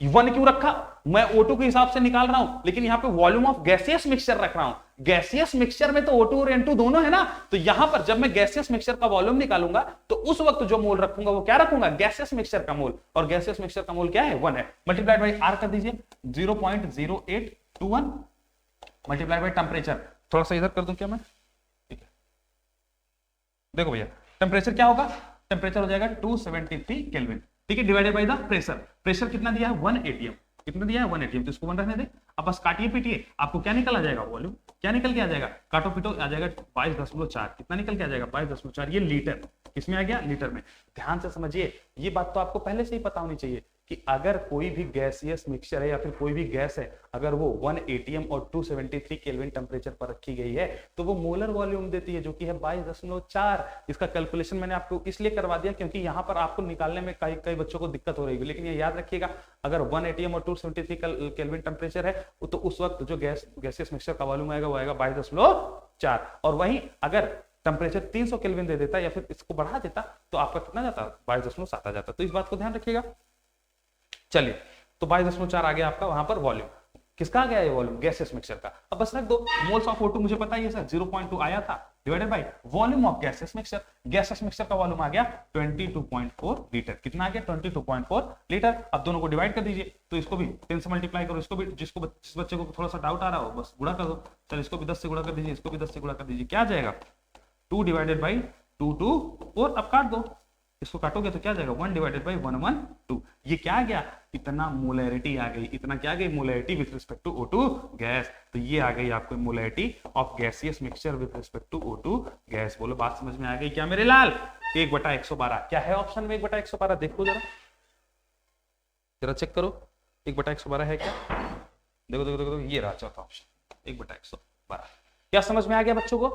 Speaker 1: क्यों रखा, मैं O2 के हिसाब से निकाल रहा हूं, लेकिन यहां पे वॉल्यूम ऑफ गैसियस मिक्सचर रख रहा हूं। गैसियस मिक्सचर में तो O2 और N2 दोनों है ना, तो यहां पर जब मैं गैसियस मिक्सचर का वॉल्यूम निकालूंगा तो उस वक्त जो मोल रखूंगा वो क्या रखूंगा, गैसियस मिक्सचर का मोल। और गैसियस मिक्सचर का मोल क्या है 1 है। मल्टीप्लाइड बाई R कर दीजिए 0.0821 मल्टीप्लाइड बाई टेम्परेचर। थोड़ा सा इधर कर दूं क्या मैं, ठीक है। देखो भैया टेम्परेचर क्या होगा, टेम्परेचर हो जाएगा 273 केल्विन, ठीक है, divided by the pressure. Pressure कितना दिया है 1 atm, कितना दिया है 1 atm, तो इसको 1 रहने दे। अब बस काटिए पीटिए, आपको क्या निकल आ जाएगा वॉल्यूम, क्या निकल के आ जाएगा, काटो पीटो आ जाएगा 22.4। कितना निकल के आ जाएगा 22.4, ये लीटर, किसमें आ गया लीटर में। ध्यान से समझिए, ये बात तो आपको पहले से ही पता होनी चाहिए कि अगर कोई भी गैसियस मिक्सचर है या फिर कोई भी गैस है, अगर वो 1 atm और 273 केल्विन टेम्परेचर पर रखी गई है तो वो मोलर वॉल्यूम देती है, जो कि है 22.4। इसका कैलकुलेशन मैंने आपको इसलिए करवा दिया क्योंकि यहाँ पर आपको निकालने में कई बच्चों को दिक्कत हो रही है, लेकिन ये याद रखिएगा अगर 1 atm और 273 केल्विन टेम्परेचर है तो उस वक्त जो गैसियस मिक्सचर का वॉल्यूम आएगा वो आएगा 22.4। और वहीं अगर टेम्परेचर 300 केल्विन दे देता या फिर इसको बढ़ा देता तो आपका कितना जाता, 22.7 आ जाता। तो इस बात को ध्यान रखिएगा। चलिए, तो 22.4 आ गया आपका वहां पर वॉल्यूम। किसका आ गया ये वॉल्यूम? गैसियस मिक्सचर का। अब बस रख दो, मोल्स ऑफ O2 मुझे पता ही है सर 0.2 आया था, divided by volume of gaseous mixture. Gaseous mixture का वॉल्यूम आ गया 22.4 लीटर। कितना आ गया? 22.4 लीटर। अब दोनों को डिवाइड कर दीजिए, तो इसको भी 10 से मल्टीप्लाई करो, इसको भी जिस बच्चे को थोड़ा सा डाउट आ रहा हो बस गुणा कर दो। चल इसको भी 10 से गुणा कर दीजिए, इसको भी 10 से गुणा कर दीजिए। क्या आ जाएगा? 2 डिवाइडेड बाई 2 2 और अब काट दो, इसको काटोगे तो क्या जाएगा? 1 डिवाइडेड बाई 112। ये क्या आ गया? इतना मोलैरिटी आ गई। इतना क्या आ गई? Molarity with respect to O2 gas. तो ये आ गई आपको molarity of gaseous mixture with respect to O2 gas. बोलो बात समझ में आ गई क्या मेरे लाल? 1/112 क्या है ऑप्शन में? 1/112 देखो जरा चेक करो, 1/112 है क्या? देखो देखो देखो, ये रहा चौथा ऑप्शन 1/112। क्या समझ में आ गया बच्चों को?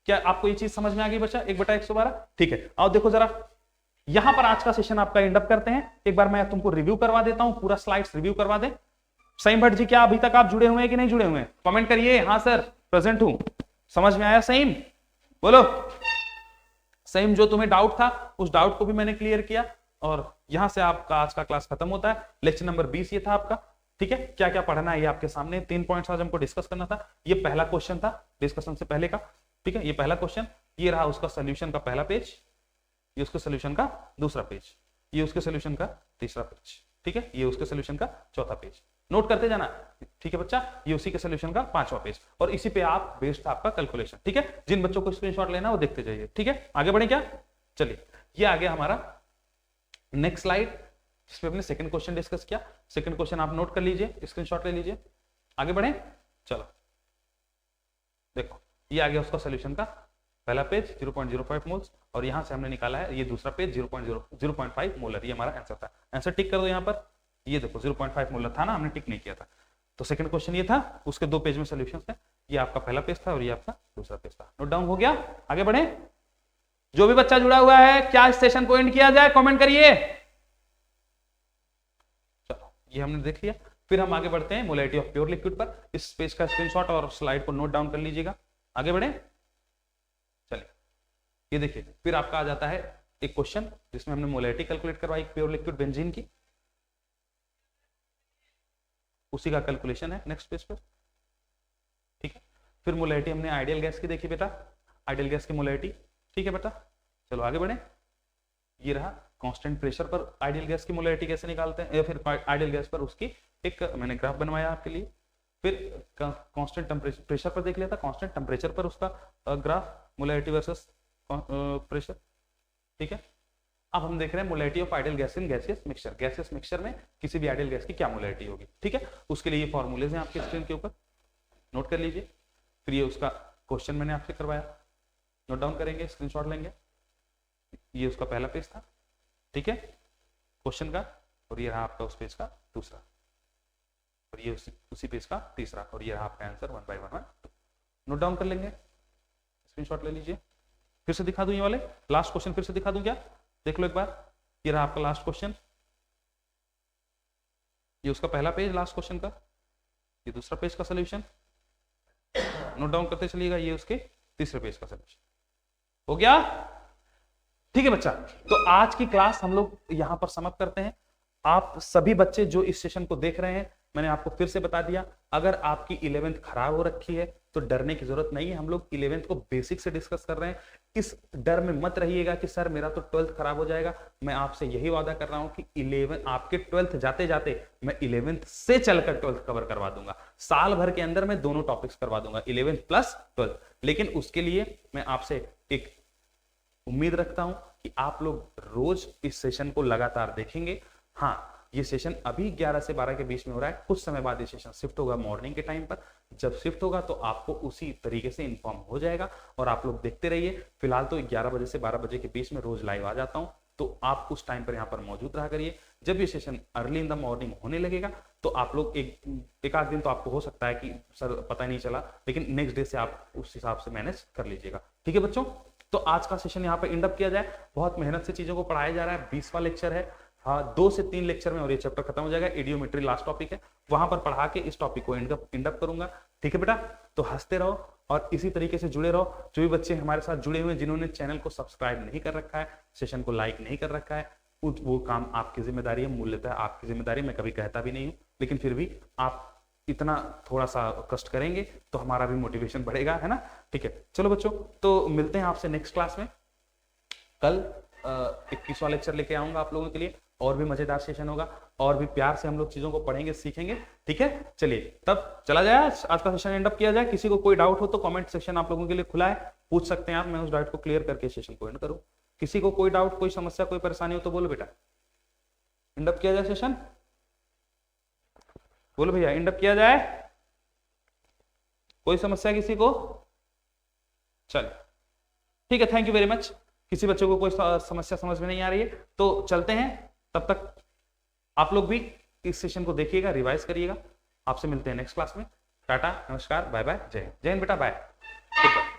Speaker 1: क्या आपको ये चीज समझ में आ गई बच्चा? 1/112 ठीक है। आओ देखो जरा, यहां पर आज का सेशन आपका एंड अप करते हैं। एक बार मैं तुमको रिव्यू करवा देता हूं, पूरा स्लाइड्स रिव्यू करवा दे। सईम भट्ट जी, क्या अभी तक आप जुड़े हुए हैं कि नहीं जुड़े हुए हैं? कमेंट करिए। हाँ सर प्रेजेंट हूं। समझ में आया सईम? बोलो। सईम, जो तुम्हें डाउट था उस डाउट को भी मैंने क्लियर किया और यहां से आपका आज का क्लास खत्म होता है। लेक्चर नंबर 20 ये था आपका। ठीक है, क्या क्या पढ़ना है ये आपके सामने 3 पॉइंट्स आज हमको डिस्कस करना था। ये पहला क्वेश्चन था डिस्कशन से पहले का। ठीक है, ये पहला क्वेश्चन, ये रहा उसका सोल्यूशन का पहला पेज, ये उसके सोल्यूशन का दूसरा पेज, ये उसके सोल्यूशन का तीसरा पेज। ठीक है, ये उसके सोल्यूशन का चौथा पेज। नोट करते जाना। ठीक है बच्चा, ये उसी के सोल्यूशन का 5वां पेज और इसी पे आप बेस्ड था आपका कैलकुलेशन। ठीक है, जिन बच्चों को स्क्रीनशॉट लेना वो देखते जाइए। ठीक है, आगे बढ़े क्या? चलिए, ये आ गया हमारा नेक्स्ट स्लाइड जिसमें हमने सेकंड क्वेश्चन डिस्कस किया। सेकंड क्वेश्चन आप नोट कर लीजिए, स्क्रीनशॉट ले लीजिए। आगे बढ़े, चलो देखो, ये आ गया उसका सोल्यूशन का पहला पेज 0.05 मोल्स और यहां से हमने निकाला है ये दूसरा पेज 0.5 मोलर। ये हमारा आंसर था। आंसर टिक कर दो यहां पर। ये देखो 0.5 मोलर था ना, हमने टिक नहीं किया था। तो सेकंड क्वेश्चन ये था, उसके 2 पेज में सॉल्यूशंस थे। ये आपका पहला पेज था और ये आपका दूसरा पेज था। नोट डाउन हो गया? आगे बढ़े। जो भी बच्चा जुड़ा हुआ है, क्या इस सेशन को एंड किया जाए? कमेंट करिए। चलो, ये हमने देख लिया। फिर हम आगे बढ़ते हैं मोलैरिटी ऑफ प्योर लिक्विड पर। इस पेज का स्क्रीनशॉट और स्लाइड को नोट डाउन कर लीजिएगा। आगे बढ़े। चलिए, ये देखिए, फिर आपका आ जाता है एक क्वेश्चन जिसमें हमने मोलैरिटी कैलकुलेट करवाई प्योर लिक्विड बेंजीन की, उसी का कैलकुलेशन है नेक्स्ट पेज पर। ठीक है, फिर मोलैरिटी हमने आइडियल गैस की देखी बेटा, आइडियल गैस की मोलैरिटी। ठीक है बेटा, चलो आगे बढ़े। ये रहा कांस्टेंट प्रेशर पर आइडियल गैस की मोलैरिटी कैसे निकालते हैं, या फिर आइडियल गैस पर उसकी एक मैंने ग्राफ बनवाया आपके लिए। फिर कांस्टेंट प्रेशर पर देख लिया था, कांस्टेंट टेम्परेचर पर उसका ग्राफ मोलैरिटी वर्सेस प्रेशर। ठीक है, अब हम देख रहे हैं molarity of ideal gas in gaseous mixture. Gaseous mixture में किसी भी आइडियल गैस की क्या मोलैरिटी होगी। ठीक है, उसके लिए ये फॉर्मूलेज हैं आपके स्क्रीन के ऊपर, नोट कर लीजिए। फिर ये उसका क्वेश्चन मैंने आपसे करवाया, नोट डाउन करेंगे, स्क्रीनशॉट लेंगे। ये उसका पहला पेज था, ठीक है, क्वेश्चन का, और ये रहा आपका उस पेज का दूसरा, और ये उसी पेज का तीसरा, और ये रहा आपका आंसर 1 by 1 1 2। नोट डाउन कर लेंगे, स्क्रीनशॉट ले लीजिए। फिर से दिखा दूं ये वाले लास्ट क्वेश्चन, फिर से दिखा दूं क्या? देख लो एक बार। ये रहा आपका लास्ट क्वेश्चन, ये उसका पहला पेज लास्ट क्वेश्चन का, ये दूसरा पेज का सोल्यूशन। नोट डाउन करते चलिएगा, ये उसके तीसरे पेज का सोल्यूशन हो गया। ठीक है बच्चा, तो आज की क्लास हम लोग यहां पर समाप्त करते हैं। आप सभी बच्चे जो इस सेशन को देख रहे हैं, मैंने आपको फिर से बता दिया, अगर आपकी 11th खराब हो रखी है तो डरने की जरूरत नहीं है। हम लोग 11th को बेसिक से डिस्कस कर रहे हैं। इस डर में मत रहिएगा कि सर मेरा तो 12th खराब हो जाएगा। मैं आपसे यही वादा कर रहा हूं कि 11 आपके 12th जाते जाते मैं 11th से चलकर 12th कवर करवा दूंगा। साल भर के अंदर मैं दोनों टॉपिक्स करवा दूंगा, 11th प्लस 12th। लेकिन उसके लिए मैं आपसे एक उम्मीद रखता हूं कि आप लोग रोज इस सेशन को लगातार देखेंगे। हाँ, ये सेशन अभी 11 से 12 के बीच में हो रहा है, कुछ समय बाद ये सेशन शिफ्ट होगा मॉर्निंग के टाइम पर। जब शिफ्ट होगा तो आपको उसी तरीके से इन्फॉर्म हो जाएगा और आप लोग देखते रहिए। फिलहाल तो 11 बजे से 12 बजे के बीच में रोज लाइव आ जाता हूं। तो आप उस टाइम पर यहाँ पर मौजूद रहा करिए। जब ये session early in the morning होने लगेगा तो आप लोग एक आध दिन तो आपको हो सकता है कि सर पता नहीं चला, लेकिन नेक्स्ट डे से आप उस हिसाब से मैनेज कर लीजिएगा। ठीक है बच्चों, तो आज का सेशन यहाँ पर एंड अप किया जाए। बहुत मेहनत से चीजों को पढ़ाया जा रहा है। 20वां लेक्चर है, हाँ 2 से 3 लेक्चर में और ये चैप्टर खत्म हो जाएगा। इडियोमेट्री लास्ट टॉपिक है, वहां पर पढ़ा के इस टॉपिक को एंड अप करूंगा। ठीक है बेटा, तो हंसते रहो और इसी तरीके से जुड़े रहो। जो भी बच्चे हमारे साथ जुड़े हुए हैं, जिन्होंने चैनल को सब्सक्राइब नहीं कर रखा है, सेशन को लाइक नहीं कर रखा है, वो काम आपकी जिम्मेदारी है, मूल्यतः आपकी जिम्मेदारी। मैं कभी कहता भी नहीं हूँ, लेकिन फिर भी आप इतना थोड़ा सा कष्ट करेंगे तो हमारा भी मोटिवेशन बढ़ेगा, है ना। ठीक है, चलो बच्चों, तो मिलते हैं आपसे नेक्स्ट क्लास में। कल 21वां लेक्चर लेके आऊंगा आप लोगों के लिए, और भी मजेदार सेशन होगा, और भी प्यार से हम लोग चीजों को पढ़ेंगे, सीखेंगे। ठीक है, चलिए तब चला जाए, आज का सेशन एंड अप किया जाए। किसी को कोई डाउट हो तो कमेंट सेक्शन आप लोगों के लिए खुला है, पूछ सकते हैं आप। मैं उस डाउट को क्लियर करके सेशन को एंड करूं। किसी को कोई डाउट, कोई समस्या, कोई परेशानी हो तो बोलो बेटा, एंड अप किया जाए सेशन। बोलो भैया, एंड अप किया जाए। कोई समस्या किसी को? चलो ठीक है, थैंक यू वेरी मच। किसी बच्चों को कोई समस्या समझ में नहीं आ रही है तो चलते हैं। तब तक आप लोग भी इस सेशन को देखिएगा, रिवाइज करिएगा। आपसे मिलते हैं नेक्स्ट क्लास में। टाटा, नमस्कार, बाय बाय, जय हिंद। जय हिंद बेटा, बाय।